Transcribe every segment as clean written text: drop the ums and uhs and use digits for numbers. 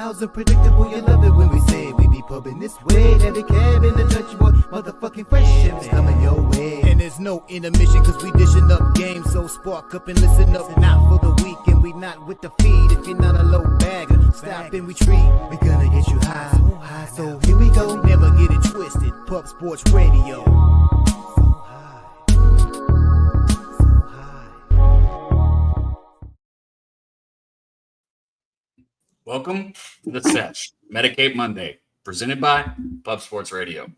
styles unpredictable, you love it when we say we be pubbing this way. Every cab in the Dutch boy, motherfucking fresh ships coming your way. And there's no intermission cause we dishing up games. So spark up and listen up, not for the week. And we not with the feed if you're not a low bagger. Stop and retreat, we gonna get you high. So here we go, never get it twisted. Pub Sports Radio. Welcome to the Sesh, Medicate Monday, presented by Pub Sports Radio.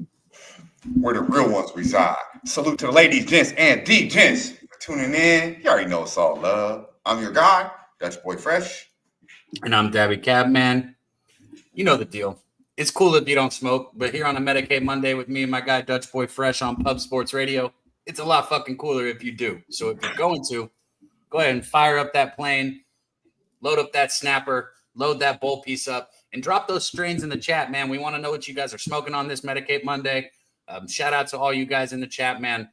Where the real ones reside. Salute to the ladies, gents, and D-gents for tuning in. You already know it's all love. I'm your guy, Dutch Boy Fresh. And I'm Daby Cabman. You know the deal. It's cool if you don't smoke, but here on a Medicate Monday with me and my guy, Dutch Boy Fresh on Pub Sports Radio, it's a lot fucking cooler if you do. So if you're going to, go ahead and fire up that plane, load up that snapper, load that bowl piece up, and drop those strains in the chat, man. We want to know what you guys are smoking on this Medicate Monday. Shout out to all you guys in the chat, man.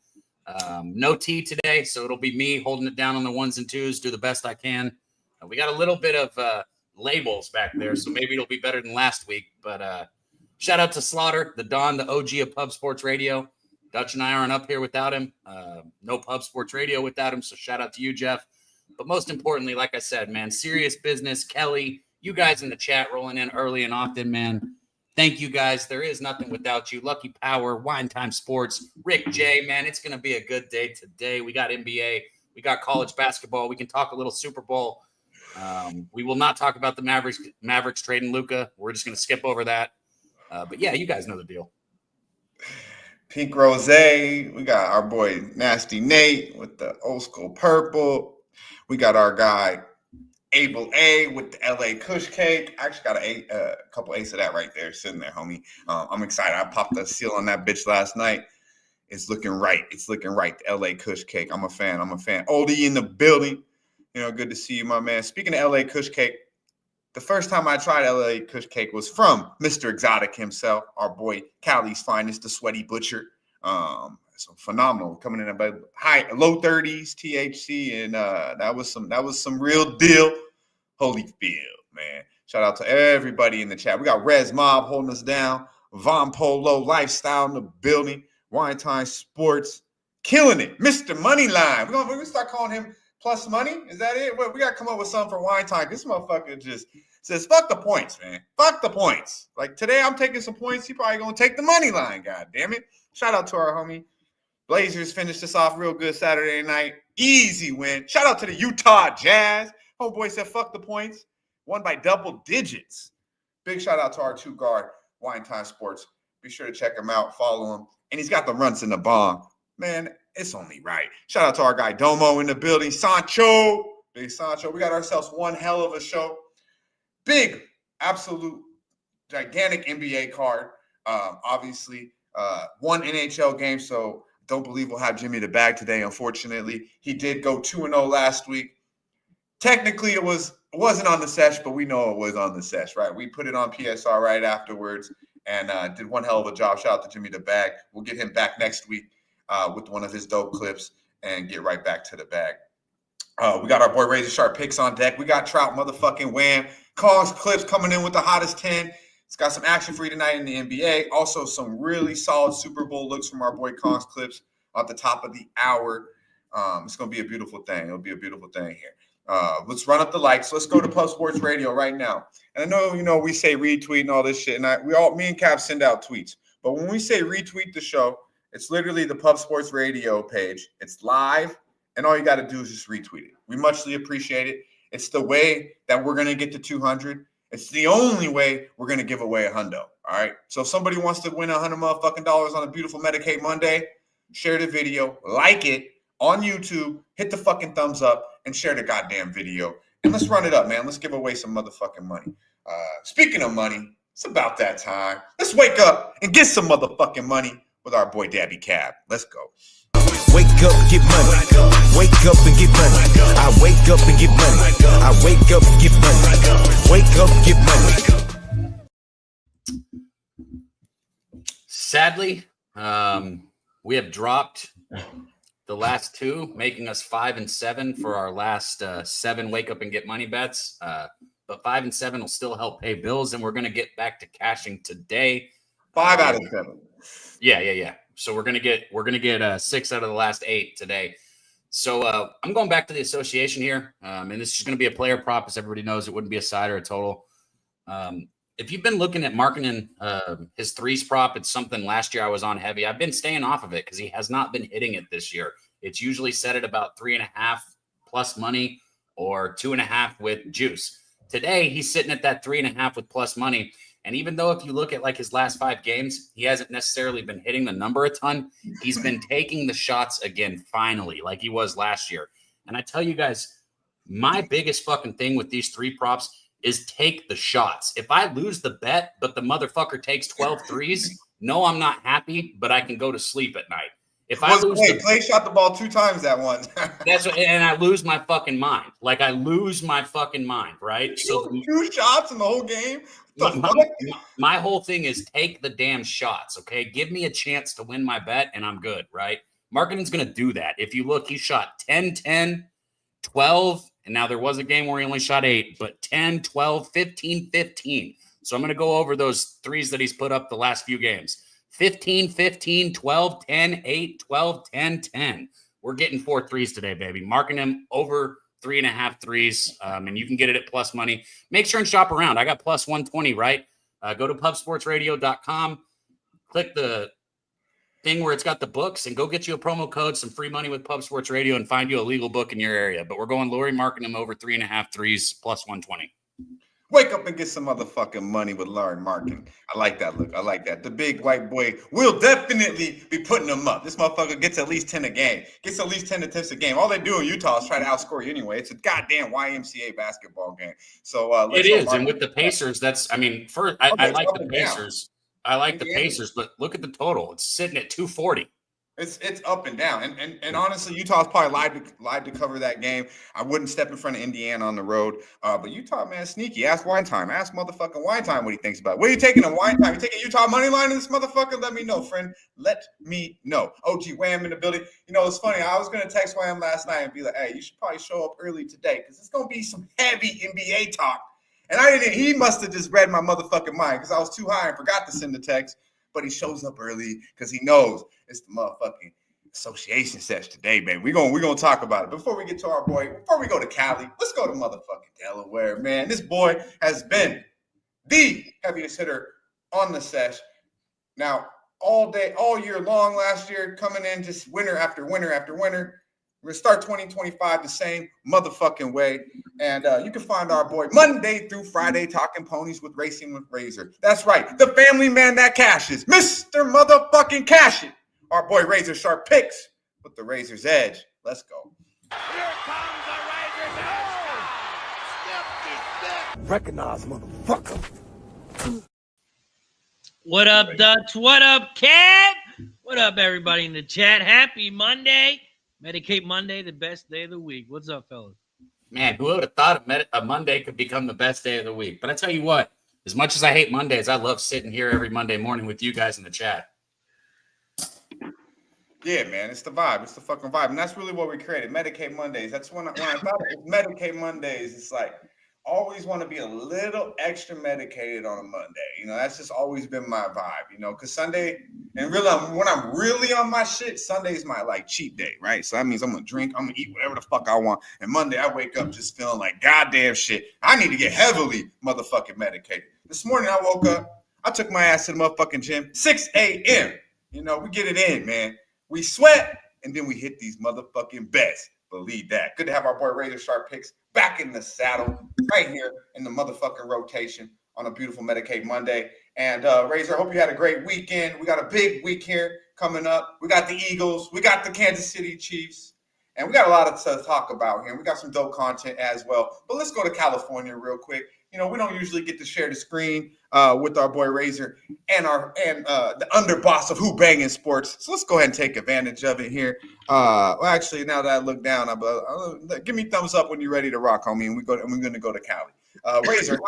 No tea today, so it'll be me holding it down on the ones and twos, do the best I can. We got a little bit of labels back there, so maybe it'll be better than last week. But shout out to Slaughter, the Don, the OG of Pub Sports Radio. Dutch and I aren't up here without him. No Pub Sports Radio without him, so shout out to you, Jeff. But most importantly, like I said, man, serious business. Kelly, you guys in the chat rolling in early and often, man. Thank you, guys. There is nothing without you. Lucky Power, Wine Time Sports, Rick J, man, it's going to be a good day today. We got NBA. We got college basketball. We can talk a little Super Bowl. We will not talk about the Mavericks trading Luca. We're just going to skip over that. But, yeah, you guys know the deal. Pink Rose. We got our boy Nasty Nate with the old school purple. We got our guy Able A with the LA Kush Cake. I actually got a couple ace of that right there sitting there, homie. I'm excited. I popped the seal on that bitch last night. It's looking right. It's looking right. The LA Kush Cake. I'm a fan. Oldie in the building. You know, good to see you, my man. Speaking of LA Kush Cake, the first time I tried LA Kush Cake was from Mr. Exotic himself, our boy Cali's finest, the Sweaty Butcher. So phenomenal, coming in about low 30s THC, and that was some real deal. Holyfield, man. Shout out to everybody in the chat. We got Rez Mob holding us down. Von Polo Lifestyle in the building. Wine Time Sports, killing it. Mr. Moneyline. We're gonna start calling him Plus Money. Is that it? Well, we gotta come up with something for Wine Time. This motherfucker just says, fuck the points, man. Fuck the points. Like today, I'm taking some points. He probably gonna take the money line. God damn it. Shout out to our homie. Blazers finished this off real good Saturday night. Easy win. Shout out to the Utah Jazz. Homeboy said, fuck the points. Won by double digits. Big shout out to our two guard, Wine Time Sports. Be sure to check him out. Follow him. And he's got the runs in the bomb. Man, it's only right. Shout out to our guy Domo in the building. Sancho. Big Sancho. We got ourselves one hell of a show. Big, absolute, gigantic NBA card. Obviously, one NHL game. So don't believe we'll have Jimmy the Bag today, unfortunately. He did go 2-0 last week. Technically, it wasn't on the Sesh, but we know it was on the Sesh, right? We put it on PSR right afterwards and did one hell of a job. Shout out to Jimmy the Bag. We'll get him back next week with one of his dope clips and get right back to the bag. We got our boy Razor Sharp picks on deck. We got Trout motherfucking Wham. Kong's clips coming in with the hottest 10. It's got some action for you tonight in the NBA. Also, some really solid Super Bowl looks from our boy Kong's clips at the top of the hour. It's going to be a beautiful thing. It'll be a beautiful thing here. Let's run up the likes. Let's go to Pub Sports Radio right now. And I know, we say retweet and all this shit. And me and Cap send out tweets. But when we say retweet the show, it's literally the Pub Sports Radio page. It's live. And all you got to do is just retweet it. We muchly appreciate it. It's the way that we're going to get to 200. It's the only way we're going to give away a hundo. All right. So if somebody wants to win $100 motherfucking dollars on a beautiful Medicate Monday, share the video, like it on YouTube, hit the fucking thumbs up, and share the goddamn video. And let's run it up, man. Let's give away some motherfucking money. Speaking of money, it's about that time. Let's wake up and get some motherfucking money with our boy Daby Cab. Let's go. Wake up, get money. Wake up and get money. I wake up and get money. I wake up and get money. Wake up, get money. Sadly, we have dropped the last two, making us 5 and 7 for our last 7 wake up and get money bets. but 5 and 7 will still help pay bills. And we're going to get back to cashing today. 5 out of 7. Yeah. So we're going to get 6 out of the last 8 today. So I'm going back to the association here. And this is going to be a player prop, as everybody knows. It wouldn't be a side or a total. If you've been looking at marketing his threes prop, it's something last year I was on heavy. I've been staying off of it because he has not been hitting it this year. It's usually set at about 3.5 plus money or 2.5 with juice. Today, he's sitting at that 3.5 with plus money. And even though if you look at like his last 5 games, he hasn't necessarily been hitting the number a ton, he's been taking the shots again, finally, like he was last year. And I tell you guys, my biggest fucking thing with these 3 props is take the shots. If I lose the bet, but the motherfucker takes 12 threes, no, I'm not happy, but I can go to sleep at night. If I lose, Clay shot the ball 2 times that one. and I lose my fucking mind. Like I lose my fucking mind, right? So 2 shots in the whole game. My whole thing is take the damn shots. Okay, give me a chance to win my bet, and I'm good, right? Marketing's gonna do that. If you look, he shot 10, 10, 12. And now there was a game where he only shot 8, but 10, 12, 15, 15. So I'm going to go over those threes that he's put up the last few games. 15, 15, 12, 10, 8, 12, 10, 10. We're getting 4 threes today, baby. Marking him over 3.5 threes. And you can get it at plus money. Make sure and shop around. I got plus 120, right? Go to pubsportsradio.com. Click the thing where it's got the books and go get you a promo code, some free money with Pub Sports Radio, and find you a legal book in your area. But we're going Laurie, marking him over 3.5 threes plus 120. Wake up and get some motherfucking money with Laurie marking. I like that look. I like that. The big white boy will definitely be putting them up. This motherfucker gets at least 10 a game. Gets at least 10 attempts a game. All they do in Utah is try to outscore you anyway. It's a goddamn YMCA basketball game. So it is. And with the Pacers, that's, I mean, first, I like the Pacers. I like the Pacers, but look at the total. It's sitting at 240. It's up and down. And honestly, Utah's probably lied to cover that game. I wouldn't step in front of Indiana on the road. But Utah, man, sneaky. Ask Wine Time. Ask motherfucking Wine Time what he thinks about it. What are you taking a Wine Time? You taking Utah money line in this motherfucker? Let me know, friend. Let me know. OG Wham in the building. You know, it's funny. I was going to text Wham last night and be like, hey, you should probably show up early today because it's going to be some heavy NBA talk. And he must have just read my motherfucking mind because I was too high and forgot to send the text. But he shows up early because he knows it's the motherfucking association sesh today, man. We're gonna talk about it. Before we get to our boy, before we go to Cali, let's go to motherfucking Delaware, man. This boy has been the heaviest hitter on the sesh. Now, all day, all year long last year, coming in just winner after winner after winner. We're going to start 2025 the same motherfucking way. And you can find our boy Monday through Friday talking ponies with Racing with Razor. That's right. The family man that cashes. Mr. Motherfucking Cash It. Our boy Razor Sharp picks with the Razor's Edge. Let's go. Here comes the Razor's Edge. Recognize, motherfucker. What up, Dutch? What up, Cap? What up, everybody in the chat? Happy Monday. Medicate Monday, the best day of the week. What's up, fellas? Man, who would have thought a Monday could become the best day of the week? But I tell you what, as much as I hate Mondays, I love sitting here every Monday morning with you guys in the chat. Yeah, man, it's the vibe. It's the fucking vibe. And that's really what we created, Medicate Mondays. That's when I thought it was Medicate Mondays, it's like, always want to be a little extra medicated on a Monday. You know, that's just always been my vibe, you know, because Sunday, and really, when I'm really on my shit, Sunday's my, like, cheat day, right? So that means I'm going to drink, I'm going to eat whatever the fuck I want. And Monday, I wake up just feeling like goddamn shit. I need to get heavily motherfucking medicated. This morning, I woke up, I took my ass to the motherfucking gym, 6 a.m. You know, we get it in, man. We sweat, and then we hit these motherfucking bets. Believe that. Good to have our boy Razor Sharp Picks back in the saddle right here in the motherfucking rotation on a beautiful Medicate Monday. And Razor, I hope you had a great weekend. We got a big week here coming up. We got the Eagles. We got the Kansas City Chiefs. And we got a lot to talk about here. We got some dope content as well. But let's go to California real quick. You know, we don't usually get to share the screen with our boy Razor and the underboss of Who Bangin' Sports. So let's go ahead and take advantage of it here. Well, actually, now that I look down, give me thumbs up when you're ready to rock, homie. And we're going to go to Cali. Razor,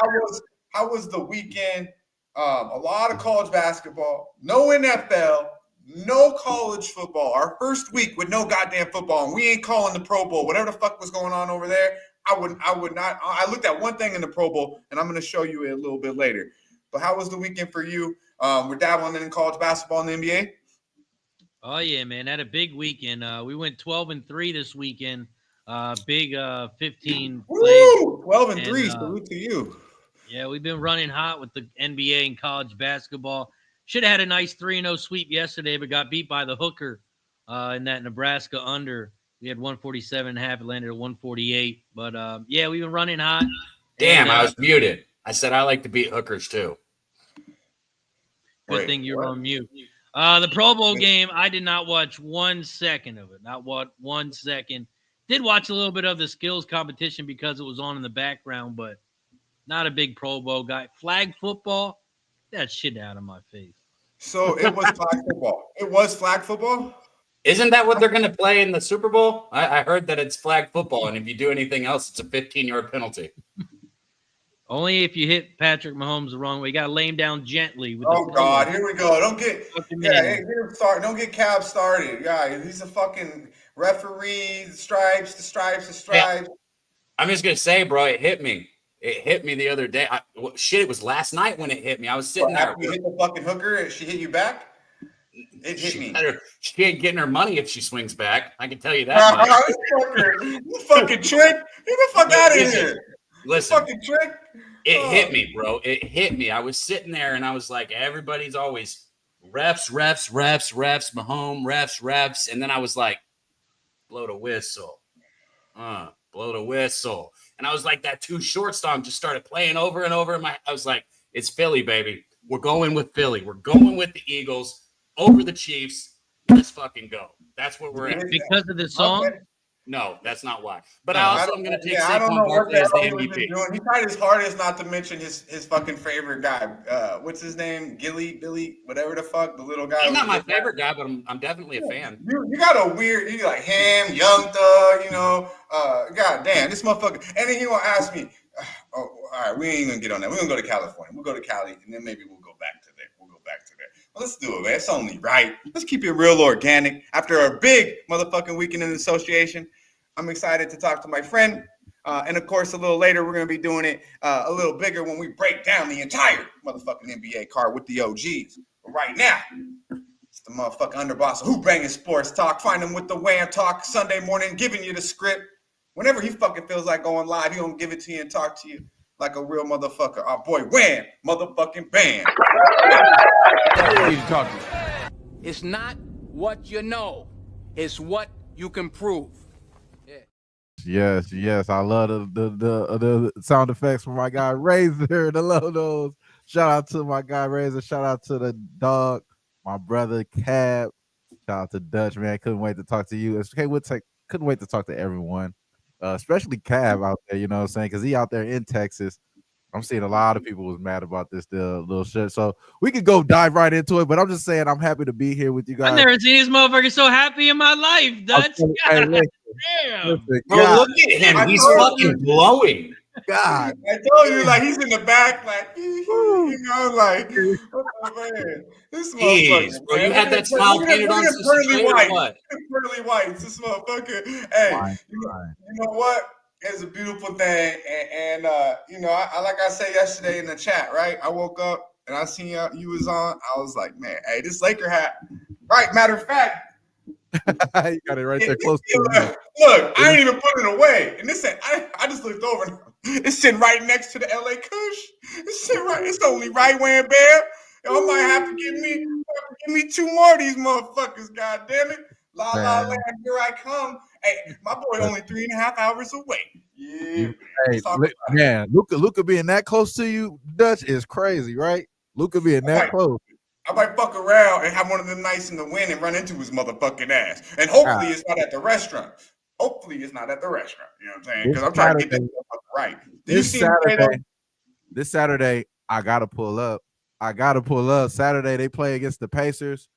how was the weekend? A lot of college basketball, no NFL, no college football. Our first week with no goddamn football, and we ain't calling the Pro Bowl. Whatever the fuck was going on over there, I would not. I looked at one thing in the Pro Bowl, and I'm going to show you it a little bit later. But how was the weekend for you? We're dabbling in college basketball in the NBA. Oh yeah, man, had a big weekend. We went 12-3 this weekend. Big 15 plays. 12-3. Salute to you. Yeah, we've been running hot with the NBA and college basketball. Should have had a nice 3-0 sweep yesterday, but got beat by the hooker in that Nebraska under. We had 147.5. It landed at 148. But yeah, we've been running hot. Damn, And, I was muted. I said I like to beat hookers too. Good thing you're on mute. The Pro Bowl game, I did not watch 1 second of it. Not what 1 second. Did watch a little bit of the skills competition because it was on in the background, but not a big Pro Bowl guy. Flag football, that shit out of my face. So it was flag football. It was flag football? Isn't that what they're going to play in the Super Bowl? I heard that it's flag football, and if you do anything else, it's a 15-yard penalty. Only if you hit Patrick Mahomes the wrong way. You got to lay him down gently. With Oh, God. Here we go. Don't get Don't get Cab started. Yeah, he's a fucking referee. The stripes. Yeah. I'm just going to say, bro, it hit me. It hit me the other day. It was last night when it hit me. I was sitting there. You hit the fucking hooker, she hit you back? It hit me. She ain't getting her money if she swings back. I can tell you that much. You fucking trick. Get the fuck out of here. Listen. You fucking trick. It hit me, bro. It hit me. I was sitting there and I was like, everybody's always refs, Mahomes, refs. And then I was like, blow the whistle. Blow the whistle. And I was like, that too short stomp just started playing over and over. I was like, it's Philly, baby. We're going with Philly. We're going with the Eagles over the Chiefs. Let's fucking go. That's what we're at. Because of the song? Okay. No, that's not why. But I'm going to take I don't know Saquon what Barkley as the he's MVP. doing. He tried his hardest not to mention his fucking favorite guy. What's his name? Billy, whatever the fuck, the little guy. He's not my favorite guy, but I'm definitely a fan. You got a weird, you like him, Young Thug, God damn, this motherfucker. And then he gonna ask me, oh, all right, we ain't gonna get on that. We're gonna go to California. We'll go to Cali, and then maybe we'll go back to there. Well, let's do it, man. It's only right. Let's keep it real organic. After a big motherfucking weekend in the association, I'm excited to talk to my friend. And of course, a little later, we're going to be doing it a little bigger when we break down the entire motherfucking NBA card with the OGs. But right now, it's the motherfucking underboss of Who Banging Sports Talk. Find him with the Wham Talk Sunday morning, giving you the script. Whenever he fucking feels like going live, he going to give it to you and talk to you like a real motherfucker. Our boy Wham motherfucking Bam. What are you talking? It's not what you know. It's what you can prove. Yes. I love the sound effects from my guy Razor. The love those. Shout out to my guy Razor. Shout out to the dog, my brother Cab. Shout out to Dutch, man. Couldn't wait to talk to you. Couldn't wait to talk to everyone, especially Cab out there. You know what I'm saying? Because he out there in Texas. I'm seeing a lot of people was mad about this little shit. So we could go dive right into it. But I'm just saying I'm happy to be here with you guys. I've never seen this motherfucker so happy in my life, Dutch. Hey, Damn. Bro, look at him. He's fucking glowing. God. I told you, like, he's in the back, like, like, oh, man, this motherfucker. Jeez, bro, you had that smile painted on pearly white. what? Pearly white. This motherfucker. Hey, you know what? It's a beautiful thing. And I like I said yesterday in the chat, right? I woke up and I seen you was on. I was like, man, hey, this Laker hat. Right, matter of fact. You got it right there close to you. Look, I ain't even put it away. And this I just looked over. It's sitting right next to the LA Kush. It's only right when Bear. I might have to give me two more of these motherfuckers, god damn it. La la land, here I come. Hey, my boy only 3.5 hours away. Yeah. Hey, man, Luca being that close to you, Dutch, is crazy, right? Luca being that close. I might fuck around and have one of them nights in the wind and run into his motherfucking ass. And hopefully it's not at the restaurant. You know what I'm saying? Because I'm trying to get this motherfucker right. This Saturday, I gotta pull up. Saturday, they play against the Pacers.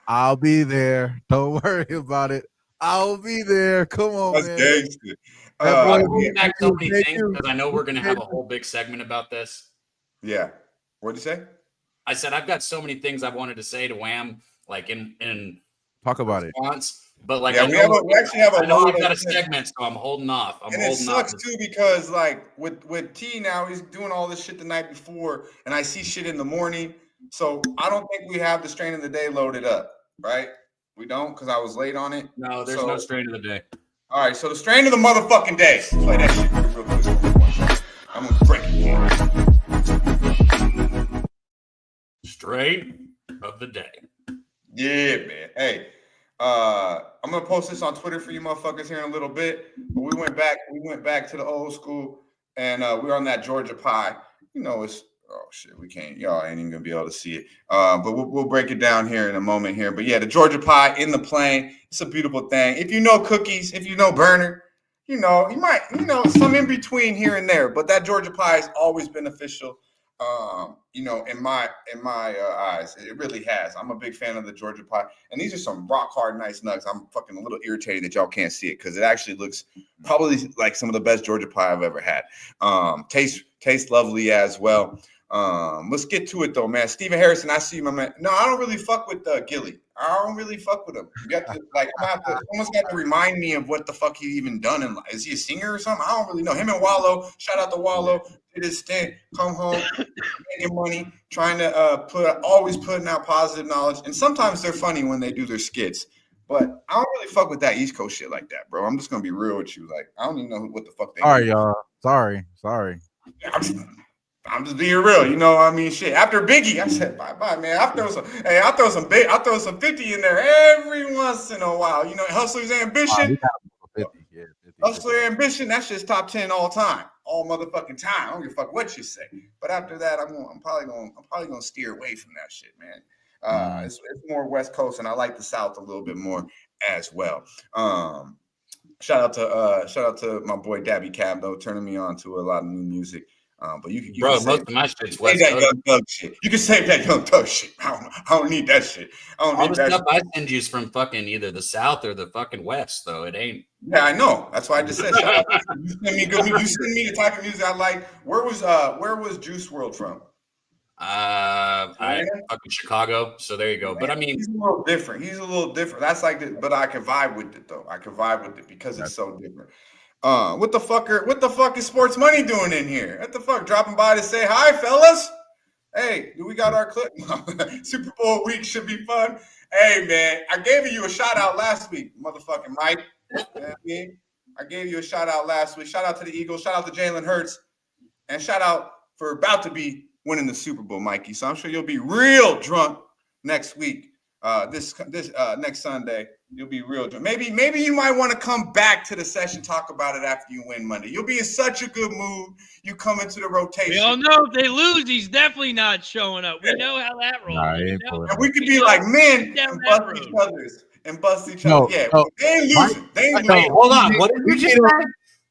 I'll be there. Don't worry about it. I'll be there. Come on, that's man. gangster. Back so many things because I know we're gonna have a whole big segment about this. Yeah. What'd you say? I said I've got so many things I wanted to say to Wham, like in Talk about it. response. But like, Yeah, I we know actually have a I know lot we've got a of segment, so I'm holding off. and it sucks too because like with T now he's doing all this shit the night before, and I see shit in the morning. So I don't think we have the strain of the day loaded up, right? We don't because I was late on it. No, there's no strain of the day. All right, so the strain of the motherfucking day. Play that shit real quick. I'm gonna break it. Strain of the day. Yeah, man. Hey, I'm gonna post this on Twitter for you motherfuckers here in a little bit. But we went back to the old school, and we were on that Georgia pie. You know, it's shit. We can't. Y'all ain't even gonna be able to see it. But we'll break it down here in a moment here. But yeah, the Georgia pie in the plane. It's a beautiful thing. If you know cookies, if you know burner, you know you might some in between here and there. But that Georgia pie is always beneficial. In my eyes, it really has. I'm a big fan of the Georgia pie, and these are some rock hard, nice nugs. I'm fucking a little irritated that y'all can't see it because it actually looks probably like some of the best Georgia pie I've ever had. Tastes lovely as well. Let's get to it though, man. Steven Harrison, I see you, my man. No, I don't really fuck with Gilly. I don't really fuck with him. You got to someone's got to remind me of what the fuck he even done in life. Is he a singer or something? I don't really know. Him and Wallow, shout out to Wallow, did his stint, come home, making money, trying to always putting out positive knowledge. And sometimes they're funny when they do their skits. But I don't really fuck with that East Coast shit like that, bro. I'm just gonna be real with you. Like, I don't even know what the fuck they Sorry, y'all. Sorry. I'm just being real, you know what I mean? Shit. After Biggie, I said, bye, man. I throw some 50 in there every once in a while. You know, Hustler's Ambition. 50. Hustler Ambition, that's just top 10 all time. All motherfucking time. I don't give a fuck what you say. But after that, I'm probably gonna steer away from that shit, man. It's more West Coast, and I like the South a little bit more as well. Shout out to my boy Daby Cab though, turning me on to a lot of new music. But you Bro, can most of my shit's West that Coast. Young Thug shit. You can save that Young Thug shit. I don't need that shit. All the stuff I send you is from fucking either the South or the fucking West, though. It ain't. Yeah, I know. That's why I just said shout out. You send me good. You send me the type of music I like. Where was Juice WRLD from? I fucking Chicago. So there you go. But I mean, he's a little different. That's like it, but I can vibe with it though. I can vibe with it because it's so different. What the fuck is Sports Money doing in here? What the fuck? Dropping by to say hi, fellas. Hey, do we got our clip? Super Bowl week should be fun. Hey, man, I gave you a shout out last week, motherfucking Mike. You know what I mean? I gave you a shout out last week. Shout out to the Eagles. Shout out to Jalen Hurts. And shout out for about to be winning the Super Bowl, Mikey. So I'm sure you'll be real drunk next week. This next Sunday, you'll be real drunk. Maybe you might want to come back to the session, talk about it after you win Monday. You'll be in such a good mood. You come into the rotation. We all know if they lose, he's definitely not showing up. We know how that rolls. And we could be like men and bust each other. Yeah, they ain't losing. They ain't losing. Hold on. What did you just say?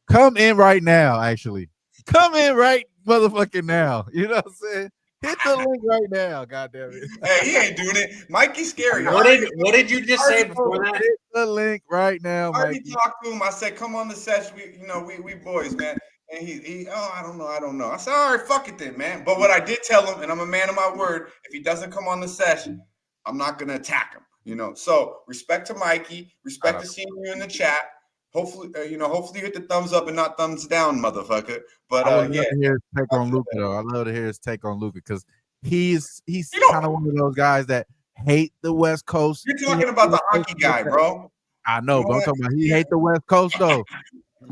Come in right now, actually. Come in right motherfucking now. You know what I'm saying? Hit the link right now, goddamn it. Hey, he ain't doing it. Mikey's scary. What did you just say before that? Hit the link right now, I already Mikey. talked to him. I said, come on the session. We boys, man. And he I don't know. I said, all right, fuck it then, man. But what I did tell him, and I'm a man of my word, if he doesn't come on the session, I'm not gonna attack him. You know, so respect to Mikey, respect to seeing you in the chat. Hopefully, hopefully you hit the thumbs up and not thumbs down, motherfucker. But I would love to hear his take on Luca, though. I love to hear his take on Luca because he's kind of one of those guys that hate the West Coast. You're talking about the hockey guy, bro. I know, but I'm talking about he hate the West Coast though.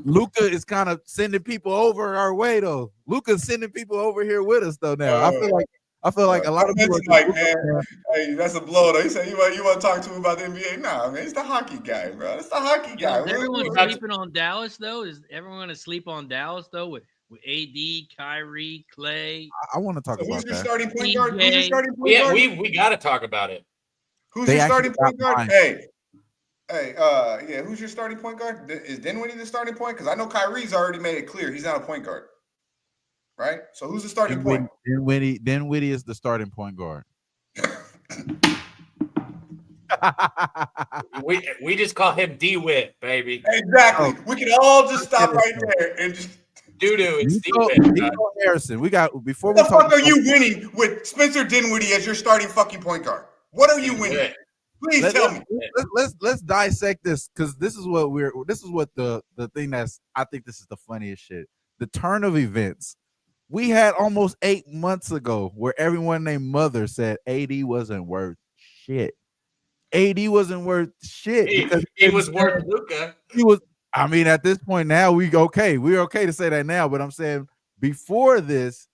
Luca is kind of sending people over our way though. Luca's sending people over here with us though. Now I feel like a lot of people are like, man, hey, that's a blow though. He said you want to talk to him about the NBA? Nah, man, it's the hockey guy, bro. It's the hockey guy. Is everyone sleeping on Dallas though? Is everyone going to sleep on Dallas though with AD, Kyrie, Clay? I want to talk about who's your that. starting point guard? Who's your starting point guard? We got to talk about it. Who's your starting point guard? Who's your starting point guard? Is Dinwiddie the starting point? Because I know Kyrie's already made it clear he's not a point guard. Right? So who's the starting point? Dinwiddie is the starting point guard. we just call him D-Wit, baby. Exactly. We can all just stop right there and just doo-doo. It's D-Wit. Harrison. We got before what the fuck are you winning with Spencer Dinwiddie as your starting fucking point guard? What are you winning? Please tell me. Let's dissect this because this is what the thing I think this is the funniest shit. The turn of events. We had almost 8 months ago where everyone named Mother said AD wasn't worth shit. AD wasn't worth shit because he was worth Luca. He was. I mean, at this point now, we're okay to say that now. But I'm saying before this,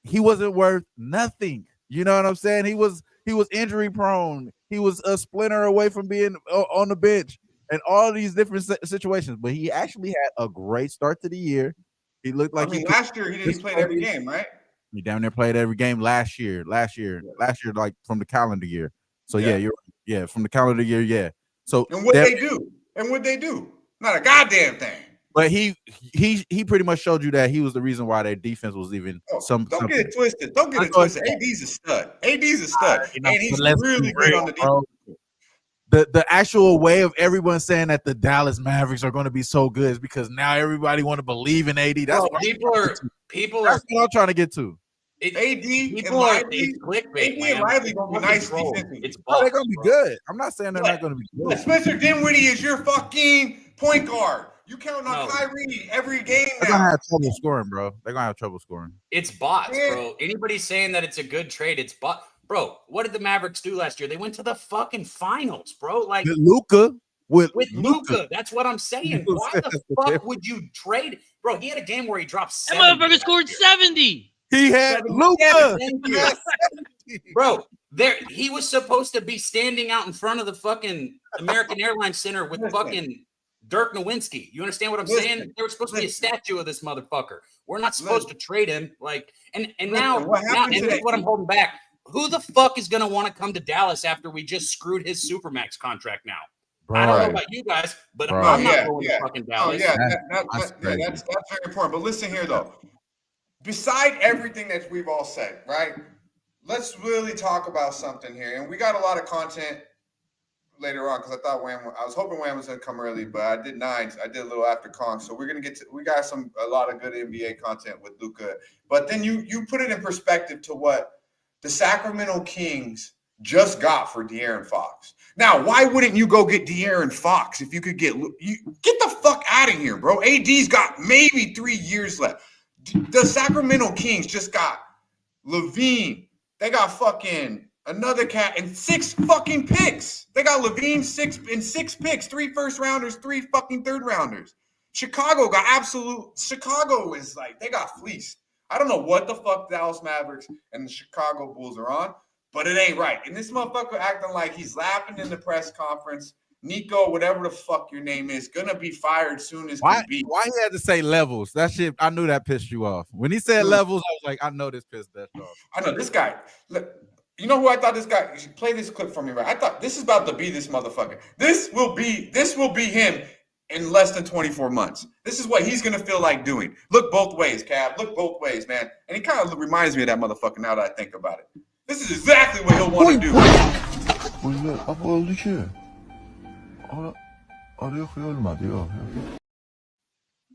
he wasn't worth nothing. You know what I'm saying? He was injury prone. He was a splinter away from being on the bench and all these different situations. But he actually had a great start to the year. He looked like last year he played every game, right? He down there played every game last year, like from the calendar year. So yeah, from the calendar year, yeah. So and what they do? Not a goddamn thing. But he pretty much showed you that he was the reason why their defense was even Don't get it twisted. Don't get it twisted. AD's a stud. And he's really good on the defense. The actual way of everyone saying that the Dallas Mavericks are going to be so good is because now everybody want to believe in AD. That's what That's what I'm trying to get to. AD and Lively gonna be nice defensively. They're gonna be good. I'm not saying they're not gonna be good. Spencer Dinwiddie is your fucking point guard. You count on Kyrie every game now. They're gonna have trouble scoring, bro. They're gonna have trouble scoring. It's bots, bro. Anybody saying that it's a good trade, it's bot. Bro, what did the Mavericks do last year? They went to the fucking finals, bro. Like with Luca. That's what I'm saying. Why the fuck would you trade? Bro, he had a game where he dropped 70. That motherfucker scored 70. He had Luca. Bro, he was supposed to be standing out in front of the fucking American Airlines Center with fucking Dirk Nowitzki. You understand what I'm saying? There was supposed to be a statue of this motherfucker. We're not supposed to trade him. Like, and now here's what I'm holding back. Who the fuck is gonna want to come to Dallas after we just screwed his Supermax contract now? Bro, I don't know about you guys, but I'm not going to fucking Dallas. That's very important. But listen here, though. Beside everything that we've all said, right? Let's really talk about something here. And we got a lot of content later on because I was hoping Wham was going to come early, but I did nines. I did a little after Kong. So we're going to we got a lot of good NBA content with Luca. But then you put it in perspective to what the Sacramento Kings just got for De'Aaron Fox. Now, why wouldn't you go get De'Aaron Fox if you could get the fuck out of here, bro? AD's got maybe 3 years left. The Sacramento Kings just got Levine. They got fucking another cat and 6 fucking picks. They got Levine 6 picks, 3 first rounders, 3 fucking third rounders. Chicago is like, they got fleeced. I don't know what the fuck Dallas Mavericks and the Chicago Bulls are on, but it ain't right. And this motherfucker acting like he's laughing in the press conference. Nico, whatever the fuck your name is, gonna be fired soon as can be. Why he had to say levels? That shit, I knew that pissed you off. When he said levels, I was like, I know this pissed that off. I know this guy. Look, you know who I thought this guy? You should play this clip for me, right? I thought this is about to be this motherfucker. This will be him in less than 24 months. This is what he's gonna feel like doing. Look both ways, Cab. Look both ways, man. And he kind of reminds me of that motherfucker now that I think about it. This is exactly what he'll want to do.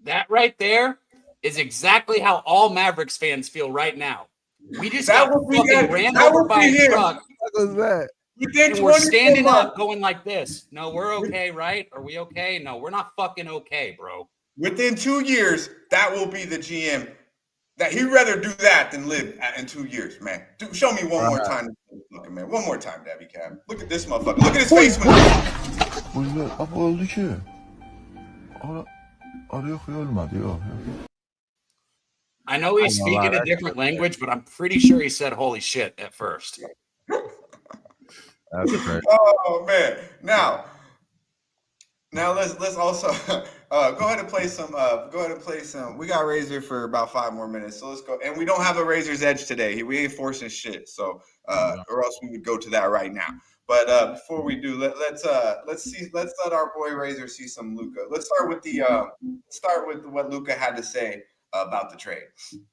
That right there is exactly how all Mavericks fans feel right now. We just ran over by a truck. What was that? And we're standing up going like this. No, we're okay, right? Are we okay? No, we're not fucking okay, bro. Within 2 years, that will be the GM. That he'd rather do that than live in 2 years, man. Dude, show me one more time, man. One more time, Daby Cab. Look at this motherfucker. Look at his face. I know he's speaking a different language, but I'm pretty sure he said "holy shit" at first. That's great. Oh man! Now let's also go ahead and play some. We got Razor for about 5 more minutes, so let's go. And we don't have a Razor's Edge today. We ain't forcing shit. So or else we would go to that right now. But before we do, let's let our boy Razor see some Luca. Let's start with what Luca had to say about the trade.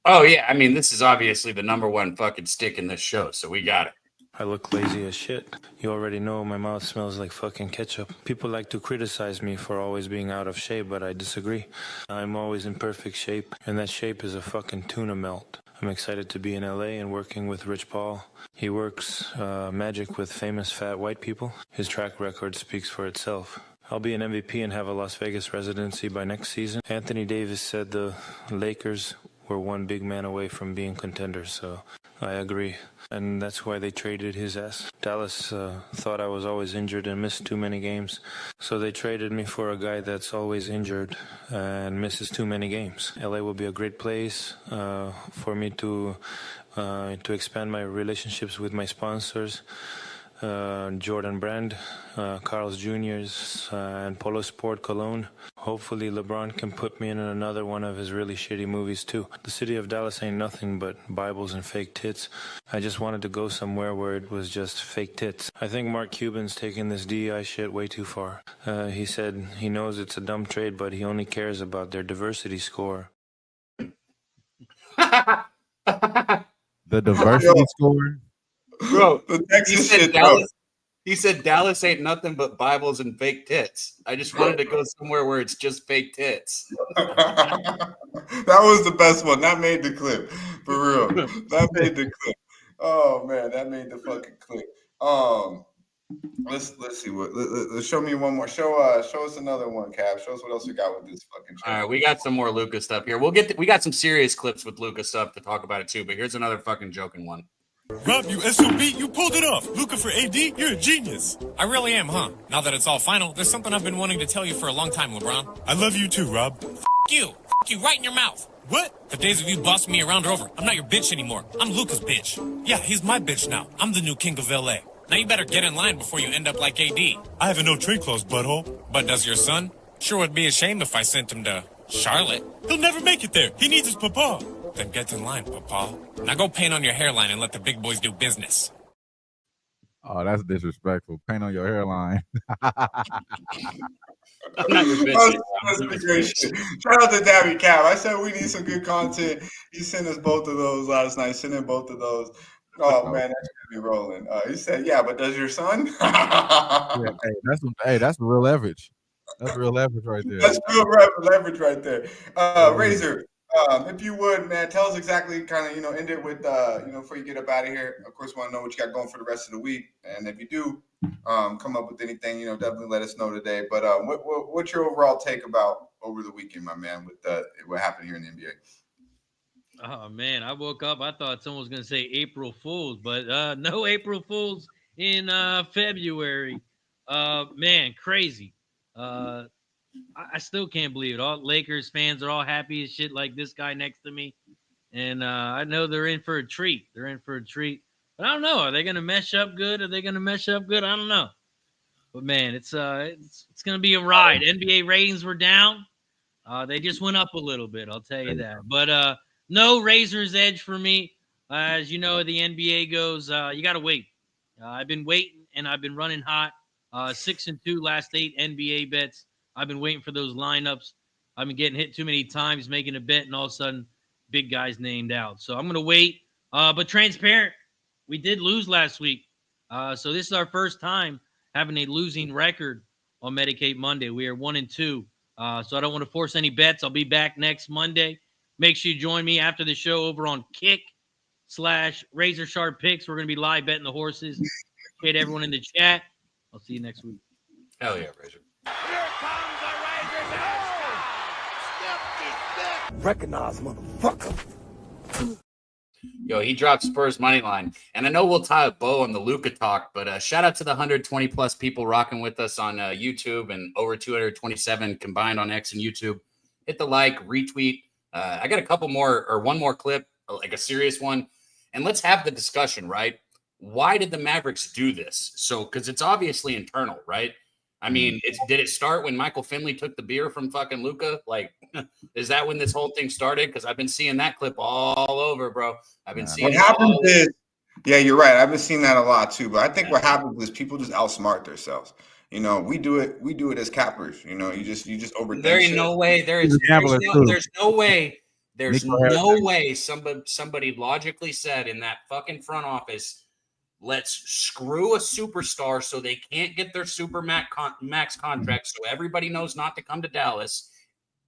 Oh yeah, I mean this is obviously the number one fucking stick in this show, so we got it. I look lazy as shit. You already know my mouth smells like fucking ketchup. People like to criticize me for always being out of shape, but I disagree. I'm always in perfect shape, and that shape is a fucking tuna melt. I'm excited to be in LA and working with Rich Paul. He works magic with famous fat white people. His track record speaks for itself. I'll be an MVP and have a Las Vegas residency by next season. Anthony Davis said the Lakers were one big man away from being contenders, so I agree. And that's why they traded his ass. Dallas thought I was always injured and missed too many games, so they traded me for a guy that's always injured and misses too many games. LA will be a great place for me to expand my relationships with my sponsors. Jordan Brand, Carl's Jr.'s, and Polo Sport Cologne. Hopefully LeBron can put me in another one of his really shitty movies too. The city of Dallas ain't nothing but Bibles and fake tits. I just wanted to go somewhere where it was just fake tits. I think Mark Cuban's taking this DEI shit way too far. He said he knows it's a dumb trade, but he only cares about their diversity score. The diversity score? Bro, The Texas shit, he said Dallas ain't nothing but Bibles and fake tits. I just wanted to go somewhere where it's just fake tits. That was the best one. That made the clip. For real. That made the clip. Oh man, that made the fucking clip. Let's see what. Let's show me one more. Show us another one, Cap. Show us what else we got with this fucking show. All right, we got some more Luca stuff here. We got some serious clips with Luca stuff to talk about it too, but here's another fucking joking one. Rob, you SOB, you pulled it off. Luca for AD, you're a genius. I really am, huh? Now that it's all final, there's something I've been wanting to tell you for a long time, LeBron. I love you too, Rob. F*** you right in your mouth. What? The days of you bossing me around are over. I'm not your bitch anymore. I'm Luca's bitch. Yeah, he's my bitch now. I'm the new king of LA. Now you better get in line before you end up like AD. I have a no trade clause, butthole. But does your son? Sure would be a shame if I sent him to Charlotte. He'll never make it there. He needs his papa. Then get in line, papa. Now go paint on your hairline and let the big boys do business. Oh, that's disrespectful. Paint on your hairline. That's great shit. Shout out to Daby Cap. I said we need some good content. He sent us both of those last night. Sent in both of those. Oh man, that's gonna be rolling. He said, "Yeah, but does your son?" That's real leverage. That's real leverage right there. That's real leverage right there. Razor, if you would, man, tell us exactly, kind of, end it with, before you get up out of here. Of course, we want to know what you got going for the rest of the week, and if you do come up with anything, definitely let us know today. But what's your overall take about over the weekend, my man, with what happened here in the NBA? Oh man, I woke up. I thought someone was gonna say April Fools, but no April Fools in February. Man, crazy. I still can't believe it. All Lakers fans are all happy as shit, like this guy next to me, and I know they're in for a treat. But I don't know. Are they gonna mesh up good? I don't know. But man, it's gonna be a ride. NBA ratings were down. They just went up a little bit. I'll tell you that. But no razor's edge for me. As you know, the NBA goes, you got to wait. I've been waiting, and I've been running hot. 6-2 last 8 NBA bets. I've been waiting for those lineups. I've been getting hit too many times making a bet, and all of a sudden, big guys named out. So I'm going to wait. But transparent, we did lose last week. So this is our first time having a losing record on Medicate Monday. We are 1-2. So I don't want to force any bets. I'll be back next Monday. Make sure you join me after the show over on Kick/Razor Sharp Picks. We're going to be live betting the horses. Appreciate everyone in the chat. I'll see you next week. Hell yeah, Razor. Here comes the Razor. Recognize, motherfucker. Yo, he dropped Spurs money line, and I know we'll tie a bow on the Luca talk, but shout out to the 120 plus people rocking with us on YouTube, and over 227 combined on X and YouTube. Hit the like, retweet. I got a couple more, or one more clip, like a serious one, and let's have the discussion, right? Why did the Mavericks do this? So, because it's obviously internal, right? I mean, did it start when Michael Finley took the beer from fucking Luca? Like, is that when this whole thing started? Because I've been seeing that clip all over, bro. I've been seeing what happens is, yeah, you're right. I've been seeing that a lot too. But I think what happens is people just outsmart themselves. We do it as cappers. You just overthink. There ain't no way. There's no way somebody logically said in that fucking front office, let's screw a superstar so they can't get their super max contract, so everybody knows not to come to Dallas,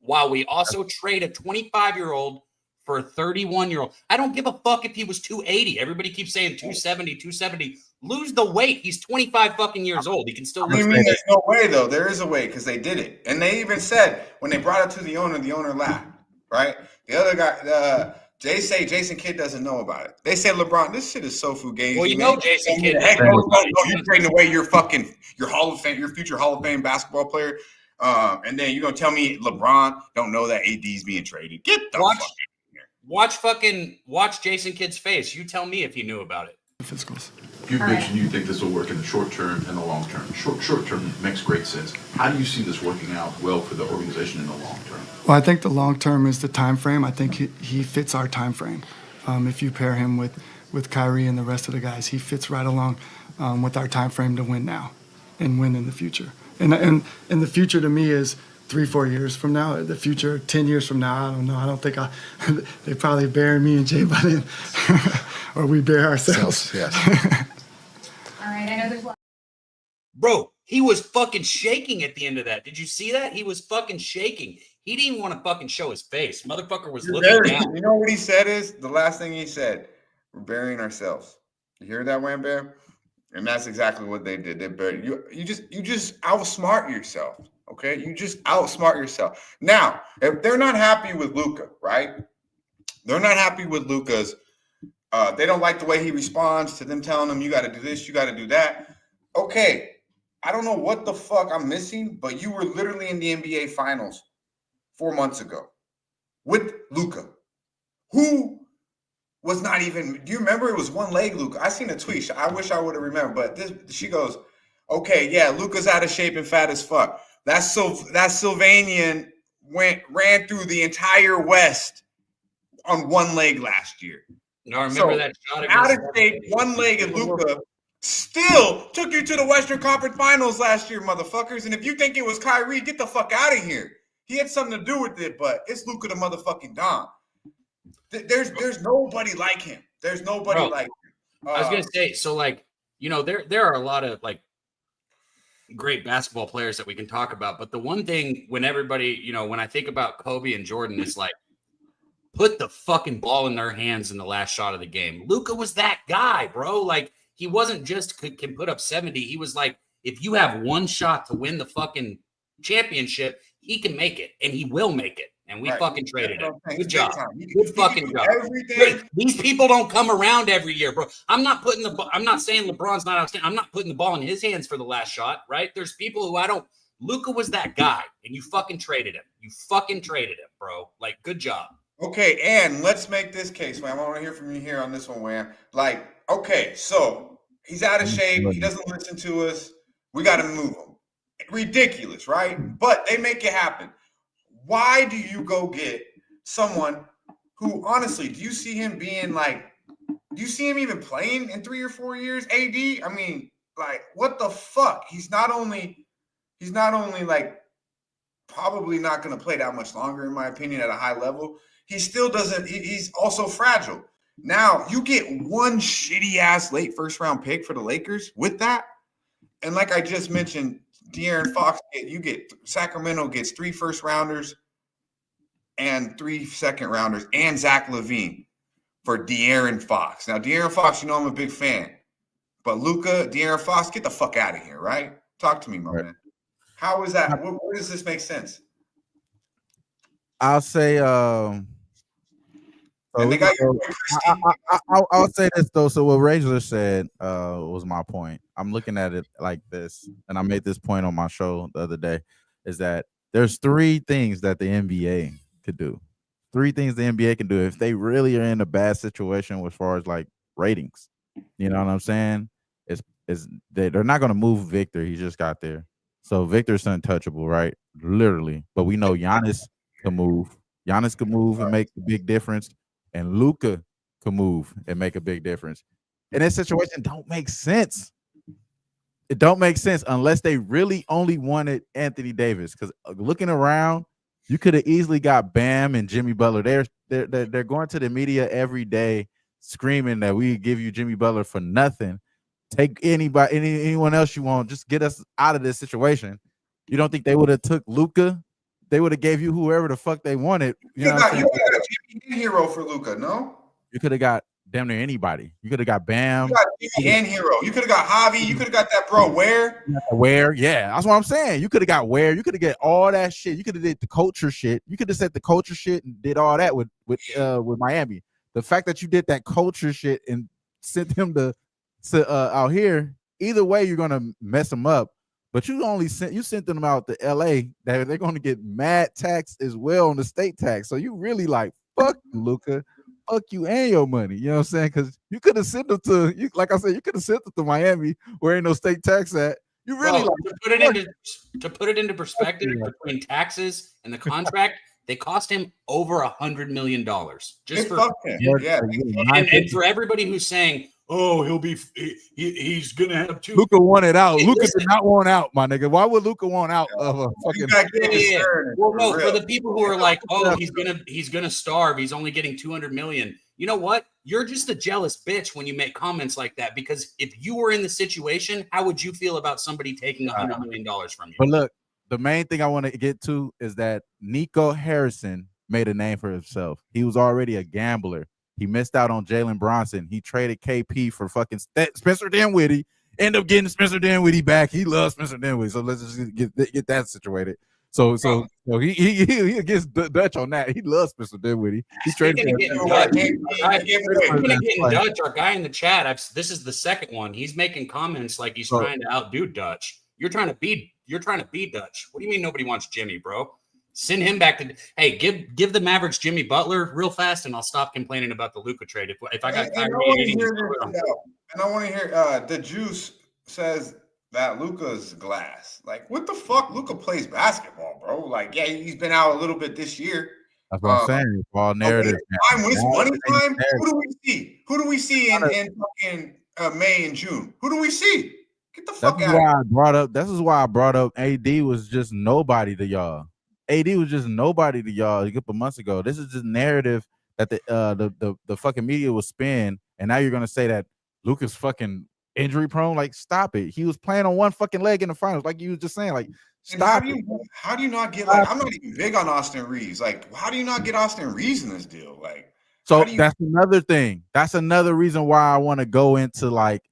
while we also trade a 25-year-old for a 31-year-old. I don't give a fuck if he was 280. Everybody keeps saying 270, 270. Lose the weight. He's 25 fucking years old. He can still What do you mean there's no way, though? There is a way because they did it. And they even said when they brought it to the owner laughed, right? The other guy, they say Jason Kidd doesn't know about it. They say, LeBron, this shit is so fugazi. Well, you know Jason Kidd. You're trading away your Hall of Fame, your future Hall of Fame basketball player. And then you're going to tell me LeBron don't know that AD's being traded. Get the fuck out of here. Watch Jason Kidd's face. You tell me if he knew about it. Physicals. You mentioned you think this will work in the short term and the long term. Short term makes great sense. How do you see this working out well for the organization in the long term? Well, I think the long term is the time frame. I think he fits our time frame. If you pair him with Kyrie and the rest of the guys, he fits right along with our time frame to win now and win in the future. And the future to me is 3-4 years from now. The future 10 years from now, I don't know. I don't think they probably bury me and Jay Button, or we bury ourselves. Yes. All right, I know there's. Bro, he was fucking shaking at the end of that. Did you see that? He was fucking shaking. He didn't even want to fucking show his face. Motherfucker was looking down. You know what he said is the last thing he said. We're burying ourselves. You hear that, Wham Bam? And that's exactly what they did. They buried you. You just outsmart yourself. Okay, you just outsmart yourself. Now, if they're not happy with Luca, right? They're not happy with Luca's. They don't like the way he responds to them telling him, you got to do this, you got to do that. Okay, I don't know what the fuck I'm missing, but you were literally in the NBA Finals 4 months ago with Luca, who was not even. Do you remember it was one leg Luca? I seen a tweet. I wish I would have remembered, but she goes, okay, yeah, Luca's out of shape and fat as fuck. That Sylvanian ran through the entire West on one leg last year. No, I remember that shot. Out of shape, one-legged Luca still took you to the Western Conference Finals last year, motherfuckers. And if you think it was Kyrie, get the fuck out of here. He had something to do with it, but it's Luca the motherfucking Don. There's nobody like him. There's nobody like him. I was gonna say, so like, there are a lot of like great basketball players that we can talk about, but the one thing when everybody, when I think about Kobe and Jordan, it's like, put the fucking ball in their hands in the last shot of the game. Luca was that guy, bro. Like, he wasn't just can put up 70. He was like, if you have one shot to win the fucking championship, he can make it, and he will make it. And we fucking traded him. Good job. Good fucking job. These people don't come around every year, bro. I'm not saying LeBron's not outstanding. I'm not putting the ball in his hands for the last shot, right? There's people who Luca was that guy, and you fucking traded him. You fucking traded him, bro. Like, good job. Okay, and let's make this case, man. I want to hear from you here on this one, Wham. Like, okay, so he's out of shape. He doesn't listen to us. We got to move him. Ridiculous, right? But they make it happen. Why do you go get someone who, honestly, do you see him being like, do you see him even playing in 3 or 4 years, AD? I mean, like, what the fuck? He's not only like probably not going to play that much longer, in my opinion, at a high level. He still doesn't. He's also fragile. Now, you get one shitty-ass late first-round pick for the Lakers with that. And like I just mentioned, De'Aaron Fox, Sacramento gets 3 first-rounders and 3 second-rounders and Zach LaVine for De'Aaron Fox. Now, De'Aaron Fox, I'm a big fan. But Luca, De'Aaron Fox, get the fuck out of here, right? Talk to me, my man. How is that? Where does this make sense? I'll say I'll say this though. So what Razor said was my point. I'm looking at it like this, and I made this point on my show the other day, is that there's 3 things that the NBA could do. 3 things the NBA can do if they really are in a bad situation as far as like ratings. You know what I'm saying? They're not going to move Victor. He just got there. So Victor's untouchable, right? Literally. But we know Giannis can move. Giannis can move and make a big difference. And Luca can move and make a big difference. And this situation don't make sense. It don't make sense unless they really only wanted Anthony Davis. Because looking around, you could have easily got Bam and Jimmy Butler. They're going to the media every day screaming that we give you Jimmy Butler for nothing. Take anyone else you want. Just get us out of this situation. You don't think they would have took Luca? They would have gave you whoever the fuck they wanted. You got Jimmy hero for Luca, no? You could have got damn near anybody. You could have got Bam. You got Jimmy and Hero. You could have got Javi. You could have got that bro Ware. Yeah, that's what I'm saying. You could have got Ware. You could have get all that shit. You could have did the culture shit. You could have said the culture shit and did all that with Miami. The fact that you did that culture shit and sent him to out here, either way, you're gonna mess them up. But you sent them out to LA that they're gonna get mad tax as well on the state tax. So you really like fuck Luca. Fuck you and your money, you know what I'm saying? Because you could have sent them to you, like I said, you could have sent them to Miami where ain't no state tax at. You really to put it into perspective between taxes and the contract, they cost him over $100 million just for and for everybody who's saying, oh, he's gonna have two. Luca wanted out. Luca did not want out, my nigga. Why would Luca want out of a fucking? Well, no, for the people who are like, oh, he's gonna starve. He's only getting $200 million. You know what? You're just a jealous bitch when you make comments like that. Because if you were in the situation, how would you feel about somebody taking $100 million from you? But look, the main thing I want to get to is that Nico Harrison made a name for himself. He was already a gambler. He missed out on Jalen Bronson. He traded KP for fucking Spencer Dinwiddie. End up getting Spencer Dinwiddie back. He loves Spencer Dinwiddie. So let's just get that situated. So he gets Dutch on that. He loves Spencer Dinwiddie. He traded Dutch. Our guy in the chat. This is the second one. He's making comments like he's trying to outdo Dutch. You're trying to beat Dutch. What do you mean nobody wants Jimmy, bro? Send him back to give the Mavericks Jimmy Butler real fast, and I'll stop complaining about the Luca trade. If I got Kyrie, and I want to hear the Juice says that Luca's glass. Like, what the fuck? Luca plays basketball, bro. Like, yeah, he's been out a little bit this year. That's what I'm saying. It's all narrative. When it's money time, who do we see? Who do we see in fucking May and June? Who do we see? Get the fuck out. This is why I brought up AD was just nobody to y'all. AD was just nobody to y'all a couple months ago. This is just narrative that the fucking media will spin, and now you're gonna say that Luka's fucking injury prone. Like, stop it. He was playing on one fucking leg in the finals, like you was just saying. Like, stop it. How do you not get I'm not even big on Austin Reeves. Like, how do you not get Austin Reeves in this deal? Like, so that's another thing. That's another reason why I want to go into like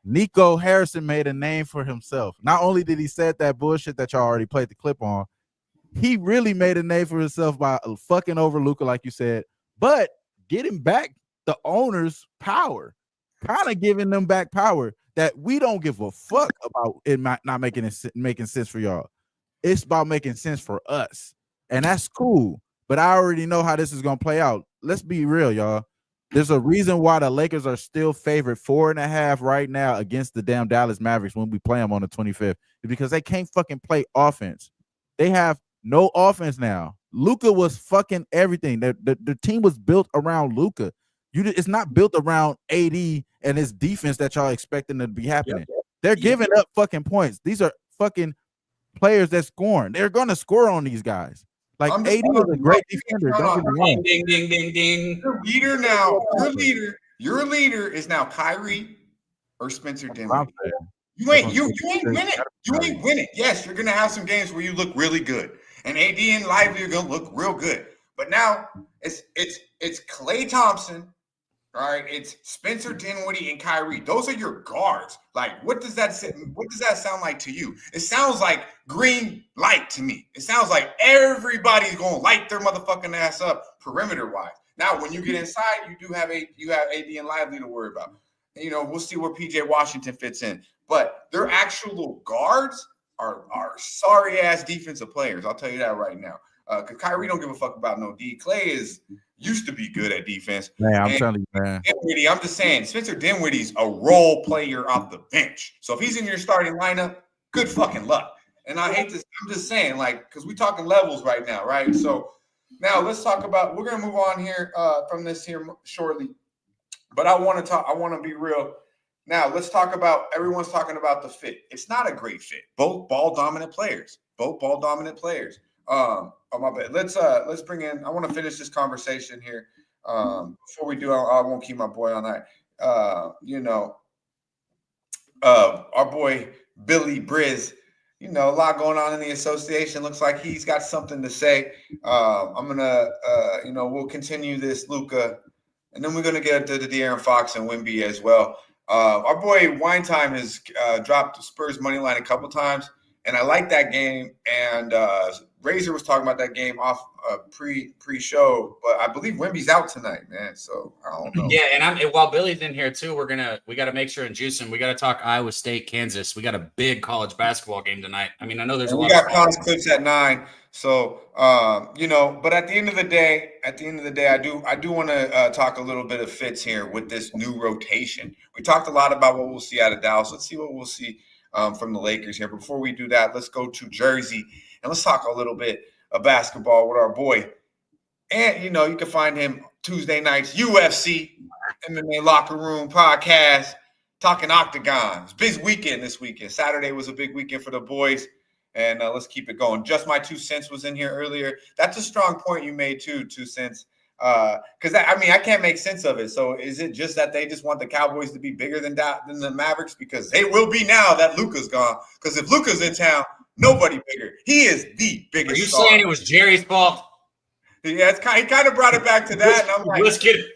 Nico Harrison made a name for himself. Not only did he said that bullshit that y'all already played the clip on, he really made a name for himself by fucking over Luca, like you said, but getting back the owner's power, kind of giving them back power that we don't give a fuck about it not making sense for y'all. It's about making sense for us, and that's cool. But I already know how this is gonna play out. Let's be real, y'all. There's a reason why the Lakers are still favored 4.5 right now against the damn Dallas Mavericks when we play them on the 25th. It's because they can't fucking play offense. They have no offense now. Luca was fucking everything. The team was built around Luca. It's not built around AD and his defense that y'all expecting to be happening. They're giving up fucking points. These are fucking players that scoring. They're going to score on these guys. Like, AD is a great defender. Don't get me wrong. Ding, ding, ding, ding. Your leader is now Kyrie or Spencer Dinwiddie. You ain't winning. You ain't winning. Yes, you're gonna have some games where you look really good, and AD and Lively are gonna look real good. But now it's Klay Thompson, all right? It's Spencer Dinwiddie and Kyrie. Those are your guards. Like, what does that sound like to you? It sounds like green light to me. It sounds like everybody's gonna light their motherfucking ass up perimeter wise. Now, when you get inside, you have AD and Lively to worry about. You know, we'll see where PJ Washington fits in. But their actual guards are sorry ass defensive players. I'll tell you that right now. Because Kyrie don't give a fuck about no D. Klay used to be good at defense. Man, I'm telling you, man. Dinwiddie, I'm just saying, Spencer Dinwiddie's a role player off the bench. So if he's in your starting lineup, good fucking luck. And I hate this. I'm just saying, like, because we're talking levels right now, right? So now let's talk about. We're gonna move on here from this here shortly. But I want to be real. Now, let's talk about, everyone's talking about the fit. It's not a great fit. Both ball dominant players. Oh, my bad. Let's bring in, I want to finish this conversation here. Before we do, I won't keep my boy on that. Our boy Billy Briz you know, a lot going on in the association. Looks like he's got something to say. I'm gonna, you know, we'll continue this, Luca, and then we're gonna get to the De'Aaron Fox and Wemby as well. Our boy Winetime has dropped Spurs money line a couple times, and I like that game. And Razor was talking about that game off pre-show, but I believe Wemby's out tonight, man. So I don't know. Yeah, and while Billy's in here too, we got to make sure and juice him. We got to talk Iowa State, Kansas. We got a big college basketball game tonight. I mean, I know there's and a lot. We got college clips at 9. So you know, but at the end of the day, I do want to talk a little bit of fits here with this new rotation. We talked a lot about what we'll see out of Dallas. Let's see what we'll see from the Lakers here. Before we do that, let's go to Jersey and let's talk a little bit of basketball with our boy. And you know, you can find him Tuesday nights, UFC, MMA Locker Room podcast, talking Octagon. It's a big weekend this weekend. Saturday was a big weekend for the boys. And let's keep it going. Just My 2 cents was in here earlier. That's a strong point you made too, 2 cents. Because I mean, I can't make sense of it. So is it just that they just want the Cowboys to be bigger than the Mavericks? Because they will be now that Luca's gone. Because if Luca's in town, nobody bigger. He is the biggest. Are you star. saying it was Jerry's fault? Yeah, he kind of brought it back to that. And I'm like, let's get it.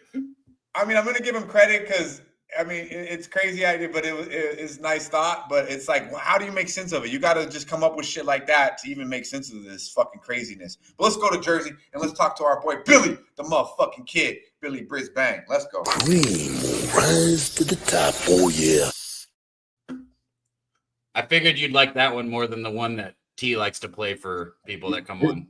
I mean, I'm going to give him credit because I mean, it's crazy idea, but it's nice thought. But it's like, well, how do you make sense of it? You got to just come up with shit like that to even make sense of this fucking craziness. But let's go to Jersey and let's talk to our boy Billy, the motherfucking kid, Billy Brisbane. Let's go. Cream will rise to the top. Oh yeah. I figured you'd like that one more than the one that T likes to play for people that come on.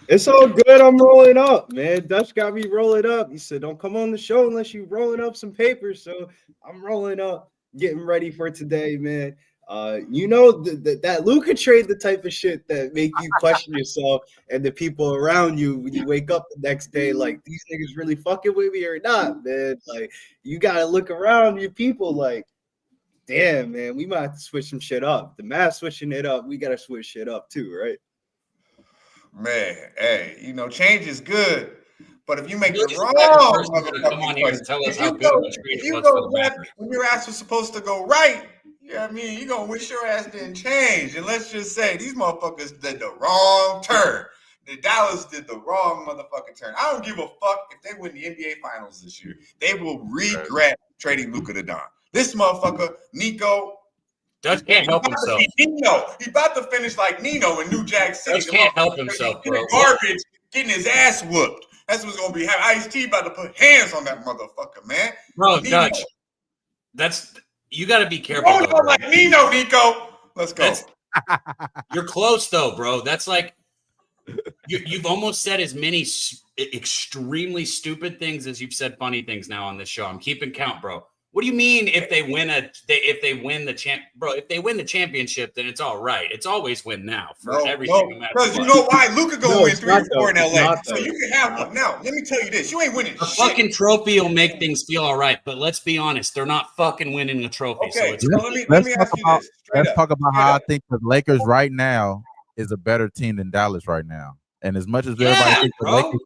It's all good. I'm rolling up, man. Dutch got me rolling up. He said, don't come on the show unless you rolling up some papers. So I'm rolling up, getting ready for today, man. You know, that Luca trade, the type of shit that make you question yourself and the people around you when you wake up the next day, like, these niggas really fucking with me or not, man? Like, you got to look around your people like, damn, man, we might have to switch some shit up. The Mavs switching it up, we got to switch shit up too, right? Man, hey, you know, change is good, but if you make the wrong when your ass was supposed to go right, you know what I mean? You're going to wish your ass didn't change. And let's just say these motherfuckers did the wrong turn. The Dallas did the wrong motherfucking turn. I don't give a fuck if they win the NBA Finals this year. They will regret trading Luca to Don. This motherfucker, Nico, Dutch can't help himself. He's about to finish like Nino in New Jack City. Dutch can't help himself, bro. Garbage, getting his ass whooped. That's what's gonna be. Ice-T about to put hands on that motherfucker, man. Bro, Nino. Dutch, you got to be careful. Oh, like Nino, Nico. Let's go. You're close though, bro. That's like you've almost said as many extremely stupid things as you've said funny things now on this show. I'm keeping count, bro. What do you mean if they win the championship, then it's all right. It's always win now for every single match. Because you know why? Luca gonna win 3 or 4 in LA. So you can have one. Now, let me tell you this. You ain't winning a shit. fucking trophy will make things feel all right, but let's be honest, they're not fucking winning a trophy. Okay, so let me ask you this. Let's talk about how I think the Lakers right now is a better team than Dallas right now. And as much as everybody thinks the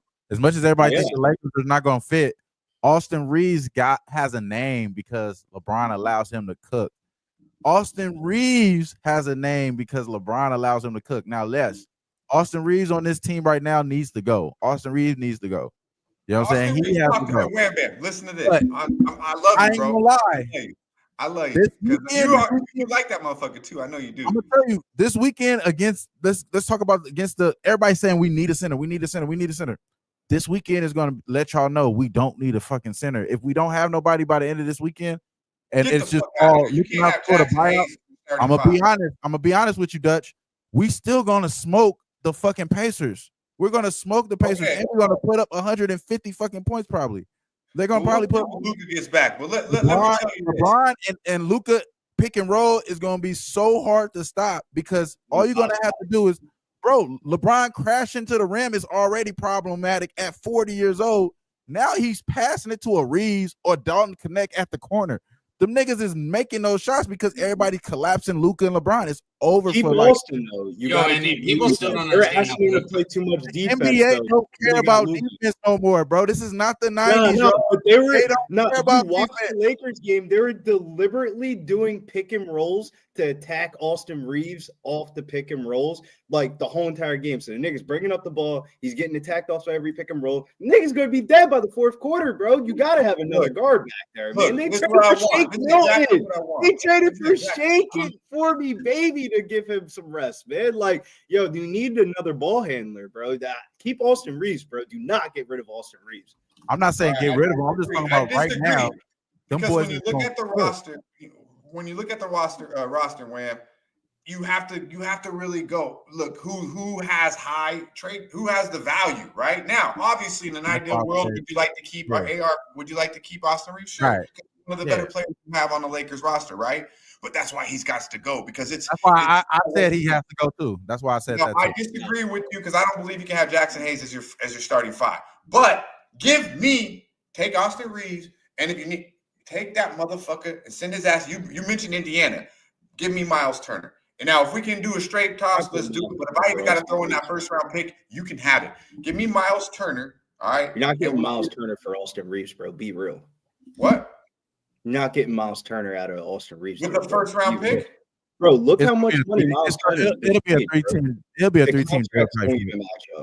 Lakers are not gonna fit, Austin Reeves has a name because LeBron allows him to cook. Austin Reeves has a name because LeBron allows him to cook. Now, Austin Reeves on this team right now needs to go. Austin Reeves needs to go. You know what I'm saying? He has to go. Listen to this. I love you, bro. I ain't gonna lie. I love you. You like that motherfucker too. I know you do. I'm gonna tell you this weekend against let's talk about against everybody saying we need a center. We need a center. We need a center. This weekend is going to let y'all know we don't need a fucking center. If we don't have nobody by the end of this weekend, and it's just all looking out for the buyout, I'm gonna be honest with you, Dutch. We still gonna smoke the fucking Pacers. We're gonna smoke the Pacers, and we're gonna put up 150 fucking points probably. They're gonna probably put. Luca gets back, but let me LeBron, tell you LeBron and Luca pick and roll is gonna be so hard to stop because all you're gonna have to do is. Bro, LeBron crashing to the rim is already problematic at 40 years old. Now he's passing it to a Reeves or Dalton Connect at the corner. Them niggas is making those shots because everybody collapsing Luca and LeBron. It's over Keep for like Boston though. You got to keep people still don't They're understand asking him how to play too much defense. NBA though. don't They care got about Luka. defense no more, bro. This is not the 90s, No, but they were don't not. care You about watch defense. the Lakers game. They were deliberately doing pick and rolls to attack Austin Reeves off the pick and rolls like the whole entire game. So the nigga's bringing up the ball. He's getting attacked off every pick and roll. The nigga's gonna be dead by the fourth quarter, bro. You gotta have another guard back there, man. They traded for Shake Milton. They traded for Shake it for me, baby, to give him some rest, man. Like, yo, you need another ball handler, bro. Keep Austin Reeves, bro. Do not get rid of Austin Reeves. I'm not saying get rid of him. I'm just talking about right now. Them Because boys when you is look at the gonna roster, roster, Wham, you have to really go look who has the value right now. Obviously, in an ideal world, would you like to keep AR? Would you like to keep Austin Reeves? Sure, Right. One of the better players you have on the Lakers roster, right? But that's why he's got to go because That's why I said he has to go too. That's why I said that. I disagree with you because I don't believe you can have Jackson Hayes as your starting five. But take Austin Reeves, and if you need, take that motherfucker and send his ass. You mentioned Indiana. Give me Miles Turner. And now if we can do a straight toss, let's do it. But if I even got to throw in that first round pick, you can have it. Give me Miles Turner. All right. You're not getting Miles Turner for Austin Reeves, bro. Be real. What? You're not getting Miles Turner out of Austin Reeves. With the first round pick? Bro, look how much money Miles Turner. It'll be a 3-team. It'll be a 3-team deal type shit.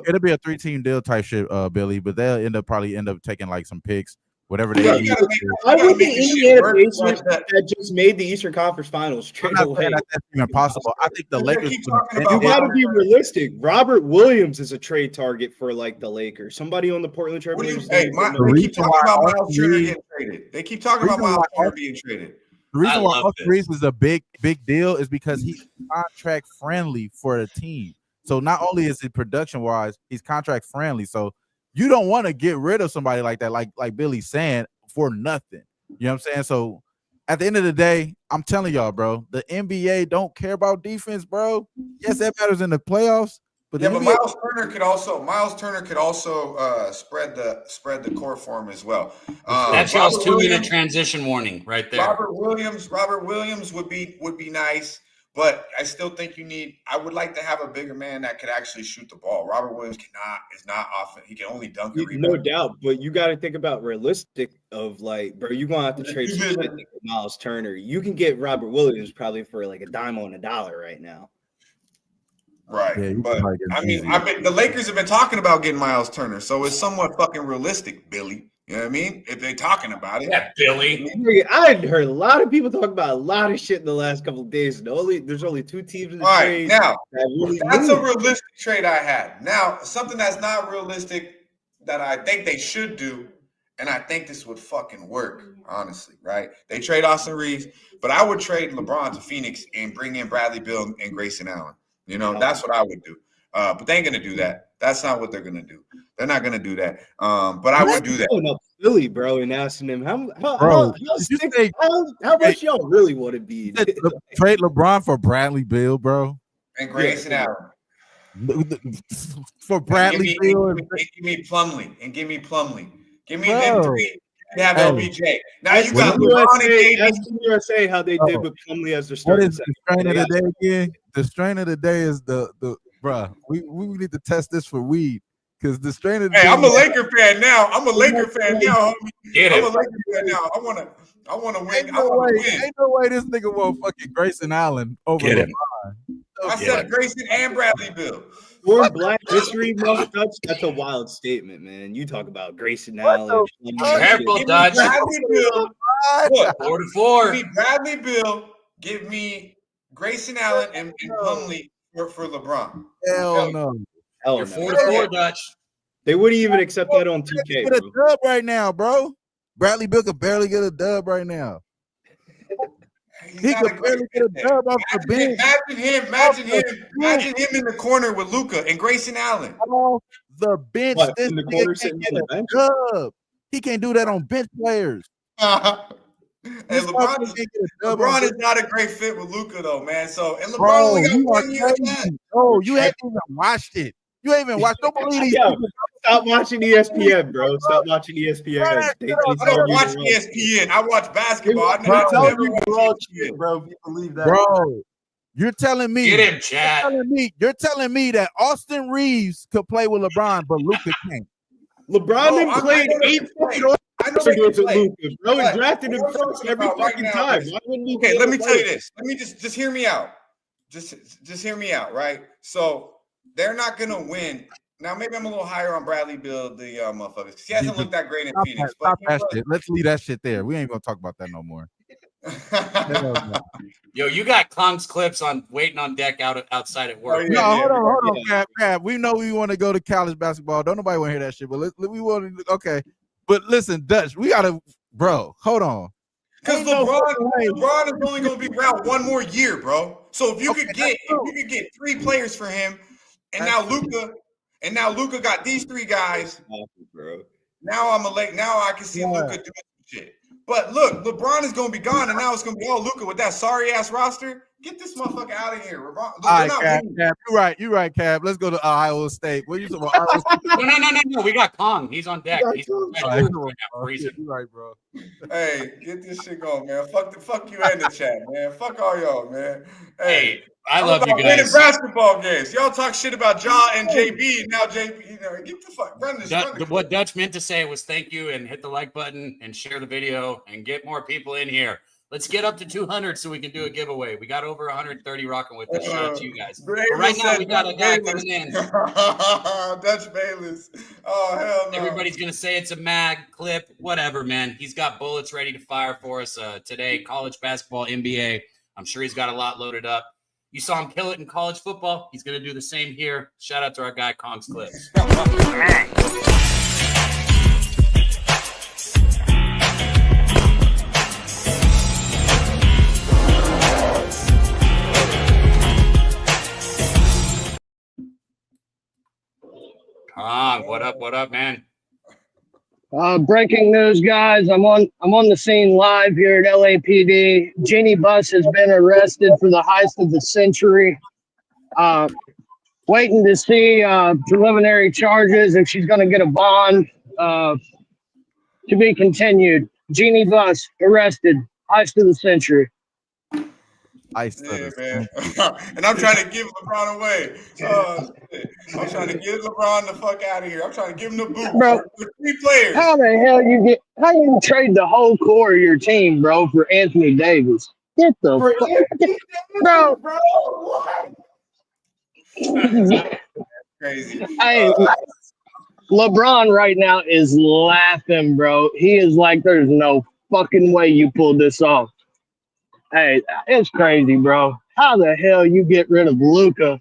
It'll be a 3-team deal type shit, Billy. But they'll probably end up taking like some picks, whatever they need. I would the Indiana Pacers that just made the Eastern Conference Finals trade away. That's even possible. I think the Lakers. You got to be realistic. Robert Williams is a trade target for like the Lakers. Somebody on the Portland Trail Blazers. They keep talking about Miles Turner getting traded. They keep talking about Miles Turner being traded. The reason why Austin Reeves is a big deal is because he's contract friendly for the team. So not only is it production wise, he's contract friendly. So you don't want to get rid of somebody like that, like Billy's saying, for nothing. You know what I'm saying? So at the end of the day, I'm telling y'all, bro, the NBA don't care about defense, bro. Yes, that matters in the playoffs. But Miles Turner could also spread the core for him as well. That's y'all's 2-minute transition warning right there. Robert Williams would be nice, but I still think I would like to have a bigger man that could actually shoot the ball. Robert Williams is not often. He can only dunk and rebound. No doubt, but you got to think about realistic of like, bro, you're gonna have to trade some shit to get Miles Turner. You can get Robert Williams probably for like a dime on a dollar right now. Right, yeah, but the Lakers have been talking about getting Miles Turner, so it's somewhat fucking realistic, Billy. You know what I mean? If they're talking about it, yeah, Billy. I heard a lot of people talk about a lot of shit in the last couple of days. There's only 2 teams in the trade. Now that's a realistic trade I had. Now something that's not realistic that I think they should do, and I think this would fucking work, honestly. Right? They trade Austin Reeves, but I would trade LeBron to Phoenix and bring in Bradley Beal and Grayson Allen. You know, that's what I would do. But they ain't gonna do that. That's not what they're gonna do. They're not gonna do that. But I would do that. Going up Philly, bro, and asking them how much y'all really want to be. Trade LeBron for Bradley Beal, bro, and Grayson Allen. For Bradley Beal, give me Plumlee. Give me them 3. You have LBJ. Now you got LeBron and Daby. Ask USA how they did with Plumlee as their starting. What is the strain of the day again? The strain of the day is the bruh. We need to test this for weed because the strain of the day. I'm a Laker fan now. Homie. I'm a Laker fan now. I want to win. Ain't no way this nigga won't fucking Grayson Allen over LeBron. I said Grayson and Bradley Beal. For Black History Month, that's a wild statement, man. You talk about Grayson Allen. Careful, Dutch. 4-4. Give me Bradley Beal. Give me Grayson Allen and Plumlee for LeBron. Hell no. You're 4-4, Dutch. They wouldn't even accept that on 2K. Get a dub right now, bro. Bradley Beal could barely get a dub right now. He could barely get a dub off the bench. Imagine him in the corner with Luca and Grayson Allen. Off the bench. This in the corner can't get a dub. He can't do that on bench players. Hey, LeBron is not a great fit with Luca though, man. So and LeBron only got 1 year left. Oh, you haven't even watched it. You ain't even watch. Don't believe these Yo, people. stop watching ESPN, bro. Stop watching ESPN. They I don't tell you watch the wrong ESPN. I watch basketball. I Bro, tell never you watch the wrong ESPN. shit, bro. If you believe that, Bro, you're telling me. Get him, chat. You're telling me that Austin Reeves could play with LeBron, but Luca can't. LeBron No, done played 8 fucking I know they can against play. Luca, bro, and But drafted him what I'm first talking every about right fucking now time. is- Why wouldn't he Okay, be let able me to tell you play? this. Let me just hear me out. Just hear me out, right? So they're not gonna win. Now maybe I'm a little higher on Bradley Beal, the motherfuckers, because he hasn't looked that great in Phoenix. Stop But that shit. Let's leave that shit there. We ain't gonna talk about that no more. Yo, you got Kong's clips on waiting on deck outside at work. No, hold on, Cap. We know we want to go to college basketball. Don't nobody want to hear that shit, but we want to. Okay, but listen, Dutch, we gotta, bro. Hold on. Because LeBron is only going to be around one more year, bro. So if you could get 3 players for him, and now Luca got these 3 guys, bro. Now I can see Luca doing some shit. But look, LeBron is going to be gone, and now it's going to be all Luca with that sorry ass roster. Get this motherfucker out of here, LeBron. All right, Cap. You're right, Cap. Let's go to Iowa State. What are you talking about? Iowa State? No. We got Kong. He's on deck. He's freezing. You're right, bro. Hey, get this shit going, man. Fuck you in the chat, man. Fuck all y'all, man. Hey, I love you I'm about guys. winning basketball games. Y'all talk shit about Ja and JB, and now JB, get the fuck run this. What Dutch meant to say was thank you and hit the like button and share the video and get more people in here. Let's get up to 200 so we can do a giveaway. We got over 130 rocking with us. Shout out to you guys. But right now, we got a guy coming in. Dutch Bayless. Oh, hell no. Everybody's going to say it's a mag clip, whatever, man. He's got bullets ready to fire for us today. College basketball, NBA. I'm sure he's got a lot loaded up. You saw him kill it in college football. He's going to do the same here. Shout out to our guy, Kong's Clips. Kong, what up, man? Breaking news, guys. I'm on the scene live here at LAPD. Jeannie Buss has been arrested for the heist of the century. Waiting to see preliminary charges if she's going to get a bond to be continued. Jeannie Buss arrested. Heist of the century. Yeah, man. And I'm trying to give LeBron away. I'm trying to get LeBron the fuck out of here. I'm trying to give him the boot Bro, for 3 players. How the hell you trade the whole core of your team, bro, for Anthony Davis? Get the fuck, bro. Crazy. Hey, LeBron right now is laughing, bro. He is like, there's no fucking way you pulled this off. Hey, it's crazy, bro. How the hell you get rid of Luca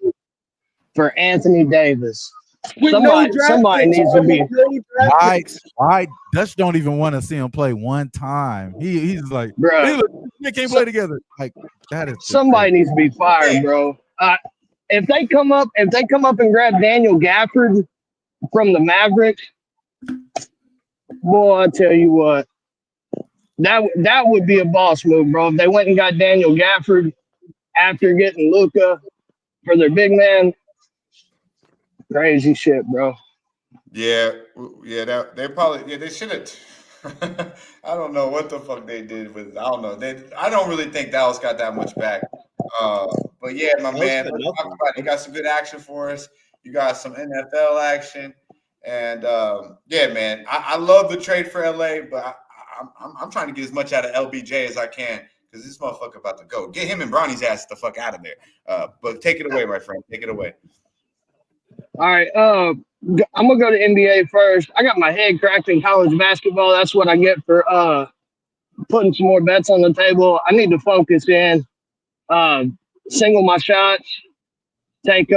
for Anthony Davis? Somebody needs to be. Why Dutch don't even want to see him play one time? He's like, bro, they can't play together. Like that is somebody needs to be fired, bro. If they come up and grab Daniel Gafford from the Mavericks, boy, I tell you what. That would be a boss move, bro. If they went and got Daniel Gafford after getting Luca for their big man, crazy shit, bro. Yeah, they should have. I don't know what the fuck they did with. I don't know. I don't really think Dallas got that much back. But yeah, my man, let's talk about it. You got some good action for us. You got some NFL action, and yeah, man, I love the trade for LA, but I'm trying to get as much out of LBJ as I can because this motherfucker about to go. Get him and Bronny's ass the fuck out of there. But take it away, my friend. Take it away. All right. I'm gonna go to NBA first. I got my head cracked in college basketball. That's what I get for putting some more bets on the table. I need to focus in, single my shots, take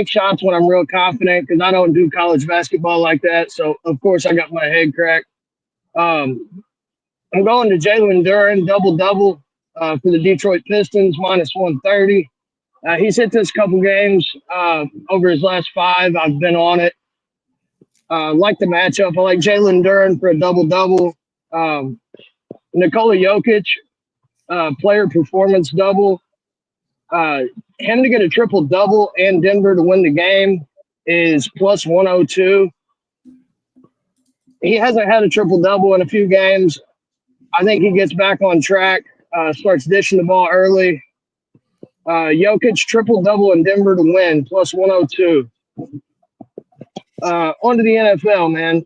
shots when I'm real confident because I don't do college basketball like that. So of course I got my head cracked. I'm going to Jalen Duren, double-double for the Detroit Pistons, -130. He's hit this couple games over his last 5. I've been on it. Like the matchup. I like Jalen Duren for a double-double. Nikola Jokic, player performance double. Him to get a triple-double and Denver to win the game. is plus 102. He hasn't had a triple-double in a few games. I think he gets back on track, starts dishing the ball early. Jokic triple-double in Denver to win, plus 102. On to the NFL, man.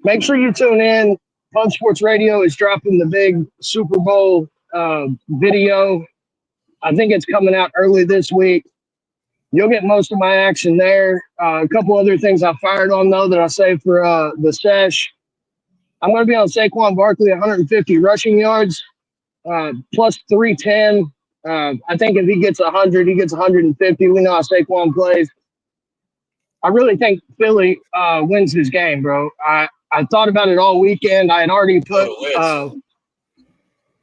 Make sure you tune in. Fun Sports Radio is dropping the big Super Bowl video. I think it's coming out early this week. You'll get most of my action there. A couple other things I fired on, though, that I saved for the Sesh. I'm going to be on Saquon Barkley, 150 rushing yards, plus 310. I think if he gets 100, he gets 150. We know how Saquon plays. I really think Philly wins this game, bro. I thought about it all weekend. I had already put a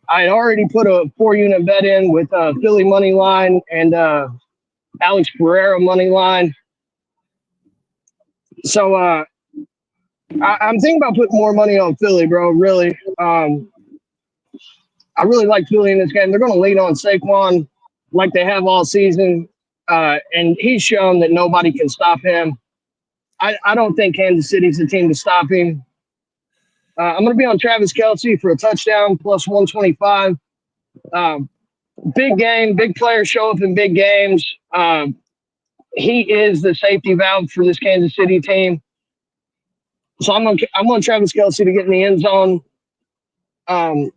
4-unit bet in with Philly money line and Alex Pereira money line. So I'm thinking about putting more money on Philly, bro. Really, I really like Philly in this game. They're going to lean on Saquon like they have all season, and he's shown that nobody can stop him. I don't think Kansas City's the team to stop him. I'm going to be on Travis Kelce for a touchdown, plus 125. Big game, big players show up in big games. He is the safety valve for this Kansas City team. So I'm on Travis Kelce to get in the end zone. And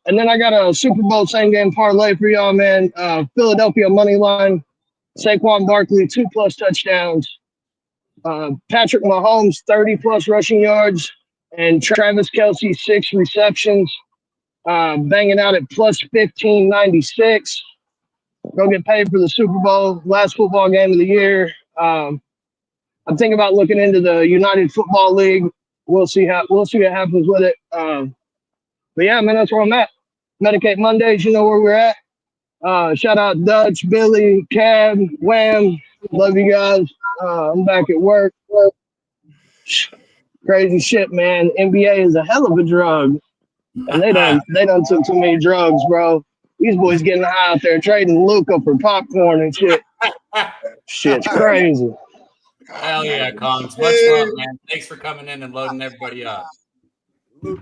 then I got a Super Bowl same game parlay for y'all, man. Philadelphia money line, Saquon Barkley 2+ touchdowns. Patrick Mahomes 30+ rushing yards, and Travis Kelce 6 receptions. Banging out at plus 1596. Go get paid for the Super Bowl, last football game of the year. I'm thinking about looking into the United Football League. We'll see what happens with it. But yeah, man, that's where I'm at. Medicate Mondays, you know where we're at. Shout out Dutch, Billy, Cab, Wham. Love you guys. I'm back at work. Crazy shit, man. NBA is a hell of a drug. And they done took too many drugs, bro. These boys getting high out there trading Luca for popcorn and shit. Shit's crazy. Hell yeah, Cons. Much love, man. Thanks for coming in and loading everybody up.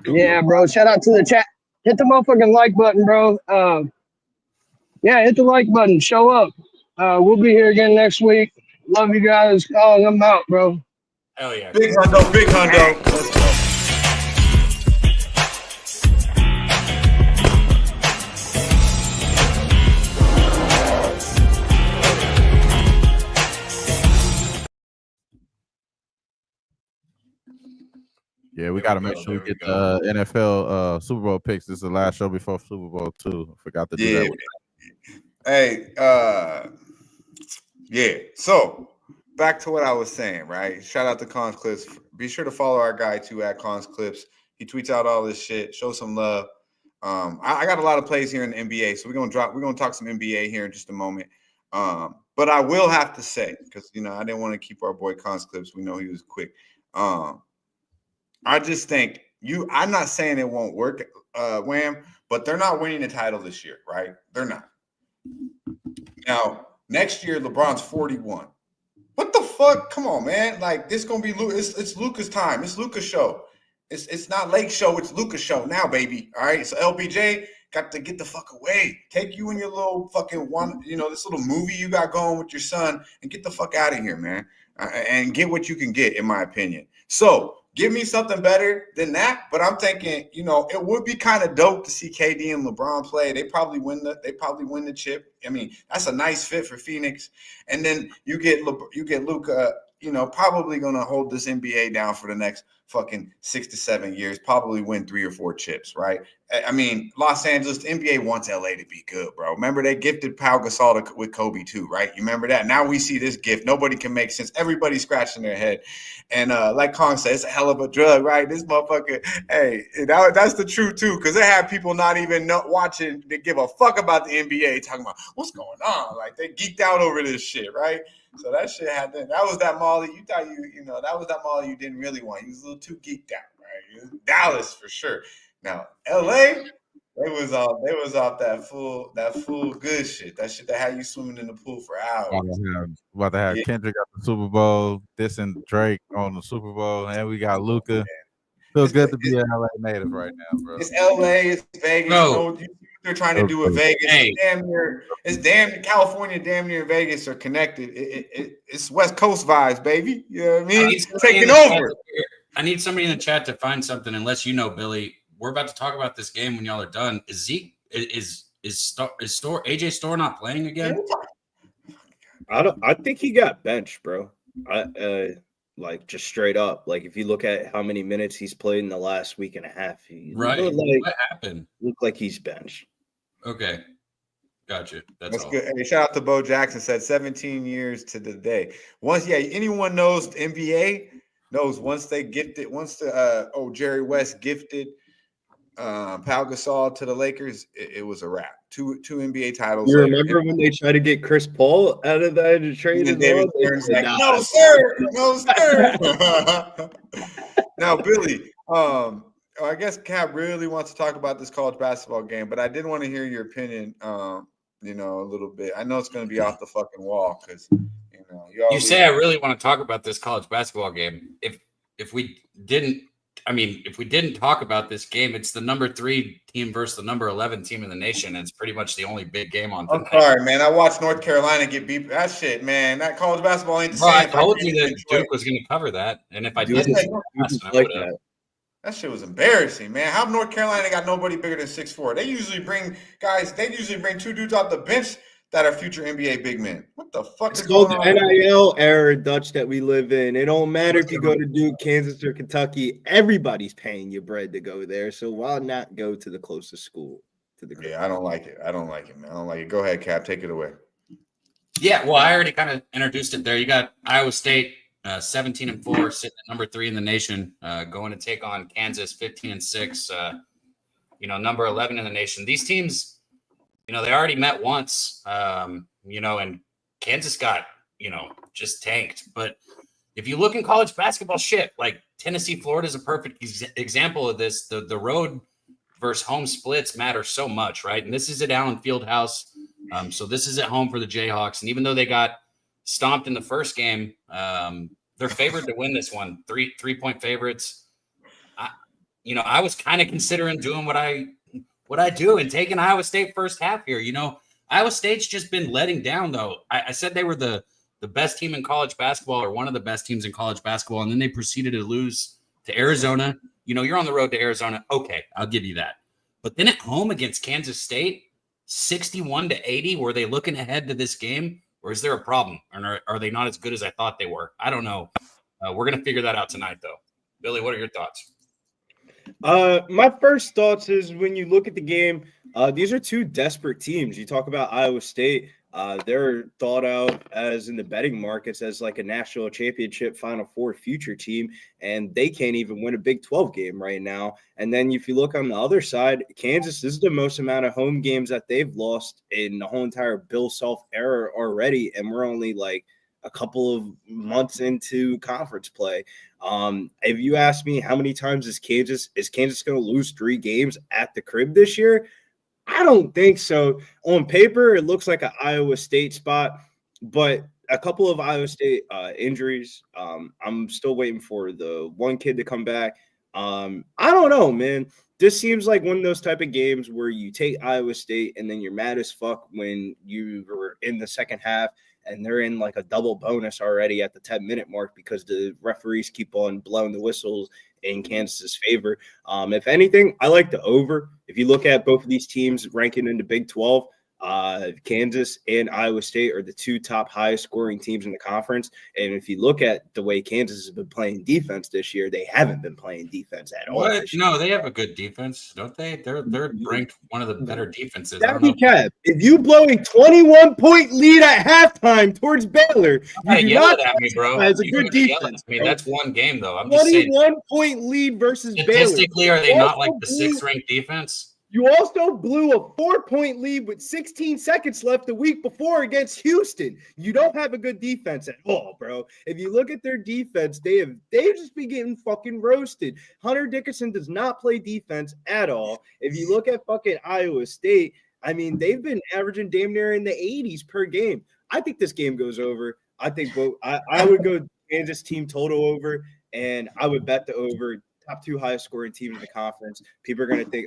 Yeah, bro. Shout out to the chat. Hit the motherfucking like button, bro. Yeah, hit the like button. Show up. We'll be here again next week. Love you guys. Oh, I'm out, bro. Hell yeah. Big hundo, big hundo. Let's go. Yeah, we got to make sure we get the NFL Super Bowl picks. This is the last show before Super Bowl 2. Forgot to do that. Hey, yeah. So back to what I was saying, right? Shout out to Cons Clips. Be sure to follow our guy too at Cons Clips. He tweets out all this shit. Show some love. I got a lot of plays here in the NBA, so we're gonna talk some NBA here in just a moment. But I will have to say, because I didn't want to keep our boy Cons Clips. We know he was quick. I just think I'm not saying it won't work, Wham, but they're not winning the title this year, right? They're not. Now, next year, LeBron's 41. What the fuck? Come on, man. Like, this going to be it's Luca's time. It's Luca's show. It's not Lake show. It's Luca's show now, baby. All right? So, LBJ got to get the fuck away. Take you and your little fucking this little movie you got going with your son and get the fuck out of here, man. And get what you can get, in my opinion. So, give me something better than that, but I'm thinking, it would be kind of dope to see KD and LeBron play. They probably win the chip. I mean, that's a nice fit for Phoenix. And then you get Luca, probably going to hold this NBA down for the next fucking 6 to 7 years, probably win 3 or 4 chips, right? I mean, Los Angeles, the NBA wants LA to be good, bro. Remember, they gifted Pau Gasol with Kobe too, right? You remember that? Now we see this gift. Nobody can make sense. Everybody's scratching their head. And like Kong said, it's a hell of a drug, right? This motherfucker, hey, that's the truth too, because they have people not even watching to give a fuck about the NBA, talking about what's going on. Like, they geeked out over this shit, right? So that shit happened. That was that Molly. You thought that was that Molly you didn't really want. You was a little too geeked out, right? Dallas for sure. Now, LA, They was off that full good shit. That shit that had you swimming in the pool for hours. About to have Yeah. Kendrick at the Super Bowl, dissing Drake on the Super Bowl, and we got Luca. Feels good to be an LA native right now, bro. It's LA, it's Vegas. Bro. You know what they're trying to do with Vegas. Hey. It's damn California, damn near Vegas are connected. It's West Coast vibes, baby. You know what I mean? Taking over. I need somebody in the chat to find something. Unless you know, Billy, we're about to talk about this game when y'all are done. Is Zeke is AJ Store not playing again? I think he got benched, bro. Like just straight up. Like if you look at how many minutes he's played in the last week and a half, Right. What happened? Look like he's benched. Okay. Gotcha. That's all. Good. Hey, shout out to Bo Jackson, said 17 years to the day. Anyone knows the NBA knows once Jerry West gifted Pau Gasol to the Lakers, it was a wrap. Two NBA titles. You remember when they tried to get Chris Paul out of that trade? And David Stern's like, no, sir. Now, Billy, I guess Cap really wants to talk about this college basketball game, but I did want to hear your opinion, a little bit. I know it's going to be off the fucking wall because, you say I really want to talk about this college basketball game. If we didn't talk about this game, it's the number 3 team versus the number 11 team in the nation. And it's pretty much the only big game on tonight. I'm sorry, man. I watched North Carolina get beat. That shit, man. That college basketball ain't the same. I told you that Duke was going to cover that. And if I didn't, that shit was embarrassing, man. How North Carolina got nobody bigger than 6'4"? They usually bring 2 dudes off the bench that are future NBA big men. What the fuck is going on? It's called the NIL era, Dutch, that we live in. It don't matter if you go to Duke, Kansas, or Kentucky. Everybody's paying you bread to go there. So why not go to the closest school to the Yeah, I don't like it. Man. I don't like it. Go ahead, Cap. Take it away. Yeah, well, I already kind of introduced it there. You got Iowa State 17-4, sitting at number 3 in the nation, going to take on Kansas 15-6, number 11 in the nation. These teams, they already met once, and Kansas got, just tanked. But if you look in college basketball shit, like Tennessee, Florida is a perfect example of this. The road versus home splits matter so much, right? And this is at Allen Fieldhouse. So this is at home for the Jayhawks. And even though they got stomped in the first game, they're favored to win this one. 3-point favorites. I was kind of considering doing what I do and taking Iowa State first half here. Iowa State's just been letting down, though. I said they were the best team in college basketball, or one of the best teams in college basketball, and then they proceeded to lose to Arizona. You're on the road to Arizona. Okay, I'll give you that. But then at home against Kansas State, 61-80, were they looking ahead to this game, or is there a problem? Or are they not as good as I thought they were? I don't know. We're going to figure that out tonight, though. Billy, what are your thoughts? My first thoughts is when you look at the game, these are 2 desperate teams. You talk about Iowa State. They're thought out as in the betting markets as like a national championship Final Four future team, and they can't even win a Big 12 game right now. And then if you look on the other side, Kansas, this is the most amount of home games that they've lost in the whole entire Bill Self era already, and we're only like a couple of months into conference play. If you ask me how many times is Kansas going to lose 3 games at the crib this year? I don't think so. On paper, it looks like an Iowa State spot, but a couple of Iowa State injuries. I'm still waiting for the one kid to come back. I don't know, man. This seems like one of those type of games where you take Iowa State and then you're mad as fuck when you were in the second half and they're in like a double bonus already at the 10-minute mark because the referees keep on blowing the whistles in Kansas's favor. If anything, I like the over. If you look at both of these teams ranking in the Big 12, Kansas and Iowa State are the 2 top highest scoring teams in the conference. And if you look at the way Kansas has been playing defense this year, they haven't been playing defense at all. What? No, they have a good defense, don't they? They're ranked one of the better defenses. If you blow a 21-point lead at halftime towards Baylor, you yell it at me, bro. As a good defense. I mean, that's one game, though. I'm just saying. 21-point lead versus Baylor. Statistically, are they not like the 6th ranked defense? You also blew a 4-point lead with 16 seconds left the week before against Houston. You don't have a good defense at all, bro. If you look at their defense, they've just been getting fucking roasted. Hunter Dickinson does not play defense at all. If you look at fucking Iowa State, I mean, they've been averaging damn near in the 80s per game. I think this game goes over. I think I would go Kansas team total over, and I would bet the over. Top 2 highest scoring team in the conference. People are going to think,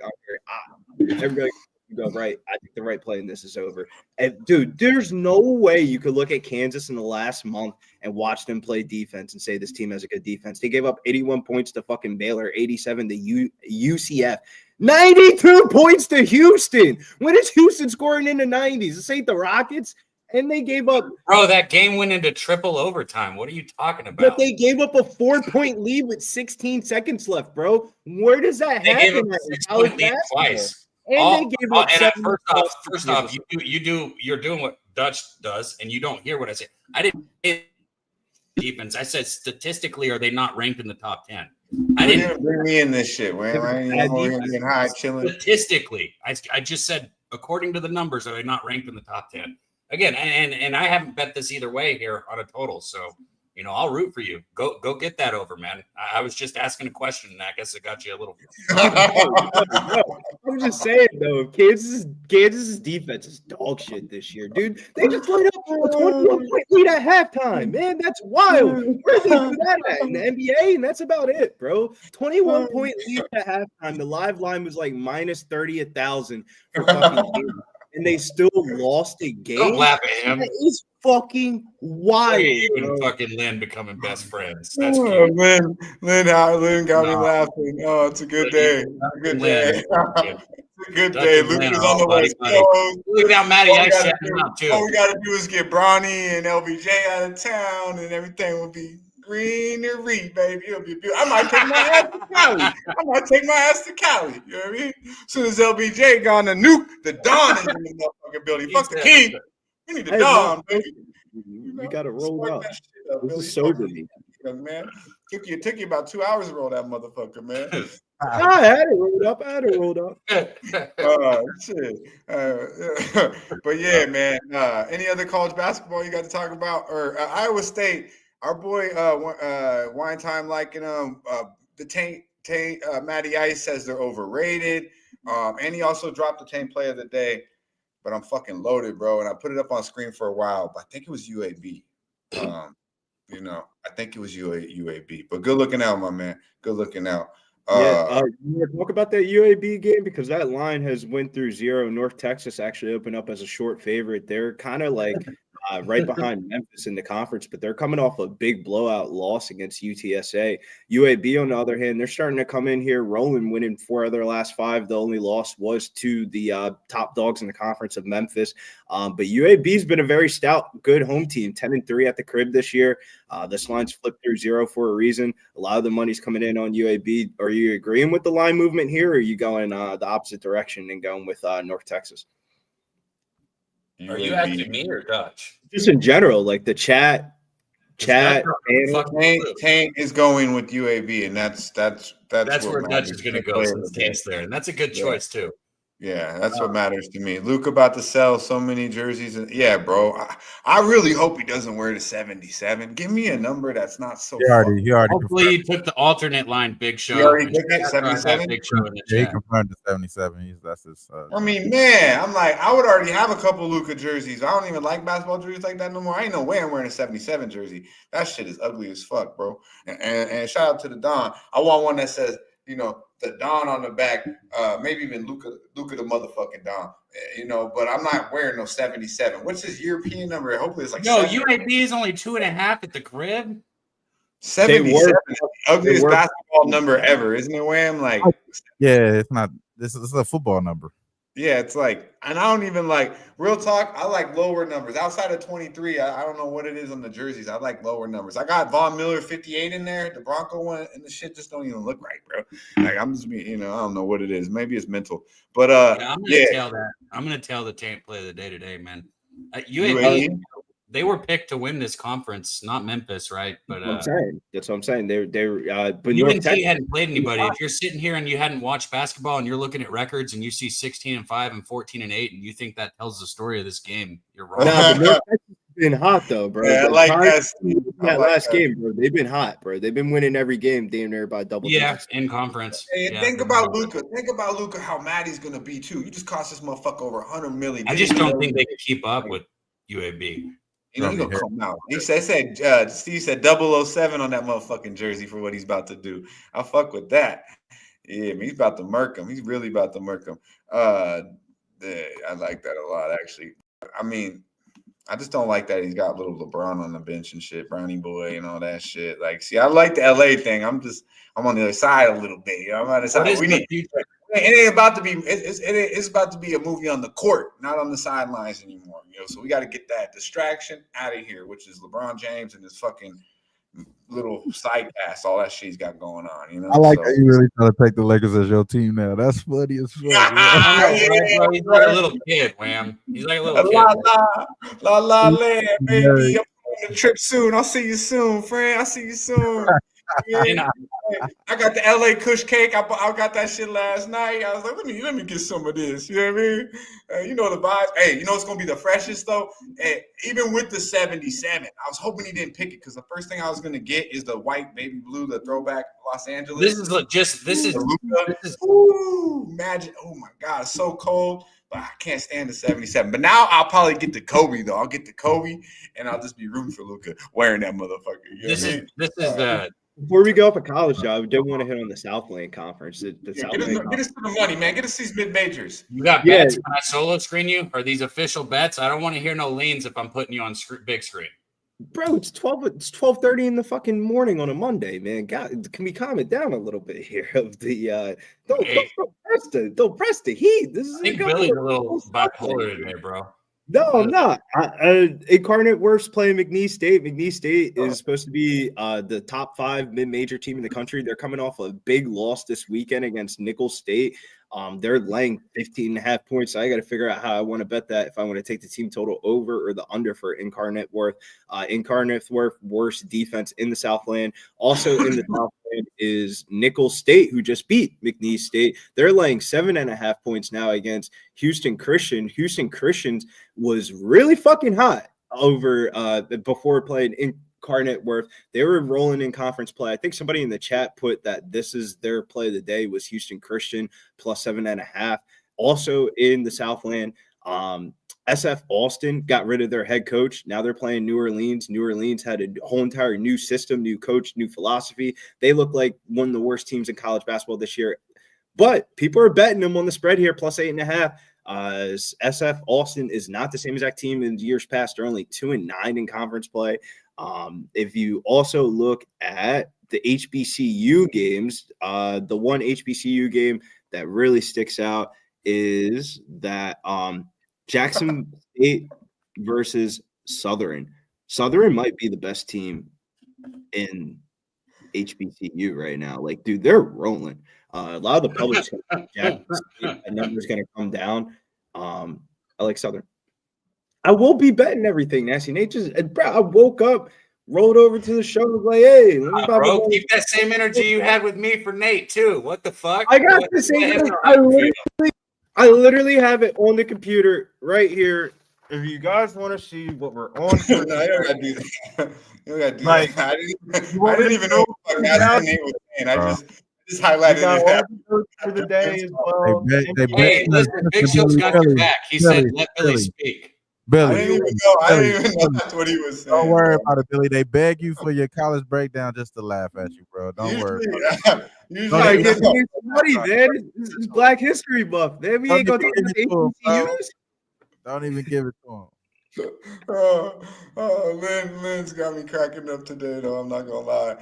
everybody go right. I think the right play in this is over. And dude, there's no way you could look at Kansas in the last month and watch them play defense and say this team has a good defense. They gave up 81 points to fucking Baylor, 87 to UCF, 92 points to Houston. When is Houston scoring in the 90s? This ain't the Rockets. And they gave up. Bro, that game went into triple overtime. What are you talking about? But they gave up a 4-point lead with 16 seconds left, bro. Where does that They happen? gave up a 6-point lead twice. And they gave up First off, you're doing what Dutch does, and you don't hear what I say. I didn't say defense. I said statistically, are they not ranked in the top 10? I didn't bring me in this shit, man. Getting high, chilling. Statistically, I just said according to the numbers, are they not ranked in the top 10? Again, and I haven't bet this either way here on a total, so I'll root for you. Go get that over, man. I was just asking a question, and I guess it got you a little. I'm just saying though, Kansas's defense is dog shit this year, dude. They just let up a 21-point lead at halftime, man. That's wild. Where did they do that at? In the NBA, and that's about it, bro. 21-point lead at halftime. The live line was like minus 30,000 for fucking games. And they still lost a game. Don't laugh at him. That is fucking wild. You and fucking Lynn becoming best friends. That's cute. Lynn got me laughing. Oh, it's a good day. A good day. It's a good day. Luca's on the West Coast. Look at how Matty Ice chatting out too. All we got to do is get Bronny and LBJ out of town, and everything will be greenery, baby. It'll be beautiful. I might take my ass to Cali. You know what I mean? As soon as LBJ gone, the nuke, the Don is in the motherfucking building. Fuck the king. We need the Don, baby. We got to roll up. This is sober me. Man, it took you about 2 hours to roll that motherfucker, man. I had it rolled up. Shit. But yeah, man. Any other college basketball you got to talk about? Or Iowa State? Our boy Wine Time liking them. The Taint Matty Ice says they're overrated. And he also dropped the Taint Play of the Day. But I'm fucking loaded, bro. And I put it up on screen for a while. But I think it was UAB. I think it was UAB. But good looking out, my man. Good looking out. You want to talk about that UAB game? Because that line has went through zero. North Texas actually opened up as a short favorite. They're kind of like right behind Memphis in the conference, but they're coming off a big blowout loss against UTSA. UAB, on the other hand, they're starting to come in here rolling, winning 4 of their last 5. The only loss was to the top dogs in the conference of Memphis. But UAB's been a very stout, good home team, 10-3 at the crib this year. This line's flipped through zero for a reason. A lot of the money's coming in on UAB. Are you agreeing with the line movement here, or are you going the opposite direction and going with North Texas? Are you asking me or Dutch? Just in general, like the chat. Tank is going with UAB, and that's where Dutch is going to go since Tank's there, and that's a good choice too. Yeah, that's what matters to me. Luca about to sell so many jerseys. Yeah, bro. I really hope he doesn't wear the 77. Give me a number that's not so. He already hopefully he took the alternate line, Big Show. He already took that 77. Big Show in the chat. He confirmed the 77. That's his. I mean, man, I'm like, I would already have a couple Luca jerseys. I don't even like basketball jerseys like that no more. I ain't no way I'm wearing a 77 jersey. That shit is ugly as fuck, bro. And shout out to the Don. I want one that says, the Don on the back, maybe even Luca the motherfucking Don, but I'm not wearing no 77. What's his European number? Hopefully it's like UAB is only 2.5 at the crib. 77, ugliest basketball number ever, isn't it, Wham? Like, yeah, it's not. This is a football number. Yeah, it's like, and I don't even like, real talk, I like lower numbers. Outside of 23, I don't know what it is on the jerseys. I like lower numbers. I got Von Miller 58 in there, the Bronco one, and the shit just don't even look right, bro. Like, I'm just being, I don't know what it is. Maybe it's mental. But I'm gonna tell the Taint Play of the Day today, man. UAB they were picked to win this conference, not Memphis, right? But That's what I'm saying. They're but you North UNT Texas hadn't played anybody. If you're sitting here and you hadn't watched basketball and you're looking at records and you see 16-5 and 14-8, and you think that tells the story of this game, you're wrong. Nah, but North Texas has been hot though, bro. Yeah, I like that last game, bro. They've been hot, bro. They've been winning every game, damn near by double digits. In conference. Hey, think about Luca. Think about Luca. How mad he's gonna be too. You just cost this motherfucker over $100 million. I just don't think they can keep up with UAB. You know, he's gonna come out. He said Steve said 007 on that motherfucking jersey for what he's about to do. I fuck with that. Yeah, man, he's about to murk him. He's really about to murk him. I like that a lot, actually. I mean, I just don't like that he's got little LeBron on the bench and shit, Brownie boy and all that shit. Like, see, I like the LA thing. I'm on the other side a little bit. You know, I'm on the side. It ain't about to be. It's about to be a movie on the court, not on the sidelines anymore. You know, so we got to get that distraction out of here, which is LeBron James and his fucking little side pass, all that shit he's got going on. You know, I like that you really trying to take the Lakers as your team now. That's funny as fuck. He's like a little kid, Wham. He's like a little kid. La land, baby. I'm on the trip soon. I'll see you soon, friend. I'll see you soon. Yeah. I got the LA Kush cake. I got that shit last night. I was like, let me get some of this. You know what I mean? You know the vibes. Hey, you know what's gonna be the freshest though? Hey, even with the 77, I was hoping he didn't pick it because the first thing I was gonna get is the white baby blue, the throwback Los Angeles. This is Luca. Ooh, magic. Oh my god, it's so cold. But I can't stand the 77. But now I'll probably get the Kobe though. I'll get the Kobe and I'll just be rooting for Luca wearing that motherfucker. You know this is before we go up a college job, I do want to hit on the Southland Conference. Get us to the money, man. Get us these mid majors. You got bets when I solo screen you? Are these official bets? I don't want to hear no leans if I'm putting you on big screen. Bro, it's 12:30 in the fucking morning on a Monday, man. God, can we calm it down a little bit here? Of the don't press the heat. This is I think Billy's a little bipolar today, bro. No, I'm not. Incarnate Worth's playing McNeese State. McNeese State is supposed to be the top 5 mid-major team in the country. They're coming off a big loss this weekend against Nicholls State. They're laying 15.5 points. So I got to figure out how I want to bet that, if I want to take the team total over or the under for Incarnate Worth. Incarnate Worth, worst defense in the Southland. Also in the Southland is Nicholls State, who just beat McNeese State. They're laying 7.5 points now against Houston Christian. Houston Christians was really fucking hot over before playing Incarnate Worth. They were rolling in conference play. I think somebody in the chat put that this is their play of the day was Houston Christian plus 7.5. Also in the Southland, SF Austin got rid of their head coach. Now they're playing New Orleans. New Orleans had a whole entire new system, new coach, new philosophy. They look like one of the worst teams in college basketball this year. But people are betting them on the spread here, plus 8.5. SF Austin is not the same exact team in years past. They're only 2-9 in conference play. If you also look at the HBCU games, the one HBCU game that really sticks out is that Jackson State versus Southern. Southern might be the best team in HBCU right now. Like, dude, they're rolling. A lot of the public numbers going to come down. I like Southern. I will be betting everything, Nasty Nate. I woke up, rolled over to the show, was like, hey, bro, keep that same energy you had with me for Nate too. What the fuck? I got the same energy. I literally have it on the computer right here. If you guys want to see what we're on, no, you don't gotta do that. You don't gotta do that. I didn't even know what Nasty Nate was saying. I just highlighted it for the day as well. Hey, listen, Big Show's got your back. He said, "Let Billy speak." Billy, I didn't even know that's what he was saying. Don't worry about it, Billy. They beg you for your college breakdown just to laugh at you, bro. Don't worry. Usually, man. It's Black History buff. Man, we ain't gonna take the HBCUs. Don't even give it to him. Lynn's got me cracking up today, though. I'm not gonna lie.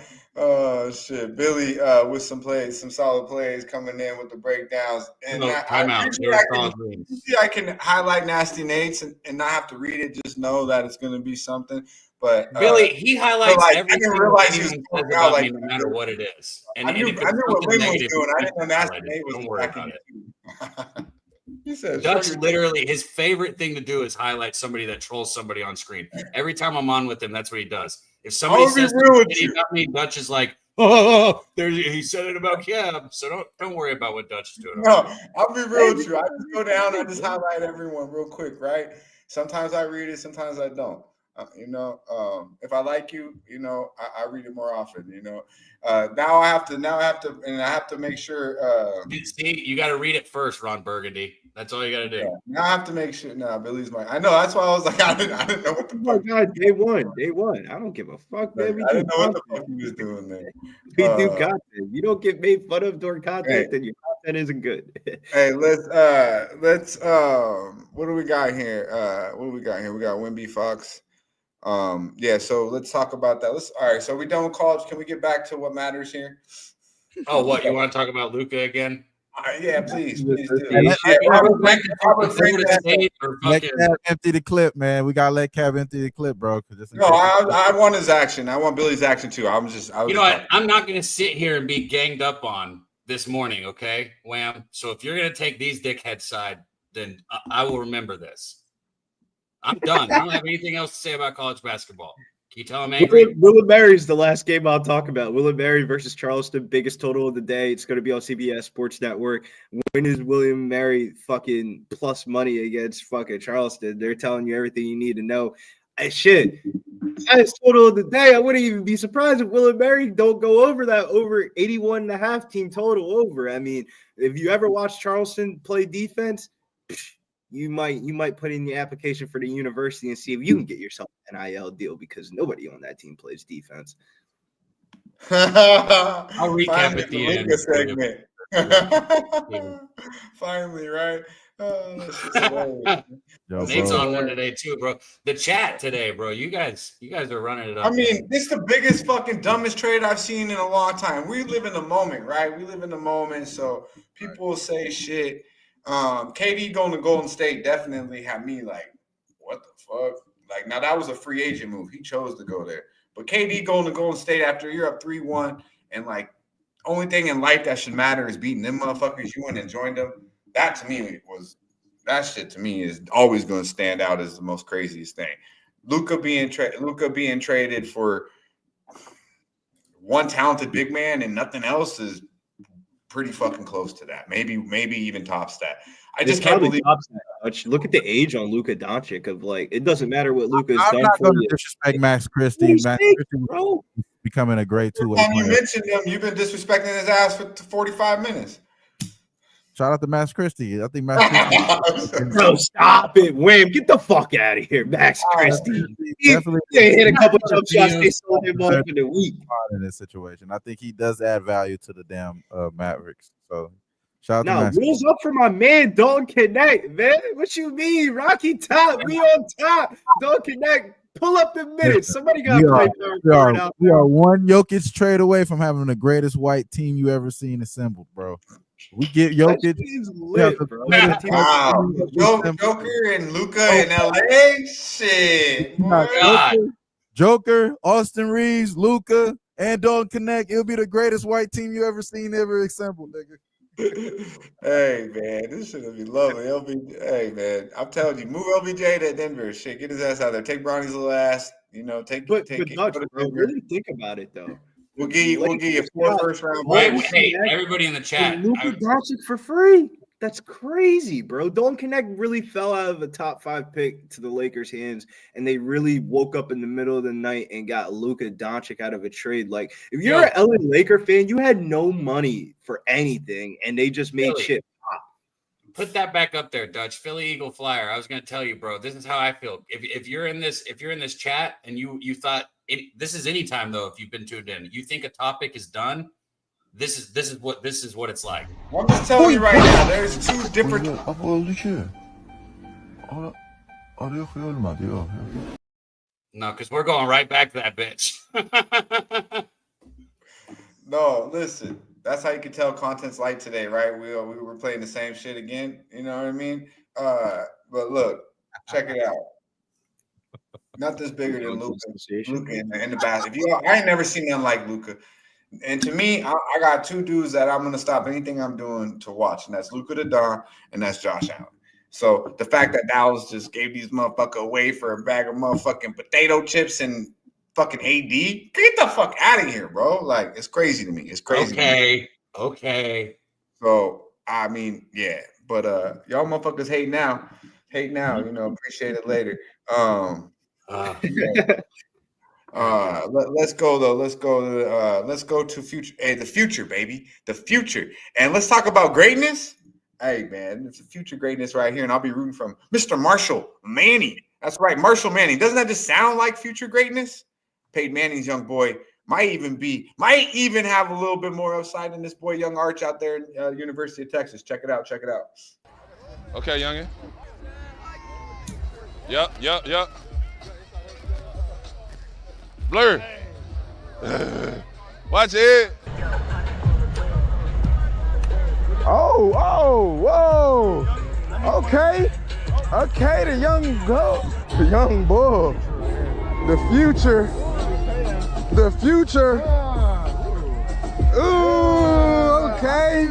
Shit, Billy with some solid plays coming in with the breakdowns. And I can highlight Nasty Nate's and not have to read it. Just know that it's going to be something. But Billy, he highlights everything. I didn't realize he was going out like no matter what it is. And I knew what Lynn was doing. I didn't know Nasty Nate was don't worry about it. He said, Dutch literally, his favorite thing to do is highlight somebody that trolls somebody on screen. Every time I'm on with him, that's what he does. If somebody says something about me, Dutch is like, oh, he said it about Cab. So don't worry about what Dutch is doing. No, I'll be real with you. I just go down, I just highlight everyone real quick, right? Sometimes I read it, sometimes I don't. If I like you, I read it more often. Now I have to make sure. See, you got to read it first, Ron Burgundy. That's all you got to do. Yeah, now I have to make sure. No, Billy's my. I know. That's why I was like, I didn't know what the fuck. Oh my God, day one. I don't give a fuck, man. I didn't know what the fuck he was doing there. We do content. You don't get made fun of during content, then your content isn't good. Hey, let's what do we got here? We got Wimby Fox. So let's talk about that. All right, so we done with college. Can we get back to what matters here? Oh, what, you want to talk about Luca again? Yeah, please do. Let Cab empty the clip, man. We gotta let Cab empty the clip, bro. No, I want his action. I want Billy's action too. I'm not gonna sit here and be ganged up on this morning, okay, Wham? So if you're gonna take these dickheads side, then I will remember this. I'm done. I don't have anything else to say about college basketball. Can you tell I'm angry? William Mary's the last game I'll talk about. William Mary versus Charleston, biggest total of the day. It's going to be on CBS Sports Network. When is William Mary fucking plus money against fucking Charleston? They're telling you everything you need to know. Shit. Highest total of the day. I wouldn't even be surprised if William Mary don't go over that over 81.5 team total over. I mean, if you ever watch Charleston play defense, you might put in the application for the university and see if you can get yourself an NIL deal because nobody on that team plays defense. I'll recap at the end. Segment. Finally, right? Nate's on one today too, bro. The chat today, bro. You guys are running it up. I mean, this is the biggest fucking dumbest trade I've seen in a long time. We live in the moment, right? We live in the moment, so people will say shit. KD going to Golden State definitely had me like, what the fuck? Like, now that was a free agent move. He chose to go there. But KD going to Golden State after you're up 3-1 and like, only thing in life that should matter is beating them motherfuckers. You went and joined them. That shit to me is always going to stand out as the most craziest thing. Luca being traded for one talented big man and nothing else is pretty fucking close to that. Maybe even tops that. I just can't believe. Look at the age on Luca Doncic. Of like, it doesn't matter what Luca's done. I'm not for going to you. disrespect Max Christie. Max Christie, bro, becoming a great two-way player. You mentioned him. You've been disrespecting his ass for 45 minutes. Shout out to Max Christie. I think Max Christie. Bro, stop it, Wham! Get the fuck out of here, Max Christie. He hit a couple jump shots. They sold him off in a week. In this situation, I think he does add value to the damn Mavericks. So, shout out to Max. Rules up for my man. Don't connect, man. What you mean, Rocky Top? We on top. Don't connect. Pull up the minutes. Somebody got to play. We are one Jokic trade away from having the greatest white team you ever seen assembled, bro. We get Jokic. Lit, bro. Wow. Joker and Luca in LA. Shit. Joker, Austin Reeves, Luca, and Don't Connect. It'll be the greatest white team you ever seen, ever assembled, nigga. Hey, man, this should be lovely. Hey, man, I'm telling you, move LBJ to Denver. Shit, get his ass out there. Take Bronny's little ass. Really think about it, though. We'll give you 4 first-round. Hey, everybody in the chat. Luka Doncic for free. That's crazy, bro. Don't Connect really fell out of a top 5 pick to the Lakers' hands, and they really woke up in the middle of the night and got Luka Doncic out of a trade. Like, if you're an LA Laker fan, you had no money for anything, and they just made shit pop. Put that back up there, Dutch. Philly Eagle Flyer. I was going to tell you, bro. This is how I feel. If you're in this chat and you thought this is any time though, if you've been tuned in, you think a topic is done. This is what it's like. I'm just telling you right now, there's 2 different. No, because we're going right back to that bitch. No, listen. That's how you can tell content's light today, right? We were playing the same shit again. You know what I mean? But look, check it out. Nothing's bigger than Luca in the basket. I ain't never seen nothing like Luca. And to me, I got 2 dudes that I'm gonna stop anything I'm doing to watch, and that's Luca the Don, and that's Josh Allen. So the fact that Dallas just gave these motherfuckers away for a bag of motherfucking potato chips and fucking AD, get the fuck out of here, bro. Like, it's crazy to me. It's crazy. Okay. So, I mean, yeah. But y'all motherfuckers hate now. Appreciate it later. Let's go though. Let's go to future. Hey, the future, baby. The future. And let's talk about greatness. Hey, man, it's a future greatness right here, and I'll be rooting from Mr. Marshall Manning. That's right, Marshall Manning. Doesn't that just sound like future greatness? Peyton Manning's young boy might even have a little bit more upside than this boy Young Arch out there in University of Texas. Check it out. Okay, youngin. Yep. Blur. Watch it. Whoa. Okay, the young bull, the future. Ooh, okay,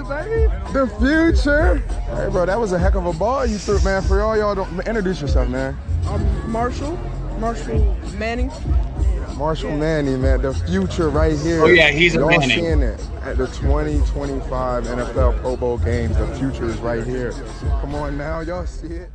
the future. Hey, bro, that was a heck of a ball you threw, man. For all y'all, don't introduce yourself, man. Marshall Manning. Marshall Manning, man, the future right here. Oh, yeah, he's a y'all Manning. Seeing it at the 2025 NFL Pro Bowl games. The future is right here. Come on now, y'all see it.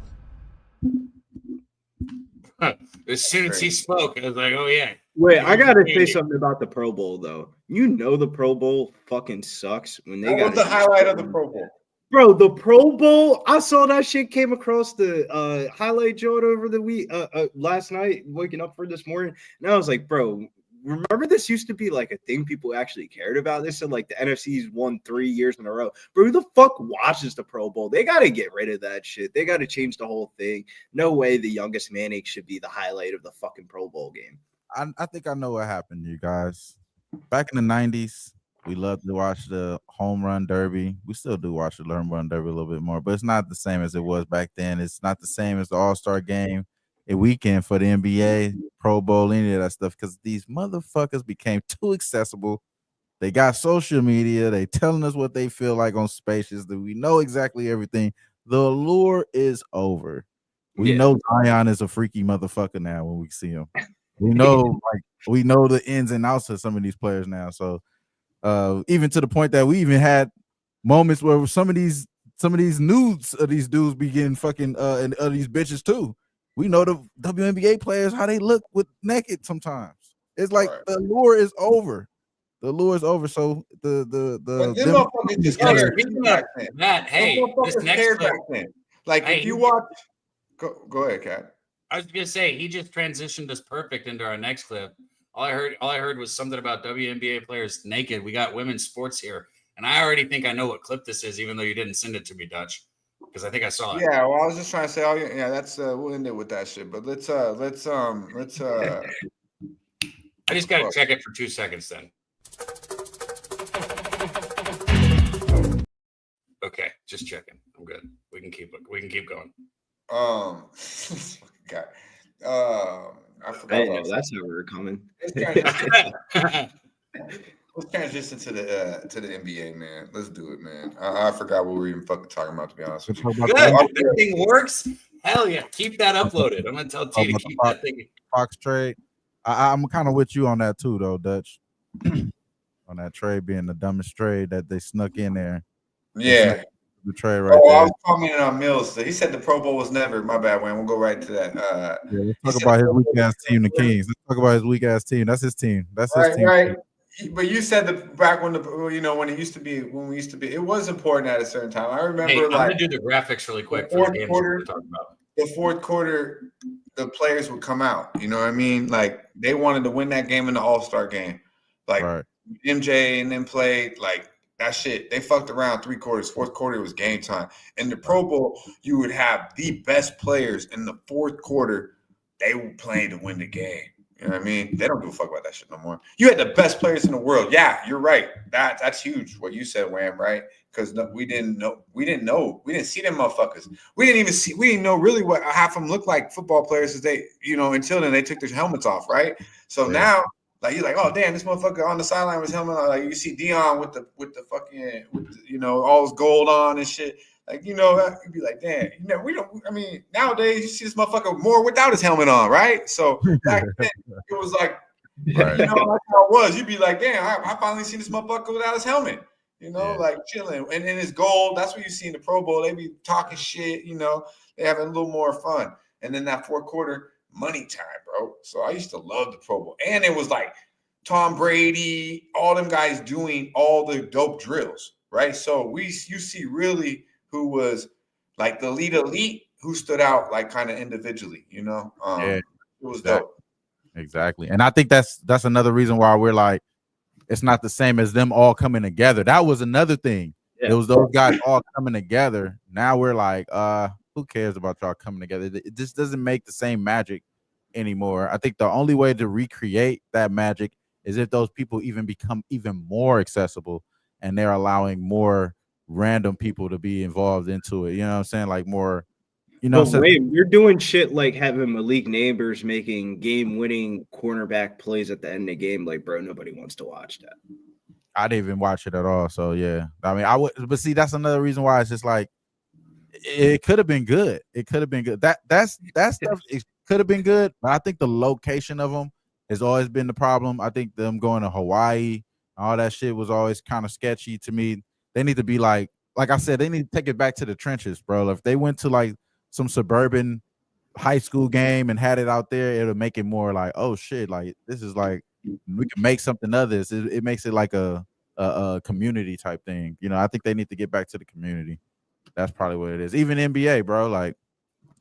As soon as he spoke, I was like, oh, yeah. Wait, I gotta say something about the Pro Bowl, though. You know the Pro Bowl fucking sucks when they got the highlight of the Pro Bowl. Bro, the Pro Bowl, I saw that shit came across the highlight joint over the week last night, waking up for this morning, and I was like, bro, remember this used to be like a thing people actually cared about? This said like the NFC's won 3 years in a row. Bro, who the fuck watches the Pro Bowl? They gotta get rid of that shit. They gotta change the whole thing. No way the youngest Manning should be the highlight of the fucking Pro Bowl game. I think I know what happened, you guys. Back in the 90s, we loved to watch the home run derby. We still do watch the home run derby a little bit more, but it's not the same as it was back then. It's not the same as the All-Star game, a weekend for the NBA, Pro Bowl, any of that stuff, because these motherfuckers became too accessible. They got social media. They telling us what they feel like on Spaces. That we know exactly everything. The allure is over. We know Zion is a freaky motherfucker now when we see him. We know, we know the ins and outs of some of these players now. So even to the point that we even had moments where some of these nudes of these dudes be getting fucking and these bitches too. We know the WNBA players how they look with naked sometimes. It's like the allure is over. The allure is over. So Matt, hey, this next clip. Like if you watch, go ahead, Kat. I was gonna say he just transitioned us perfect into our next clip. All I heard was something about WNBA players naked. We got women's sports here, and I already think I know what clip this is, even though you didn't send it to me, Dutch, because I think I saw it. Yeah, well, I was just trying to say, that's we'll end it with that shit. But let's I just gotta check it for 2 seconds then. Okay, just checking. I'm good. We can keep going. God. I forgot. I know that's how we were coming. Let's transition to the NBA, man. Let's do it, man. I forgot what we were even fucking talking about, to be honest with you. Good. That thing works. Hell yeah. Keep that uploaded. I'm gonna tell T to keep that thing. Fox trade. I'm kind of with you on that too, though, Dutch. On that trade being the dumbest trade that they snuck in there. Yeah. The trade right there. I was commenting on Mills. He said the Pro Bowl was never. My bad, man. We'll go right to that. Let's talk about his weak ass team, the Kings. Let's talk about his weak ass team. That's his team. That's his team. Right. But you said that back when when we used to be, it was important at a certain time. I remember. Hey, I'm gonna do the graphics really quick. The fourth quarter, the players would come out. You know what I mean? Like they wanted to win that game in the All-Star game. Like MJ and then played like. That shit, they fucked around 3 quarters. Fourth quarter was game time. In the Pro Bowl, you would have the best players in the fourth quarter. They were playing to win the game. You know what I mean? They don't give a fuck about that shit no more. You had the best players in the world. Yeah, you're right. That's huge. What you said, Wham, right? Because we didn't know. We didn't see them motherfuckers. We didn't know really what half of them looked like football players. Until then they took their helmets off, right? So now. Like you're like, oh damn, this motherfucker on the sideline with helmet. Like you see Dion with the fucking all his gold on and shit. Like, you know, you'd be like, damn, you know, we don't. I mean, nowadays you see this motherfucker more without his helmet on, right? So back then it was like, Right. you know, that's how it was. You'd be like, damn, I finally seen this motherfucker without his helmet. You know, Yeah. like chilling, and it's gold. That's what you see in the Pro Bowl. They be talking shit. You know, they having a little more fun. And then that fourth quarter, money time, bro. So I used to love the Pro Bowl, and it was like Tom Brady, all them guys doing all the dope drills, right? So you see really who was like the elite who stood out like kind of individually, you know. Yeah, It was exactly. dope. Exactly. And I think that's another reason why we're like, it's not the same as them all coming together. That was another thing. Yeah. It was those guys all coming together. Now we're like, who cares about y'all coming together? It just doesn't make the same magic anymore. I think the only way to recreate that magic is if those people even become even more accessible and they're allowing more random people to be involved into it. You know what I'm saying? Like more, you know, But wait, you're doing shit like having Malik Neighbors making game-winning cornerback plays at the end of the game. Like, bro, nobody wants to watch that. I didn't even watch it at all. So yeah, I mean, I would, but see, that's another reason why it's just like it could have been good. It could have been good. That stuff it could have been good, but I think the location of them has always been the problem. I think them going to Hawaii, all that shit was always kind of sketchy to me. They need to be like I said, they need to take it back to the trenches, bro. If they went to like some suburban high school game and had it out there, it'll make it more like, oh shit, like this is like we can make something of this. It makes it like a community type thing. You know, I think they need to get back to the community. That's probably what it is. Even NBA, bro, like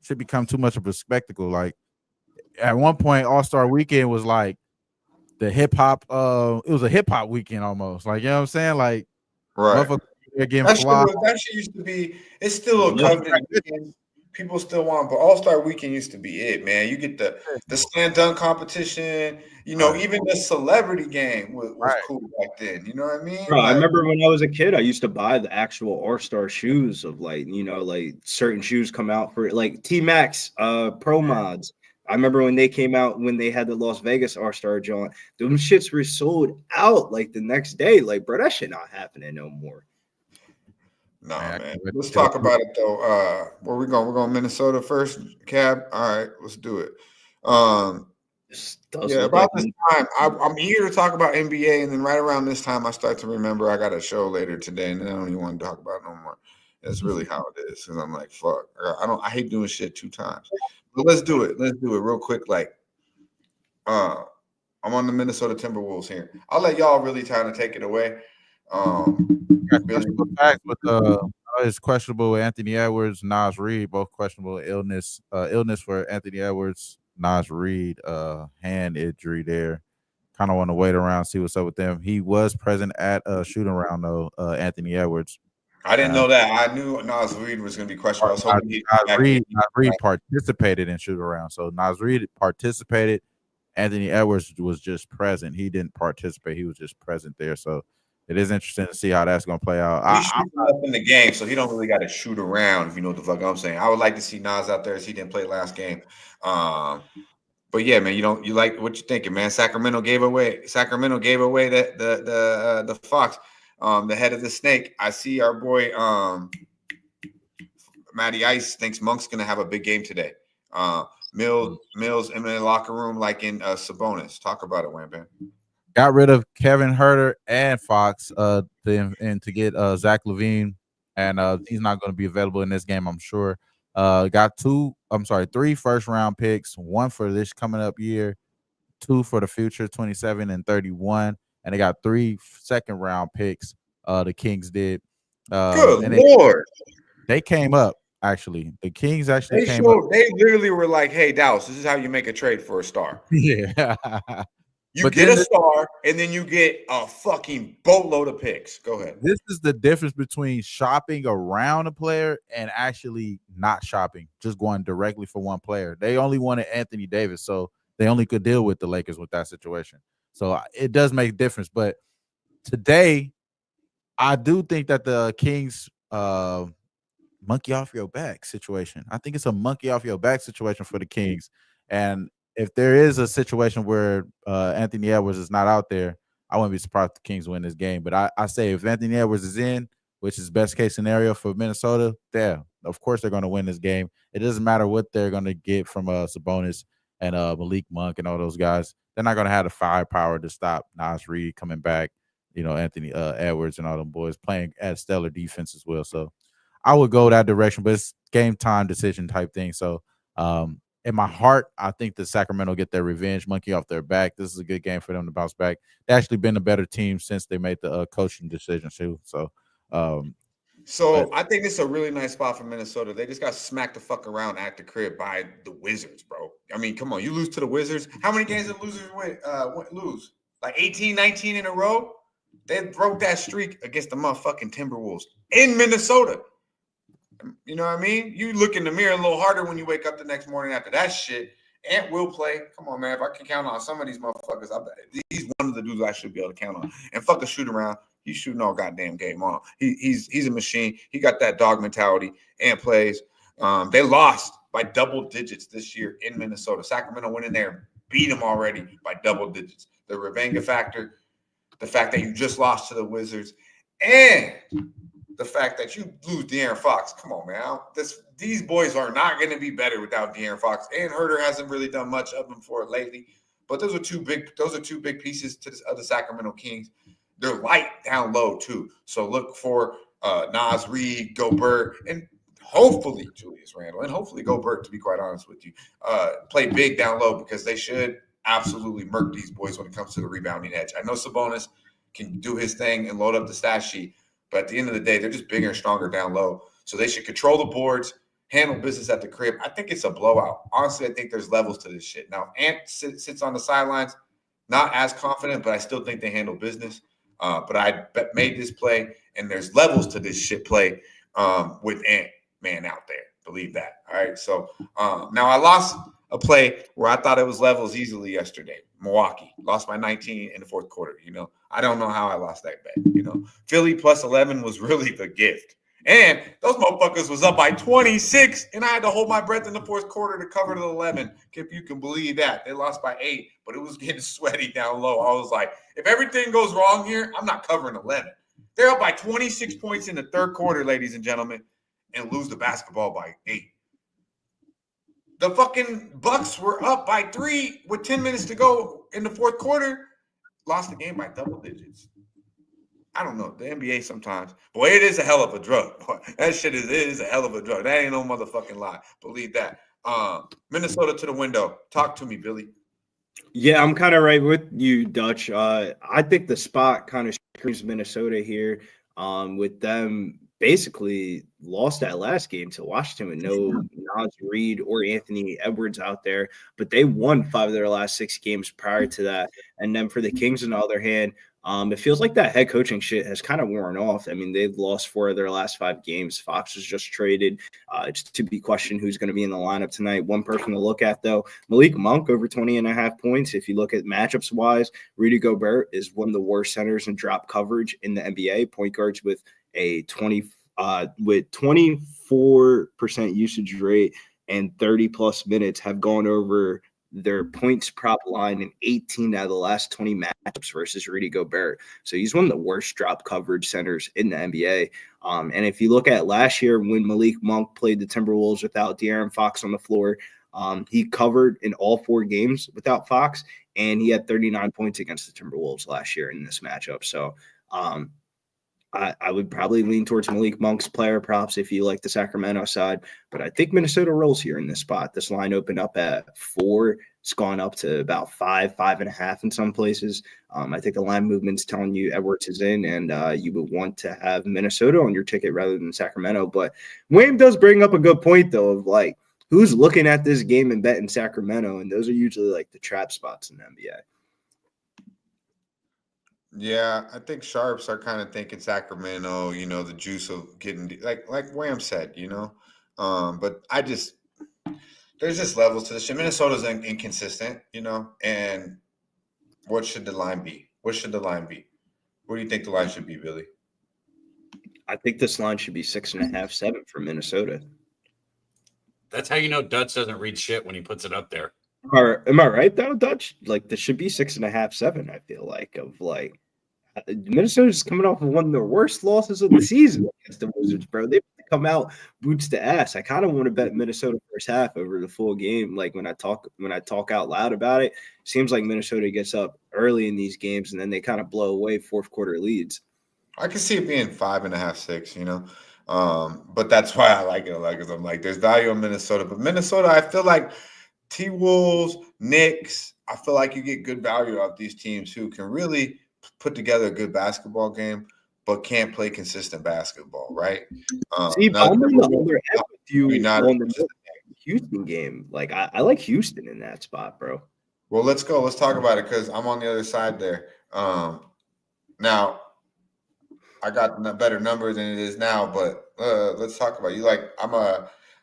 should become too much of a spectacle. Like at one point, All-Star Weekend was like the hip hop. It was a hip hop weekend almost. Like, you know what I'm saying? Like, right. That shit used to be. It's still a coveted weekend. People still want, but All-Star Weekend used to be it, man. You get the slam dunk competition. You know, even the celebrity game was cool back then. You know what I mean? Bro, I Like, remember when I was a kid, I used to buy the actual All-Star shoes of like, you know, like certain shoes come out for like T-Max Pro Mods. I remember when they came out, when they had the Las Vegas All-Star joint, them shits were sold out like the next day. Like, bro, that shit not happening no more. nah, man. Let's talk about it though. Where we going? We're going Minnesota first, Cab. All right, let's do it. Yeah, about this time, I'm eager to talk about NBA, and then right around this time, I start to remember I got a show later today, and then I don't even want to talk about it no more. That's really how it is, because I'm like, fuck, I hate doing shit 2 times. But let's do it. Let's do it real quick. Like, I'm on the Minnesota Timberwolves here. I'll let y'all really kind of take it away. It's questionable with Anthony Edwards, Nas Reed, both questionable illness. Illness for Anthony Edwards, Nas Reed, hand injury there. Kind of want to wait around, see what's up with them. He was present at a shooting round though, Anthony Edwards. I didn't know that. I knew Nas Reed was going to be questionable. I was hoping Nas Reed participated in shoot around. So Nas Reed participated. Anthony Edwards was just present. He didn't participate. He was just present there. So it is interesting to see how that's going to play out. He's shooting up in the game, so he don't really got to shoot around, if you know what the fuck I'm saying. I would like to see Nas out there as he didn't play last game. But yeah, man, you like what you thinking, man? Sacramento gave away the Fox. The head of the snake. I see our boy Matty Ice thinks Monk's gonna have a big game today. Mills in the locker room like in Sabonis. Talk about it, Wham Bam. Got rid of Kevin Huerter and Fox to get Zach LaVine, and he's not going to be available in this game, I'm sure. Got 3 first-round picks, 1 for this coming up year, 2 for the future, 27 and 31. And they got 3 second-round picks. The Kings did. Good Lord. They came up, actually. The Kings actually came up. They literally were like, hey, Dallas, this is how you make a trade for a star. Yeah. You get a star, and then you get a fucking boatload of picks. Go ahead. This is the difference between shopping around a player and actually not shopping, just going directly for one player. They only wanted Anthony Davis, so they only could deal with the Lakers with that situation. So it does make a difference. But today, I do think that the Kings monkey off your back situation. I think it's a monkey off your back situation for the Kings. And if there is a situation where Anthony Edwards is not out there, I wouldn't be surprised if the Kings win this game. But I say if Anthony Edwards is in, which is best case scenario for Minnesota, of course they're going to win this game. It doesn't matter what they're going to get from Sabonis and Malik Monk and all those guys. They're not going to have the firepower to stop Nas Reed coming back, Anthony Edwards and all them boys playing at stellar defense as well. So I would go that direction, but it's game time decision type thing. So in my heart, I think the Sacramento get their revenge monkey off their back. This is a good game for them to bounce back. They've actually been a better team since they made the coaching decision too. So I think it's a really nice spot for Minnesota. They just got smacked the fuck around at the crib by the Wizards, bro. I mean, come on, you lose to the Wizards. How many games did the losers lose? Like 18, 19 in a row? They broke that streak against the motherfucking Timberwolves in Minnesota. You know what I mean? You look in the mirror a little harder when you wake up the next morning after that shit. Ant will play. Come on, man. If I can count on some of these motherfuckers, he's one of the dudes I should be able to count on. And fuck a shoot around. He's shooting all goddamn game on. He's a machine. He got that dog mentality and plays. They lost by double digits this year in Minnesota. Sacramento went in there, beat them already by double digits. The Revenga factor, the fact that you just lost to the Wizards, and the fact that you lose De'Aaron Fox. Come on, man. These boys are not going to be better without De'Aaron Fox. And Herter hasn't really done much of them for it lately. But those are two big pieces to the Sacramento Kings. They're light down low too. So look for Nas Reed, Gobert, and hopefully Julius Randle, and hopefully Gobert, to be quite honest with you, play big down low because they should absolutely murk these boys when it comes to the rebounding edge. I know Sabonis can do his thing and load up the stat sheet, but at the end of the day, they're just bigger and stronger down low. So they should control the boards, handle business at the crib. I think it's a blowout. Honestly, I think there's levels to this shit. Now, Ant sits on the sidelines, not as confident, but I still think they handle business. But I made this play, and there's levels to this shit play with Ant Man out there. Believe that. All right. So now I lost a play where I thought it was levels easily yesterday. Milwaukee lost by 19 in the fourth quarter. I don't know how I lost that bet. Philly plus 11 was really the gift. And those motherfuckers was up by 26, and I had to hold my breath in the fourth quarter to cover the 11. If you can believe that. They lost by 8, but it was getting sweaty down low. I was like, if everything goes wrong here, I'm not covering 11. They're up by 26 points in the third quarter, ladies and gentlemen, and lose the basketball by 8. The fucking Bucks were up by 3 with 10 minutes to go in the fourth quarter, lost the game by double digits. I don't know. The NBA sometimes. Boy, it is a hell of a drug. Boy, that shit is a hell of a drug. That ain't no motherfucking lie. Believe that. Minnesota to the window. Talk to me, Billy. Yeah, I'm kind of right with you, Dutch. I think the spot kind of screams Minnesota here with them basically lost that last game to Washington with no Nas Reed or Anthony Edwards out there, but they won 5 of their last 6 games prior to that. And then for the Kings, on the other hand, it feels like that head coaching shit has kind of worn off. I mean, they've lost 4 of their last 5 games. Fox was just traded. It's to be questioned who's going to be in the lineup tonight. One person to look at, though, Malik Monk over 20.5 points. If you look at matchups-wise, Rudy Gobert is one of the worst centers in drop coverage in the NBA. Point guards with a 24% usage rate and 30-plus minutes have gone over their points prop line in 18 out of the last 20 matchups versus Rudy Gobert. So he's one of the worst drop coverage centers in the NBA. And if you look at last year when Malik Monk played the Timberwolves without De'Aaron Fox on the floor, he covered in all 4 games without Fox, and he had 39 points against the Timberwolves last year in this matchup. So I would probably lean towards Malik Monk's player props if you like the Sacramento side, but I think Minnesota rolls here in this spot. This line opened up at 4. It's gone up to about 5, 5.5 in some places. I think the line movement's telling you Edwards is in, and you would want to have Minnesota on your ticket rather than Sacramento. But Wayne does bring up a good point, though, of like who's looking at this game and betting Sacramento, and those are usually like the trap spots in the NBA. Yeah, I think sharps are kind of thinking Sacramento, the juice of getting like Wham said, but there's just levels to this shit. Minnesota's inconsistent, and what should the line be? What do you think the line should be, Billy? I think this line should be 6.5, 7 for Minnesota. That's how you know Dutch doesn't read shit when he puts it up there. Am I right though, Dutch? Like this should be 6.5, 7. I feel like Minnesota's coming off of one of their worst losses of the season against the Wizards, bro. They come out boots to ass. I kind of want to bet Minnesota first half over the full game. Like when I talk out loud about it, seems like Minnesota gets up early in these games and then they kind of blow away fourth quarter leads. I can see it being 5.5, 6, but that's why I like it a lot, because I'm like, there's value in Minnesota. But Minnesota, I feel like T-Wolves, Knicks, I feel like you get good value out of these teams who can really put together a good basketball game, but can't play consistent basketball, right? See, I'm on the other end with you on the Houston game. Like, I like Houston in that spot, bro. Well, let's go. Let's talk about it because I'm on the other side there. Now, I got better numbers than it is now, but let's talk about it. I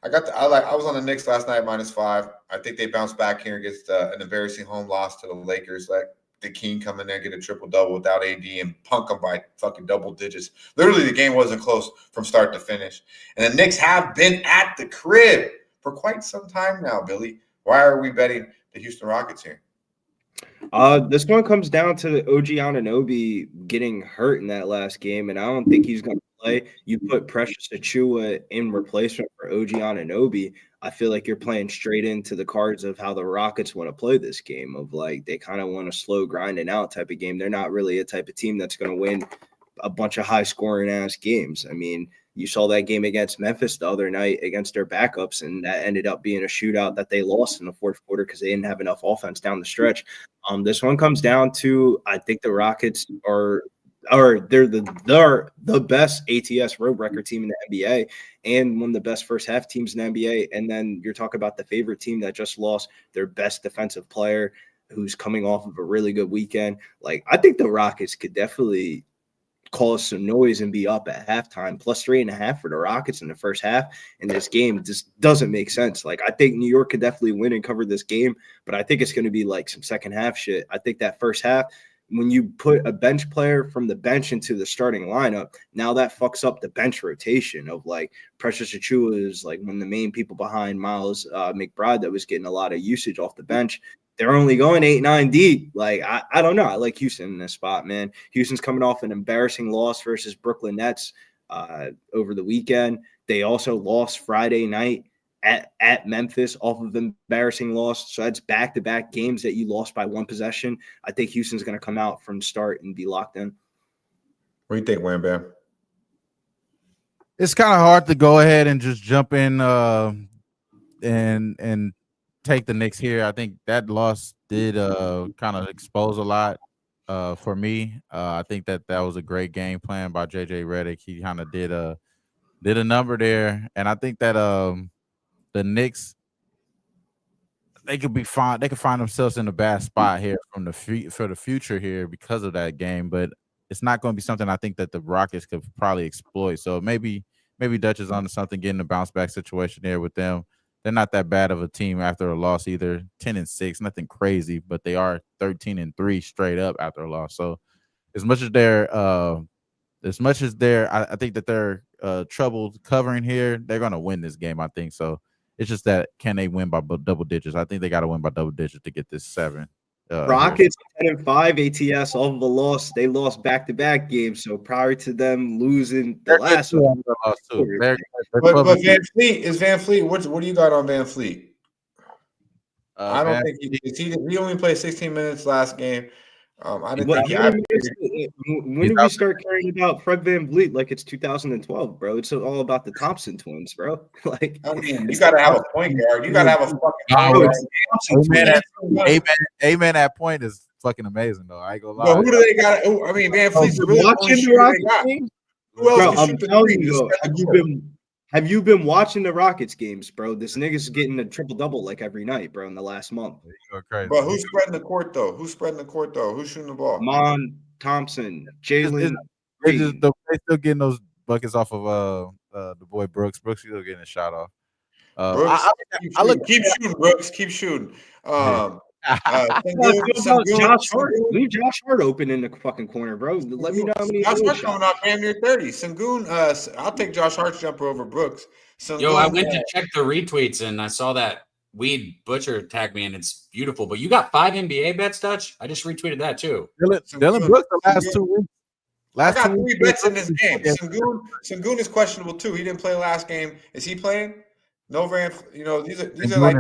was on the Knicks last night -5. I think they bounced back here against an embarrassing home loss to the Lakers. Like the King come in there, get a triple-double without AD and punk them by fucking double digits. Literally, the game wasn't close from start to finish. And the Knicks have been at the crib for quite some time now, Billy. Why are we betting the Houston Rockets here? This one comes down to OG Anunoby getting hurt in that last game, and I don't think he's going to play. You put Precious Achiuwa in replacement for OG Anunoby, I feel like you're playing straight into the cards of how the Rockets want to play this game, of like they kind of want a slow grinding out type of game. They're not really a type of team that's going to win a bunch of high-scoring ass games. I mean, you saw that game against Memphis the other night against their backups, and that ended up being a shootout that they lost in the fourth quarter because they didn't have enough offense down the stretch. This one comes down to, I think the Rockets they're the best ATS road record team in the NBA and one of the best first half teams in the NBA. And then you're talking about the favorite team that just lost their best defensive player who's coming off of a really good weekend. Like, I think the Rockets could definitely cause some noise and be up at halftime. +3.5 for the Rockets in the first half. And this game just doesn't make sense. Like, I think New York could definitely win and cover this game, but I think it's going to be like some second half shit. I think that first half, when you put a bench player from the bench into the starting lineup, now that fucks up the bench rotation of like Precious Achiuwa is like one of the main people behind Miles McBride that was getting a lot of usage off the bench. They're only going 8-9 deep. Like, I don't know. I like Houston in this spot, man. Houston's coming off an embarrassing loss versus Brooklyn Nets over the weekend. They also lost Friday night at Memphis off of an embarrassing loss. So that's back-to-back games that you lost by one possession. I think Houston's going to come out from start and be locked in. What do you think, Wham Bam? It's kind of hard to go ahead and just jump in and take the Knicks here. I think that loss did kind of expose a lot for me. I think that was a great game plan by JJ Redick. He kind of did a number there, and I think that the Knicks, they could be fine. They could find themselves in a bad spot here for the future here because of that game, but it's not going to be something I think that the Rockets could probably exploit. So maybe Dutch is onto something, getting a bounce back situation there with them. They're not that bad of a team after a loss either. 10-6, nothing crazy, but they are 13-3 straight up after a loss. So as much as I think that they're troubled covering here, they're going to win this game, I think. So it's just that, can they win by double digits? I think they got to win by double digits to get this 7. Rockets 10-5 ATS off of a loss. They lost back-to-back games. So prior to them losing the last one, but Van Fleet is Van Fleet. What do you got on Van Fleet? I don't think he only played 16 minutes last game. I didn't think when did we start caring about Fred VanVleet like it's 2012, bro? It's all about the Thompson twins, bro. Like, I mean, you got to have a point guard. You got to have a fucking Amen. That point is fucking amazing, though. I ain't gonna lie. But who do they got? I mean, Van Fleet's really watching the Rockets games. Who else can shoot the three? Have you been watching the Rockets games, bro? This nigga's getting a triple-double like every night, bro, in the last month. But who's spreading the court, though? Who's shooting the ball? Mon, Thompson, Jalen. They're still getting those buckets off of the boy Brooks. Brooks still getting a shot off. Keep shooting, Brooks. Keep shooting. Leave Josh Hart open in the fucking corner, bro. Let me know how many. Josh Hart's coming up damn near 30. Sengun, I'll take Josh Hart's jumper over Brooks. Yo, I went to check the retweets and I saw that Weed Butcher tagged me, and it's beautiful. But you got 5 NBA bets, Dutch? I just retweeted that too. Dylan Brooks the last 2 weeks. I got 3 bets in this game. Sengun is questionable too. He didn't play last game. Is he playing? Novan, these are like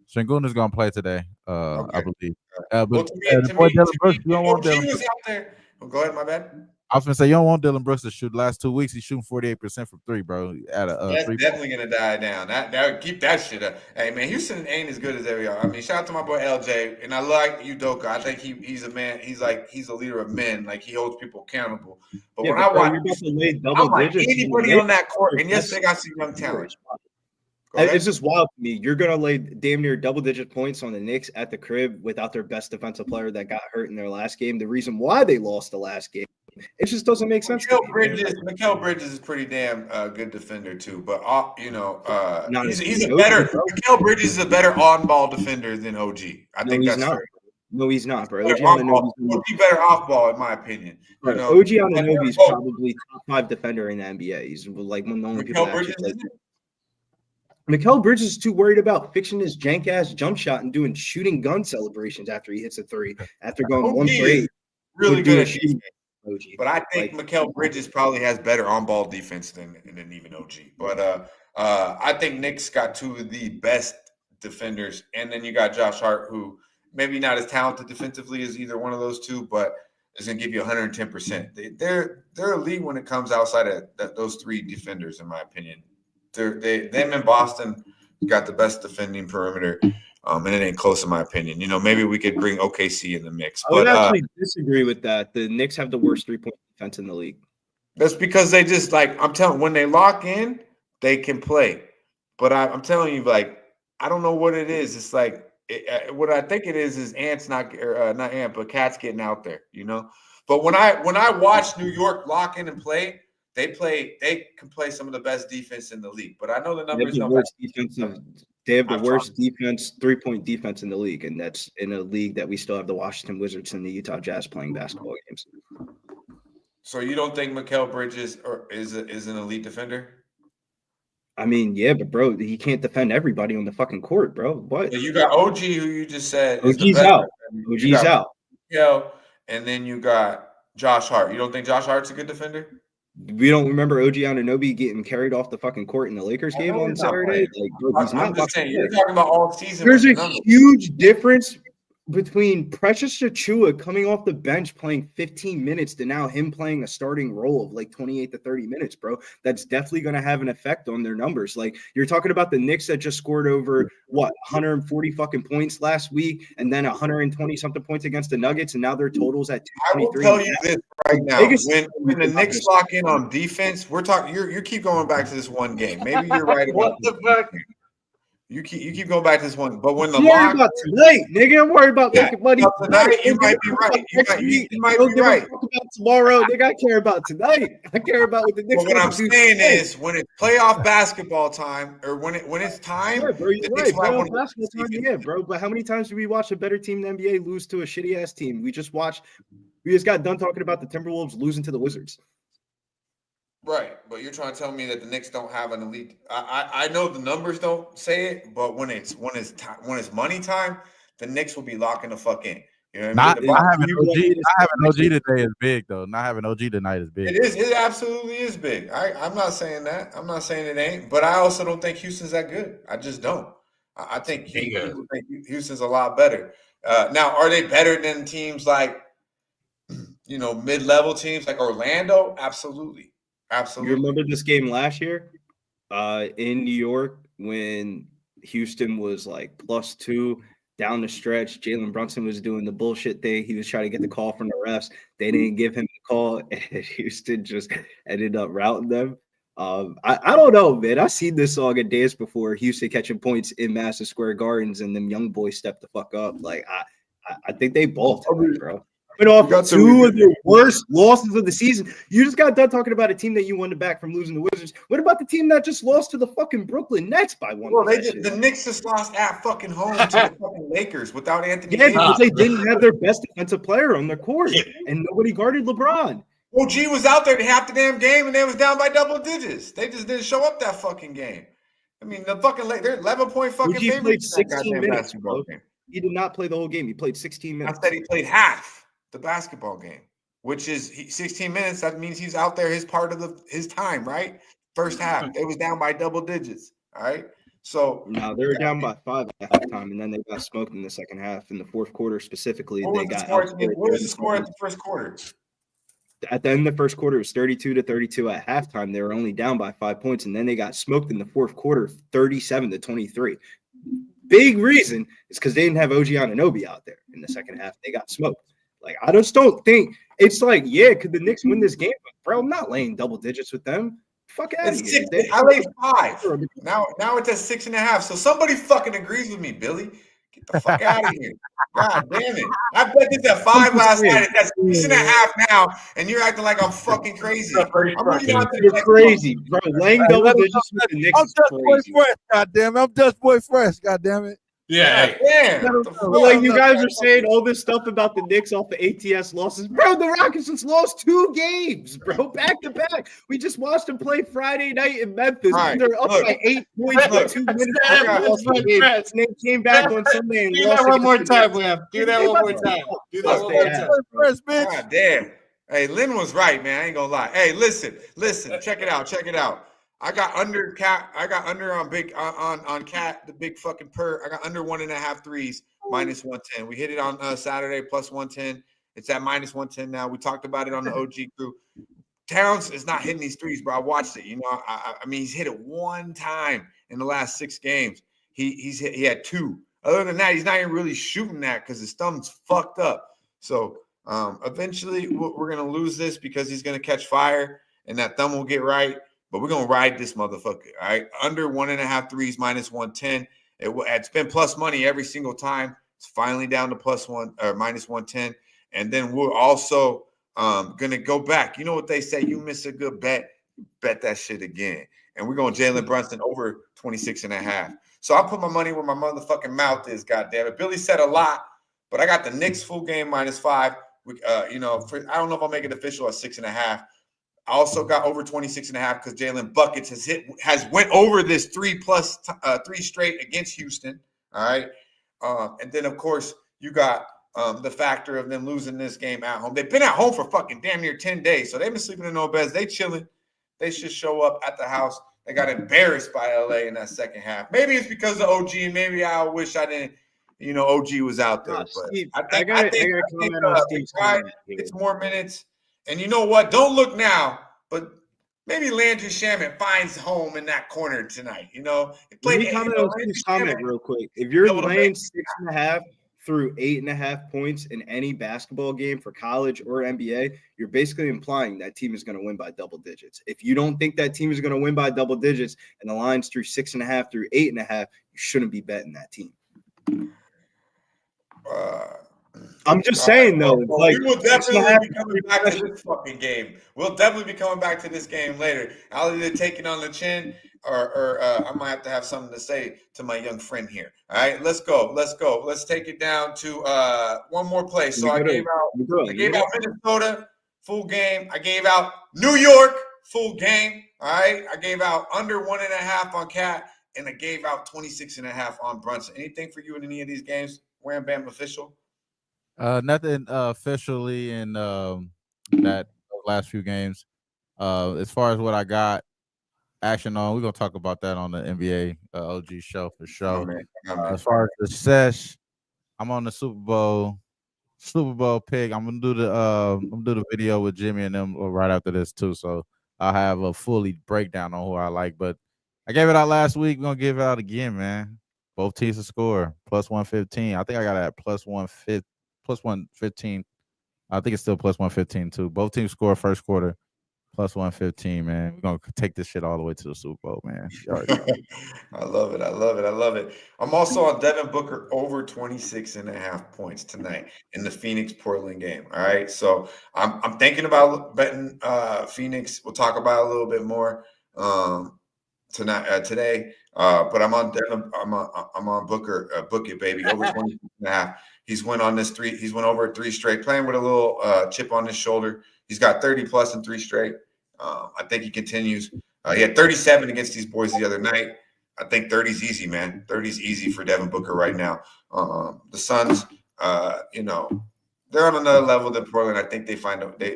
Sengun is gonna play today. I believe. But well, the boy Dylan Brooks, you don't want OG Dylan was Brooks. out there. Oh, go ahead, my bad. I was gonna say you don't want Dylan Brooks to shoot. Last 2 weeks he's shooting 48% from 3, bro. At a That's 3. definitely gonna die down. That keep that shit up. Hey man, Houston ain't as good as they are. I mean, shout out to my boy LJ, and I like Udoka. I think he's a man. He's a leader of men. Like he holds people accountable. But when I watch, I'm like anybody on that court, and yes, they got some young talent. It's just wild to me. You're gonna lay damn near double-digit points on the Knicks at the crib without their best defensive player that got hurt in their last game. The reason why they lost the last game, it just doesn't make sense. Mikal Bridges is pretty damn good defender too, but he's a better. Mikal Bridges is a better on-ball defender than OG. I think that's fair. No, he's not, bro. OG would be better off-ball, in my opinion. OG Anunoby is probably top 5 defender in the NBA. He's like one of the only people that actually plays. Mikal Bridges is too worried about fixing his jank-ass jump shot and doing shooting gun celebrations after he hits a 3. After going 1 for 8. Really good at shooting. OG. But I think Mikal Bridges probably has better on-ball defense than even OG. But I think Knicks got 2 of the best defenders. And then you got Josh Hart, who maybe not as talented defensively as either one of those 2, but is going to give you 110%. They're elite when it comes outside of those 3 defenders, in my opinion. Them in Boston got the best defending perimeter, and it ain't close in my opinion. Maybe we could bring OKC in the mix. I would actually disagree with that. The Knicks have the worst 3-point defense in the league. That's because they just I'm telling when they lock in, they can play. But I'm telling you, I don't know what it is. It's what I think it is Ant's not Ant, but Cat's getting out there. But when I watch New York lock in and play. They can play some of the best defense in the league, but I know the numbers. They have the worst defense, 3-point defense in the league, and that's in a league that we still have the Washington Wizards and the Utah Jazz playing basketball games. So you don't think Mikal Bridges is an elite defender? I mean, yeah, but bro, he can't defend everybody on the fucking court, bro. What? You got OG, who you just said OG's out. OG's out. And then you got Josh Hart. You don't think Josh Hart's a good defender? We don't remember OG Anunoby getting carried off the fucking court in the Lakers game on Saturday. I'm just saying, you're talking about all season. There's a huge difference between Precious Achiuwa coming off the bench playing 15 minutes to now him playing a starting role of 28 to 30 minutes, bro. That's definitely going to have an effect on their numbers. You're talking about the Knicks that just scored over 140 fucking points last week, and then 120 something points against the Nuggets, and now their totals at 223. I will tell you this right now: when the Knicks lock in on defense, we're talking. You keep going back to this one game. Maybe you're right about what the fuck. You keep going back to this one, but when the lock about tonight, nigga, I'm worried about making money tonight. You might be right. You might be right. About tomorrow, nigga, I care about tonight. I care about what the Knicks. What I'm saying is, when it's playoff basketball time, or when it's time, yeah, bro, you're right. Playoff basketball time, yeah, bro. But how many times do we watch a better team in the NBA lose to a shitty ass team? We just got done talking about the Timberwolves losing to the Wizards. Right, but you're trying to tell me that the Knicks don't have an elite. I know the numbers don't say it, but when it's money time, the Knicks will be locking the fuck in. You know what I mean? Not having OG today is big though. Not having OG tonight is big. It is. It absolutely is big. I'm not saying that. I'm not saying it ain't. But I also don't think Houston's that good. I just don't. I think Houston's a lot better. Now, are they better than teams like mid-level teams like Orlando? Absolutely. Absolutely. You remember this game last year in New York when Houston was +2 down the stretch? Jalen Brunson was doing the bullshit thing. He was trying to get the call from the refs. They didn't give him the call, and Houston just ended up routing them. I don't know, man. I've seen this song and dance before. Houston catching points in Madison Square Gardens, and them young boys step the fuck up. I think they both, bro. Off 2 of the worst losses of the season. You just got done talking about a team that you wanted back from losing the Wizards. What about the team that just lost to the fucking Brooklyn Nets by 1? Well, the Knicks just lost at fucking home to the fucking Lakers without Anthony. Yeah, because they didn't have their best defensive player on their court, and nobody guarded LeBron. OG was out there half the damn game, and they was down by double digits. They just didn't show up that fucking game. I mean, the fucking they're 11-point fucking favorites. He played 16 minutes, bro. He did not play the whole game. He played 16 minutes. I said he played half the basketball game. which is 16 minutes. That means he's out there his part of his time, right? First half, they was down by double digits. All right. So no, they were down by 5 at halftime, and then they got smoked in the second half. In the fourth quarter specifically, what they was the got score? outscored. What was the score at the first quarter? At the end of the first quarter, it was 32-32 at halftime. They were only down by 5 points, and then they got smoked in the fourth quarter, 37-23. Big reason is because they didn't have OG Anunoby out there in the second half. They got smoked. Like, I just don't think it's like, yeah, could the Knicks win this game? But bro, I'm not laying double digits with them. Fuck out of here. I laid 5. Now it's at 6.5. So somebody fucking agrees with me, Billy. Get the fuck out of here. God damn it. I bet this at 5 last night. It's at 6.5 now, and you're acting like I'm fucking crazy. You're crazy, bro. Laying double digits with the Knicks is crazy. God damn it. I'm Dutch Boy Fresh. God damn it. Yeah. Like you guys are saying all this stuff about the Knicks off the ATS losses. Bro, the Rockets just lost 2 games, bro, back to back. We just watched them play Friday night in Memphis. Right. They're up by 8 points with 2 minutes. And they came back on Sunday and Do lost. that one more time, Wham. Do that one more time. Do that one more time. God damn. Hey, Lynn was right, man. I ain't gonna lie. Hey, listen. Check it out. I got under cat. I got under on big on cat, the big fucking purr. I got under 1.5 threes, minus 110. We hit it on Saturday, plus 110. It's at minus 110 now. We talked about it on the OG crew. Towns is not hitting these threes, bro. I watched it. You know, I mean, he's hit it 1 time in the last 6 games. He had 2. Other than that, he's not even really shooting that because his thumb's fucked up. So eventually, we're gonna lose this because he's gonna catch fire and that thumb will get right. But we're going to ride this motherfucker, all right? Under 1.5 threes, minus 110. It's been plus money every single time. It's finally down to plus 1 or minus 110. And then we're also going to go back. You know what they say? You miss a good bet that shit again. And we're going Jalen Brunson over 26.5. So I'll put my money where my motherfucking mouth is, goddammit. Billy said a lot, but I got the Knicks full game minus 5. I don't know if I'll make it official at 6.5. I also got over 26.5 because Jalen buckets has went over this 3 straight against Houston. All right. And then of course you got the factor of them losing this game at home. They've been at home for fucking damn near 10 days. So they've been sleeping in no beds. They chilling. They should show up at the house. They got embarrassed by LA in that second half. Maybe it's because of OG. Maybe I wish I didn't, OG was out there. But Steve, I think it's more minutes. And you know what? Don't look now, but maybe Landry Shamet finds home in that corner tonight. Let me comment on Steve's comment real quick. If you're laying 6.5 through 8.5 points in any basketball game for college or NBA, you're basically implying that team is going to win by double digits. If you don't think that team is going to win by double digits and the line's through 6.5 through 8.5, you shouldn't be betting that team. I'm just saying, though. We will definitely be coming back to this fucking game. We'll definitely be coming back to this game later. I'll either take it on the chin or I might have to have something to say to my young friend here. All right, let's go. Let's take it down to one more place. So I gave out Minnesota full game. I gave out New York full game. All right, I gave out under 1.5 on Cat, and I gave out 26.5 on Brunson. Anything for you in any of these games? Wham Bam official? Nothing officially in that last few games. As far as what I got action on, we're gonna talk about that on the NBA OG show for sure. As far as the Sesh, I'm on the Super Bowl pick. I'm gonna do the video with Jimmy and them right after this too. So I'll have a fully breakdown on who I like. But I gave it out last week. We're gonna give it out again, man. Both teams to score plus 115. I think I got it at plus 115. I think it's still plus 115 too. Both teams score first quarter plus 115, man. We're going to take this shit all the way to the Super Bowl, man. I love it. I'm also on Devin Booker over 26.5 points tonight in the Phoenix-Portland game. All right. So I'm thinking about betting Phoenix. We'll talk about it a little bit more today. But I'm on Devin. I'm on Booker. Book it, baby. Over 26.5. He's went on this 3. He's went over 3 straight, playing with a little chip on his shoulder. He's got 30 plus in 3 straight. I think he continues. He had 37 against these boys the other night. I think 30's easy, man. 30's easy for Devin Booker right now. The Suns, they're on another level than Portland. I think they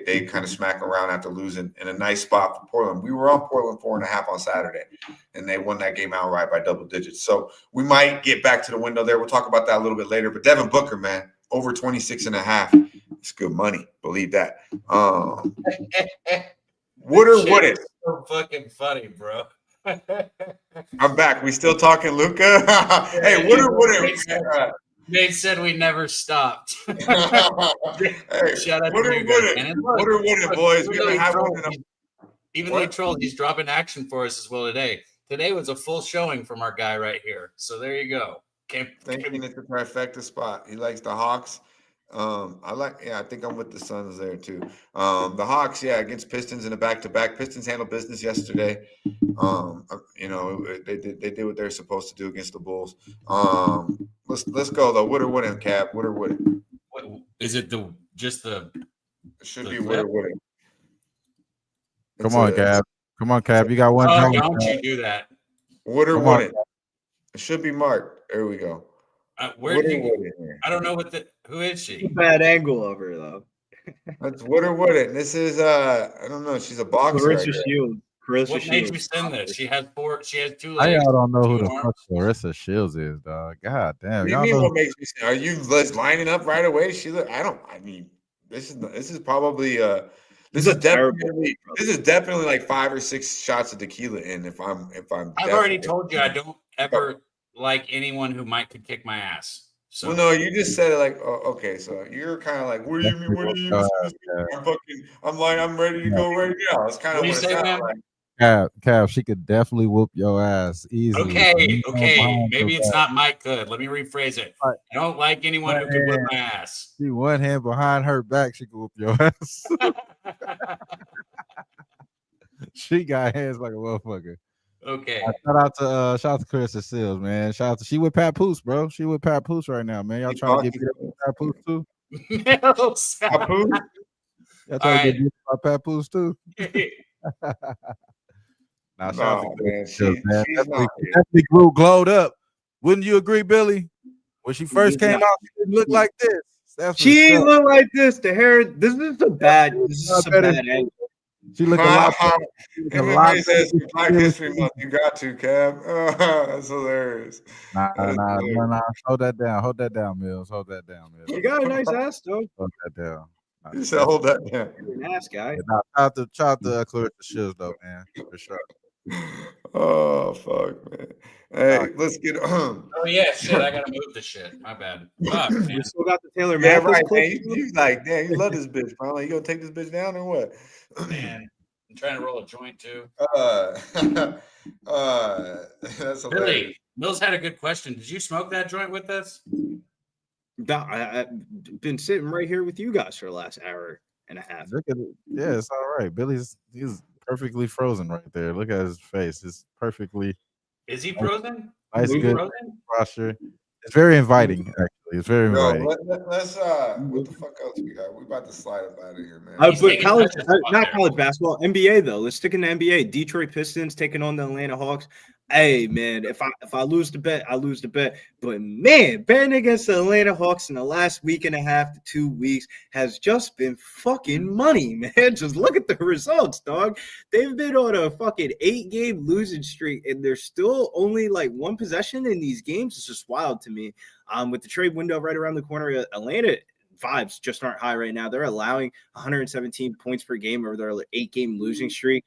they kind of smack around after losing in a nice spot for Portland. We were on Portland 4.5 on Saturday, and they won that game outright by double digits. So we might get back to the window there. We'll talk about that a little bit later. But Devin Booker, man, over 26.5. It's good money. Believe that. Would or would it? So fucking funny, bro. I'm back. We still talking Luca? Hey, would or would it? Nate said we never stopped. Hey, Shout out would to or you would guys, it? man. Would or would it, boys? We haven't had one in Even though he trolled, he's dropping action for us as well today. Today was a full showing from our guy right here. So there you go. Thinking it's the trifecta spot. He likes the Hawks. I think I'm with the Suns there too. The Hawks, against Pistons in a back-to-back. Pistons handled business yesterday. They did what they're supposed to do against the Bulls. Let's go though. Would or wouldn't, Cap? Would or would it? What is it? It should be would or would it? Come on, Cap. Come on, Cap. You got one. Don't you do that? Would or would it? It should be marked. There we go. Where did you? I don't know who is she? Bad angle of her though. That's would or would it? This is I don't know. She's a boxer. Clarissa Shields. What made you send this? She has 2 legs. I don't know who the fuck Clarissa Shields is, dog. God damn. What do you mean? What makes me say? Are you lining up right away? I mean, this is probably this is definitely like 5 or 6 shots of tequila in. I've already told you I don't ever like anyone who could kick my ass. So. Well, no, you just said it like, oh, okay. So you're kind of like, what do you mean? What do you mean? I'm ready to go right now. It's kind of what it sounds like. Cap, she could definitely whoop your ass easily. Okay. Maybe it's not Mike Good. Let me rephrase it. I don't like anyone who can whip my ass. She one hand behind her back, she can whoop your ass. She got hands like a motherfucker. Okay. Shout out to Clarissa Shields, man. She with Pat Poose, bro. She with Pat Poose right now, man. Y'all trying to get beat up with Pat Poose too? Pat Poose? Y'all trying to get beat up by Pat Poose too? Shout out to Clarissa Shields, man. Definitely glowed up. Wouldn't you agree, Billy? When she first came out, she didn't look like this. She ain't look like this. The hair. This is a bad angle. She looked a lot. Everybody says Black History Month. You got to, Kev. That's hilarious. Nah. Hold that down, Mills. Hold that down, Mills. You got a nice ass, though. Hold that down. You said hold that down. You're an ass guy. Shout out to Clarissa Shields, though, man. For sure. Oh fuck, man. Hey, let's get on. Oh yeah, shit. I gotta move the shit. My bad. Fuck, man. You still got the Taylor Mathis Mathis right, you like, damn, you love this bitch, probably. You gonna take this bitch down or what? Man, I'm trying to roll a joint too. That's Billy, Mills had a good question. Did you smoke that joint with us? I've been sitting right here with you guys for the last hour and a half. Yeah, it's all right. He's perfectly frozen right there. Look at his face. It's perfectly. Is he frozen? Nice, good posture. It's very inviting, actually. It's very inviting. Let's what the fuck else we got? We about to slide up out of here, man. But not college basketball, NBA though. Let's stick in the NBA. Detroit Pistons taking on the Atlanta Hawks. Hey man, if I lose the bet, I lose the bet. But man, betting against the Atlanta Hawks in the last week and a half to 2 weeks has just been fucking money, man. Just look at the results, dog. They've been on a fucking 8-game losing streak, and there's still only like one possession in these games. It's just wild to me. With the trade window right around the corner, Atlanta vibes just aren't high right now. They're allowing 117 points per game over their 8-game losing streak.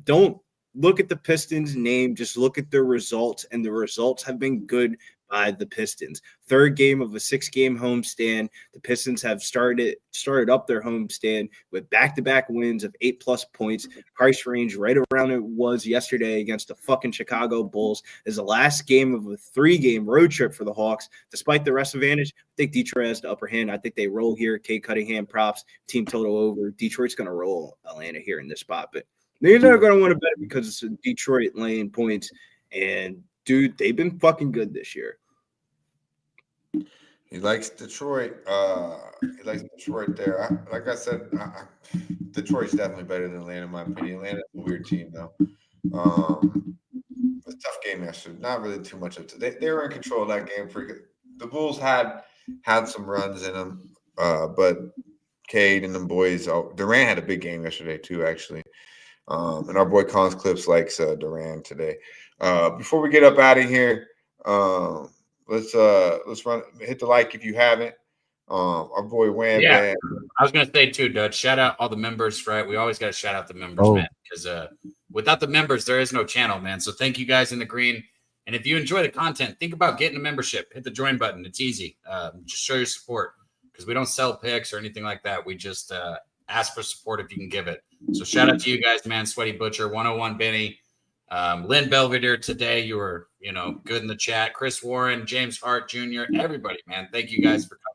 Don't look at the Pistons name, just look at their results, and the results have been good by the Pistons. 3rd game of a 6-game homestand. The Pistons have started up their homestand with back-to-back wins of 8+ points. Price range right around it was yesterday against the fucking Chicago Bulls. Is the last game of a 3-game road trip for the Hawks. Despite the rest advantage, I think Detroit has the upper hand. I think they roll here. Cade Cunningham props, team total over. Detroit's going to roll Atlanta here in this spot, but they're not going to want to bet because it's Detroit laying points. And, dude, they've been fucking good this year. He likes Detroit. He likes Detroit there. Like I said, Detroit's definitely better than Atlanta, in my opinion. Atlanta's a weird team, though. It's a tough game yesterday. Not really too much of it. They were in control of that game. The Bulls had some runs in them. But Cade and them boys, Durant had a big game yesterday too, actually. And our boy Collins Clips likes Durant today. Before we get up out of here, let's hit the like if you haven't. Our boy Wham Bam. I was gonna say too, Dutch. Shout out all the members, right? We always got to shout out the members, man, because without the members, there is no channel, man. So thank you guys in the green. And if you enjoy the content, think about getting a membership. Hit the join button. It's easy. Just show your support because we don't sell picks or anything like that. We just ask for support if you can give it. So shout out to you guys, man. Sweaty Butcher, 101 Benny, Lynn Belvedere today. You were, good in the chat. Chris Warren, James Hart Jr., everybody, man. Thank you guys for coming.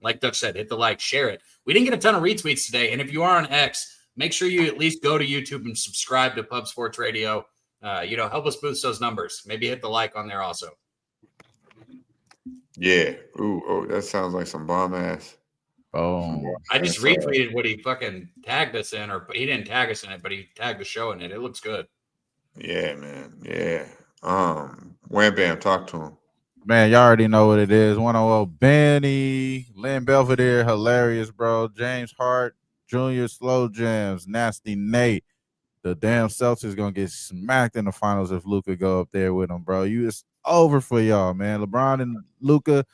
Like Dutch said, hit the like, share it. We didn't get a ton of retweets today. And if you are on X, make sure you at least go to YouTube and subscribe to Pub Sports Radio. Help us boost those numbers. Maybe hit the like on there also. Yeah. Ooh, that sounds like some bomb ass. Oh, I just retweeted what he fucking tagged us in, or he didn't tag us in it, but he tagged the show in it. It looks good. Yeah, man. Yeah. Wham Bam, talk to him. Man, y'all already know what it is. 101 Benny, Lynn Belvedere, hilarious, bro. James Hart Jr., Slow Jams, Nasty Nate. The damn Celtics gonna get smacked in the finals if Luca go up there with them, bro. It's over for y'all, man. LeBron and Luca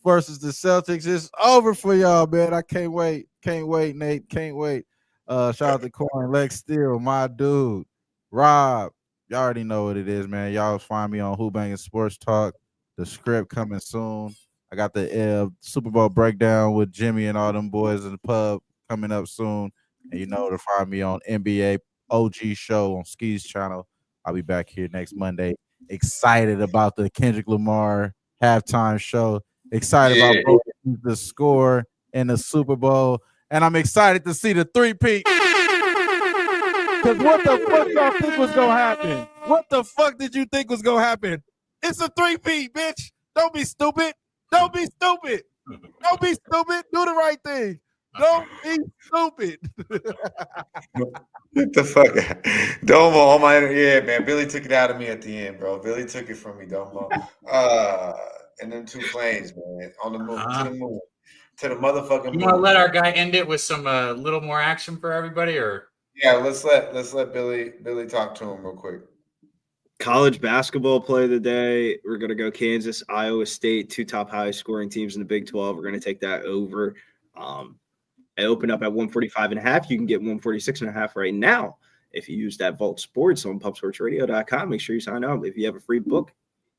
versus the Celtics. It's over for y'all, man. I can't wait. Can't wait, Nate. Can't wait. Shout out to Corn, Lex Steele, my dude. Rob, y'all already know what it is, man. Y'all find me on Who Bangin' Sports Talk. The script coming soon. I got the Super Bowl breakdown with Jimmy and all them boys in the pub coming up soon. And to find me on NBA OG show on Ski's channel. I'll be back here next Monday. Excited about the Kendrick Lamar halftime show. Excited about both the score in the Super Bowl. And I'm excited to see the three-peat. Because what the fuck y'all think was going to happen? What the fuck did you think was going to happen? It's a three-peat, bitch. Don't be stupid. Don't be stupid. Don't be stupid. Do the right thing. Don't be stupid. What the fuck? Domo, man. Billy took it out of me at the end, bro. Billy took it from me, Domo. And then 2 planes, man, on the move to the moon, to the motherfucking moon. You want to let our guy end it with some little more action for everybody, or? Yeah, let's let Billy talk to him real quick. College basketball play of the day. We're going to go Kansas, Iowa State, 2 top highest scoring teams in the Big 12. We're going to take that over. It opened up at 145.5. You can get 146.5 right now. If you use that Vault Sports on pubsportsradio.com, make sure you sign up. If you have a free book,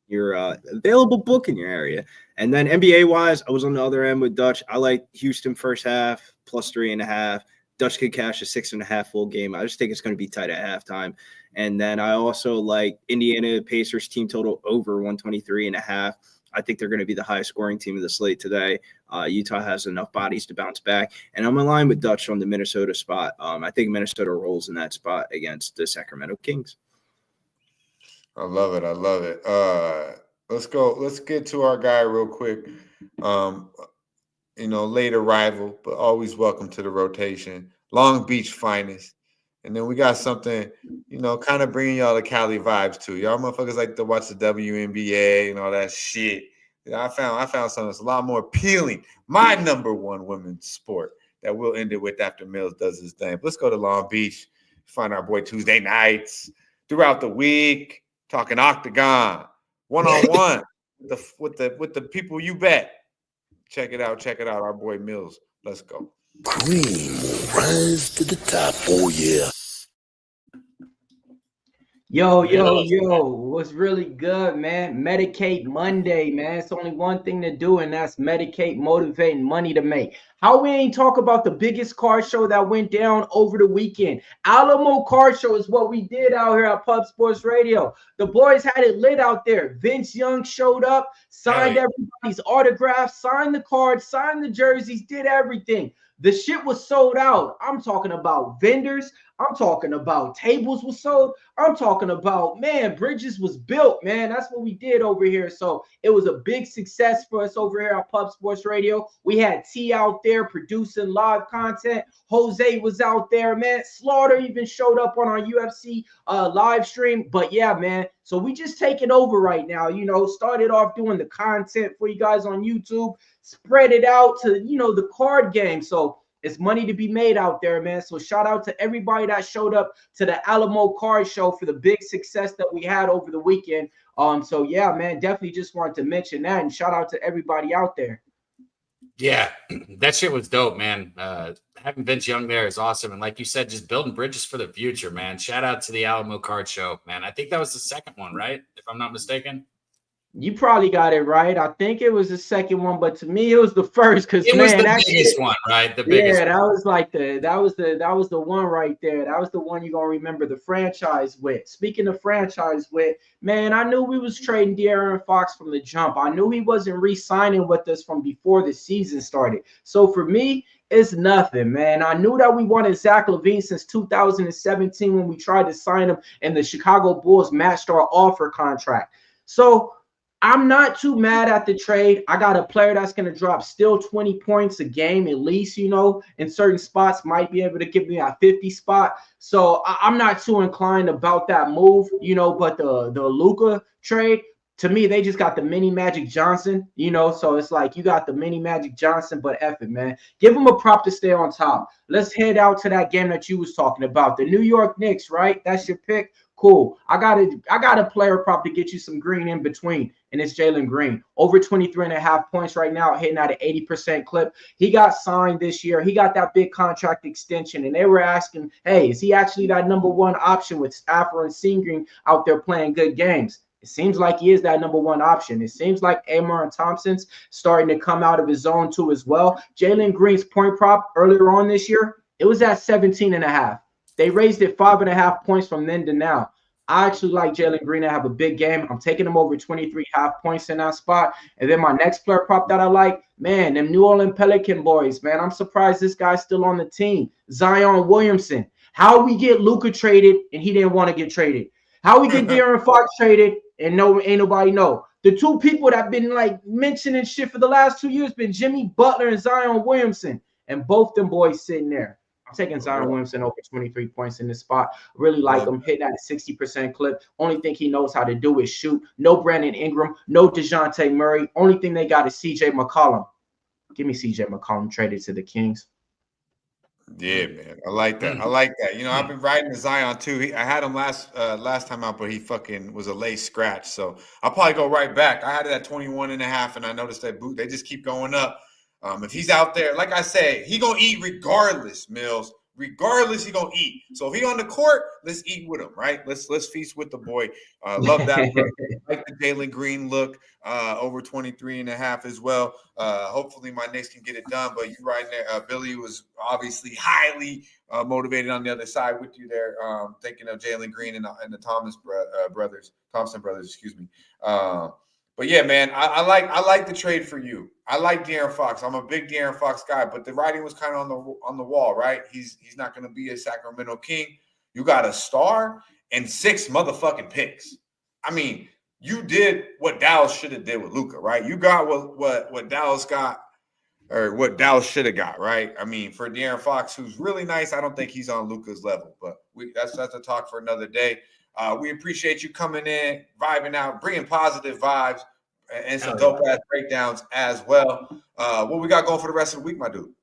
your available book in your area. And then NBA-wise, I was on the other end with Dutch. I like Houston first half, plus 3.5. Dutch could cash a 6.5 full game. I just think it's going to be tight at halftime. And then I also like Indiana Pacers team total over 123.5. I think they're going to be the highest scoring team of the slate today. Utah has enough bodies to bounce back. And I'm in line with Dutch on the Minnesota spot. I think Minnesota rolls in that spot against the Sacramento Kings. I love it. Let's go. Let's get to our guy real quick. Late arrival, but always welcome to the rotation. Long Beach finest. And then we got something, kind of bringing y'all the Cali vibes too. Y'all motherfuckers like to watch the WNBA and all that shit. I found something that's a lot more appealing. My number one women's sport that we'll end it with after Mills does his thing. But let's go to Long Beach. Find our boy Tuesday nights throughout the week. Talking Octagon, 1-on-1 with the people you bet. Check it out. Our boy Mills. Let's go. Cream will rise to the top. Oh, yeah. Yo, what's really good, man? Medicate Monday, man. It's only one thing to do, and that's medicate, motivate, and money to make. How we ain't talk about the biggest car show that went down over the weekend? Alamo Car Show is what we did out here at Pub Sports Radio. The boys had it lit out there. Vince Young showed up, signed everybody's autographs, signed the cards, signed the jerseys, did everything. The shit was sold out. I'm talking about vendors. I'm talking about tables was sold. I'm talking about, man, bridges was built, man. That's what we did over here. So it was a big success for us over here at Pub Sports Radio. We had T out there producing live content. Jose was out there, man. Slaughter even showed up on our UFC live stream. But yeah, man, So we just take it over right now. You know, started off doing the content for you guys on YouTube, spread it out to, you know, the card game. So it's money to be made out there, man. So shout out to everybody that showed up to the Alamo Card Show for the big success that we had over the weekend. So yeah, man, definitely just wanted to mention that, and shout out to everybody out there. Yeah, that shit was dope, man. Having Vince Young there is awesome. And like you said, just building bridges for the future, man. Shout out to the Alamo Card Show, man. I think that was the second one, right? If I'm not mistaken. You probably got it right. I think it was the second one, but to me, it was the first. Because it man, was the that biggest shit, one, right? The biggest. Yeah, that was like that was the one right there. That was the one you're gonna remember the franchise with. Speaking of franchise with, man, I knew we was trading De'Aaron Fox from the jump. I knew he wasn't re-signing with us from before the season started. So for me, it's nothing, man. I knew that we wanted Zach LaVine since 2017 when we tried to sign him, and the Chicago Bulls matched our offer contract. So I'm not too mad at the trade. I got a player that's going to drop still 20 points a game at least, you know, in certain spots, might be able to give me a 50 spot. So I'm not too inclined about that move, you know, but the Luca trade, to me, they just got the mini Magic Johnson, you know, so it's like you got the mini Magic Johnson, but F it, man. Give him a prop to stay on top. Let's head out to that game that you was talking about, the New York Knicks, right? That's your pick. Cool. I got a player prop to get you some green in between, and it's Jalen Green. Over 23.5 points right now, hitting at an 80% clip. He got signed this year. He got that big contract extension, and they were asking, hey, is he actually that number one option with Stafford and Sengun out there playing good games? It seems like he is that number one option. It seems like Amar and Thompson's starting to come out of his zone too as well. Jalen Green's point prop earlier on this year, it was at 17.5. They raised it 5.5 points from then to now. I actually like Jalen Green to have a big game. I'm taking him over 23.5 points in that spot. And then my next player prop that I like, man, them New Orleans Pelican boys, man. I'm surprised this guy's still on the team. Zion Williamson. How we get Luca traded and he didn't want to get traded? How we get De'Aaron Fox traded and ain't nobody know? The two people that been like mentioning shit for the last 2 years been Jimmy Butler and Zion Williamson. And both them boys sitting there. I'm taking Zion Williamson over 23 points in this spot. Really like him, hitting at a 60% clip. Only thing he knows how to do is shoot. No Brandon Ingram, no DeJounte Murray. Only thing they got is CJ McCollum. Give me CJ McCollum traded to the Kings. Yeah, man. I like that. I like that. You know, I've been riding the Zion too. I had him last time out, but he fucking was a late scratch. So I'll probably go right back. I had it at 21.5, and I noticed that they just keep going up. If he's out there, like I said, he gonna eat regardless, Mills. Regardless, he gonna eat. So if he on the court, let's eat with him, right? Let's feast with the boy. Love that. Like the Jalen Green look, over 23.5 as well. Hopefully my Knicks can get it done. But you right there, Billy was obviously highly motivated on the other side with you there. Thinking of Jalen Green and the Thompson brothers, excuse me. But yeah, man, I like the trade for you. I like De'Aaron Fox. I'm a big De'Aaron Fox guy, but the writing was kind of on the wall, right? He's not going to be a Sacramento King. You got a star and 6 motherfucking picks. I mean, you did what Dallas should have did with Luca, right? You got what Dallas got, or what Dallas should have got, right? I mean, for De'Aaron Fox, who's really nice, I don't think he's on Luca's level, but that's a talk for another day. We appreciate you coming in, vibing out, bringing positive vibes and some dope-ass breakdowns as well. What we got going for the rest of the week, my dude?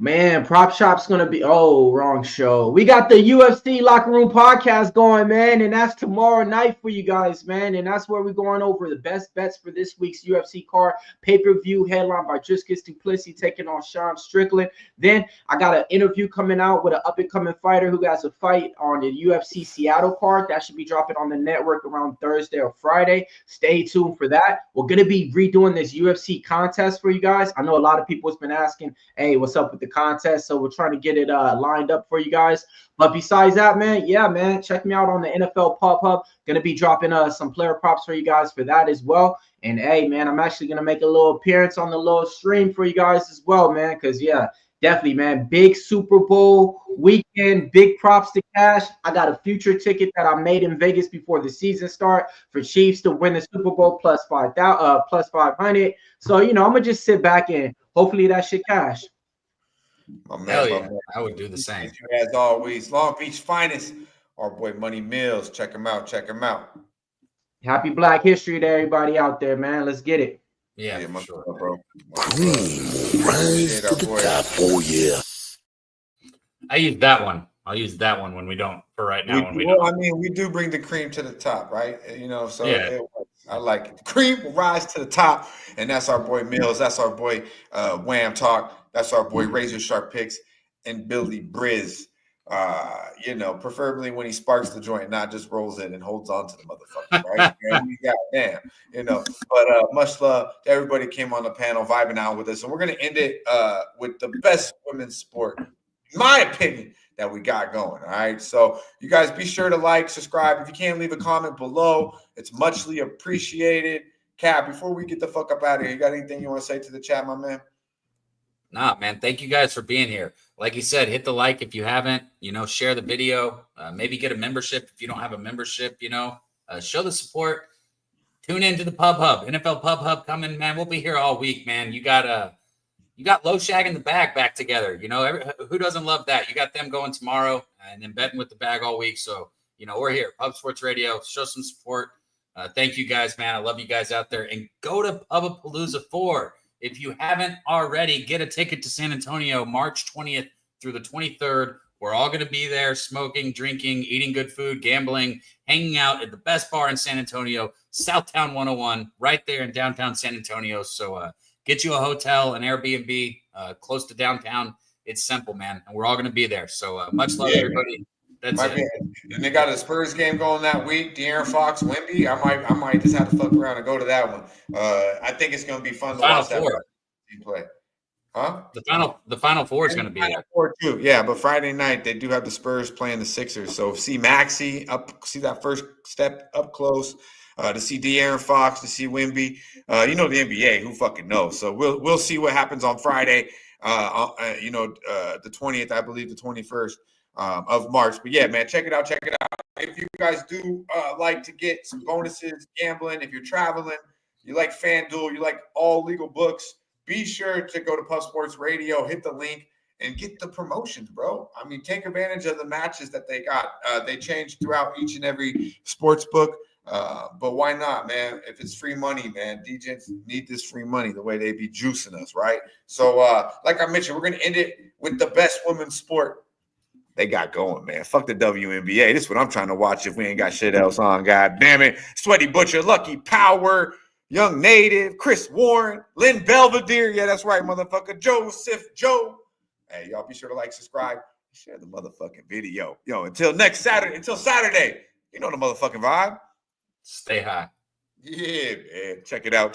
Man, Prop Shop's going to be – wrong show. We got the UFC Locker Room podcast going, man, and that's tomorrow night for you guys, man, and that's where we're going over the best bets for this week's UFC card. Pay-per-view headline by Dricus Du Plessis taking on Sean Strickland. Then I got an interview coming out with an up-and-coming fighter who has a fight on the UFC Seattle card. That should be dropping on the network around Thursday or Friday. Stay tuned for that. We're going to be redoing this UFC contest for you guys. I know a lot of people has been asking, hey, what's up with the contest? So we're trying to get it lined up for you guys. But besides that, man, yeah, man, check me out on the NFL Pop-Up. Going to be dropping some player props for you guys for that as well. And, hey, man, I'm actually going to make a little appearance on the little stream for you guys as well, man, because, yeah, definitely, man, big Super Bowl weekend, big props to cash. I got a future ticket that I made in Vegas before the season start for Chiefs to win the Super Bowl plus 500. So, you know, I'm going to just sit back and hopefully that shit cash. Hell yeah, I would do the same. As always, Long Beach finest, our boy Money Mills. Check him out. Happy Black History to everybody out there, man. Let's get it. Yeah, for sure. Bro. Rise to the top. Oh yeah. I use that one. I'll use that one when we don't. For right now, when we Well, don't. I mean, we do bring the cream to the top, right? You know, so Yeah. I like it. The cream will rise to the top, and that's our boy Mills. That's our boy Wham Talk. That's our boy Razor Sharp Picks and Billy Briz. You know, preferably when he sparks the joint, not just rolls it and holds on to the motherfucker, right? Goddamn, you know. But much love to everybody who came on the panel vibing out with us, and we're gonna end it with the best women's sport, in my opinion, that we got going. All right. So you guys be sure to like, subscribe. If you can, leave a comment below. It's muchly appreciated. Cap, before we get the fuck up out of here, you got anything you want to say to the chat, my man? Nah, man. Thank you guys for being here. Like you said, hit the like if you haven't, share the video, maybe get a membership if you don't have a membership, show the support. Tune into the Pub Hub, NFL Pub Hub coming, man. We'll be here all week, man. You got Low Shag and the Bag back together. Who doesn't love that? You got them going tomorrow and then betting with the bag all week. So, we're here. Pub Sports Radio. Show some support. Thank you guys, man. I love you guys out there. And go to Pubapalooza 4. If you haven't already, get a ticket to San Antonio March 20th through the 23rd. We're all going to be there smoking, drinking, eating good food, gambling, hanging out at the best bar in San Antonio, Southtown 101, right there in downtown San Antonio. So, get you a hotel, an Airbnb close to downtown. It's simple, man. And we're all going to be there. So much love, everybody. That's it. And they got a Spurs game going that week. De'Aaron Fox, Wemby. I might just have to fuck around and go to that one. I think it's going to be fun to watch that team play. Huh? The Final Four is going to be there. Four too. Yeah, but Friday night they do have the Spurs playing the Sixers. So see Maxey see that first step up close. To see De'Aaron Fox, to see Wemby, the NBA, who fucking knows? So we'll see what happens on Friday. The 20th, I believe, the 21st of March. But yeah, man, check it out. If you guys do like to get some bonuses, gambling, if you're traveling, you like FanDuel, you like all legal books, be sure to go to Pub Sports Radio, hit the link, and get the promotions, bro. I mean, take advantage of the matches that they got. They change throughout each and every sports book. But why not, man? If it's free money, man, DJs need this free money the way they be juicing us, right? So, like I mentioned, we're going to end it with the best women's sport they got going, man. Fuck the WNBA. This is what I'm trying to watch if we ain't got shit else on. God damn it. Sweaty Butcher, Lucky Power, Young Native, Chris Warren, Lynn Belvedere. Yeah, that's right, motherfucker. Joseph Joe. Hey, y'all be sure to like, subscribe, share the motherfucking video. Yo, until Saturday, you know the motherfucking vibe. Stay high. Yeah, man. Check it out.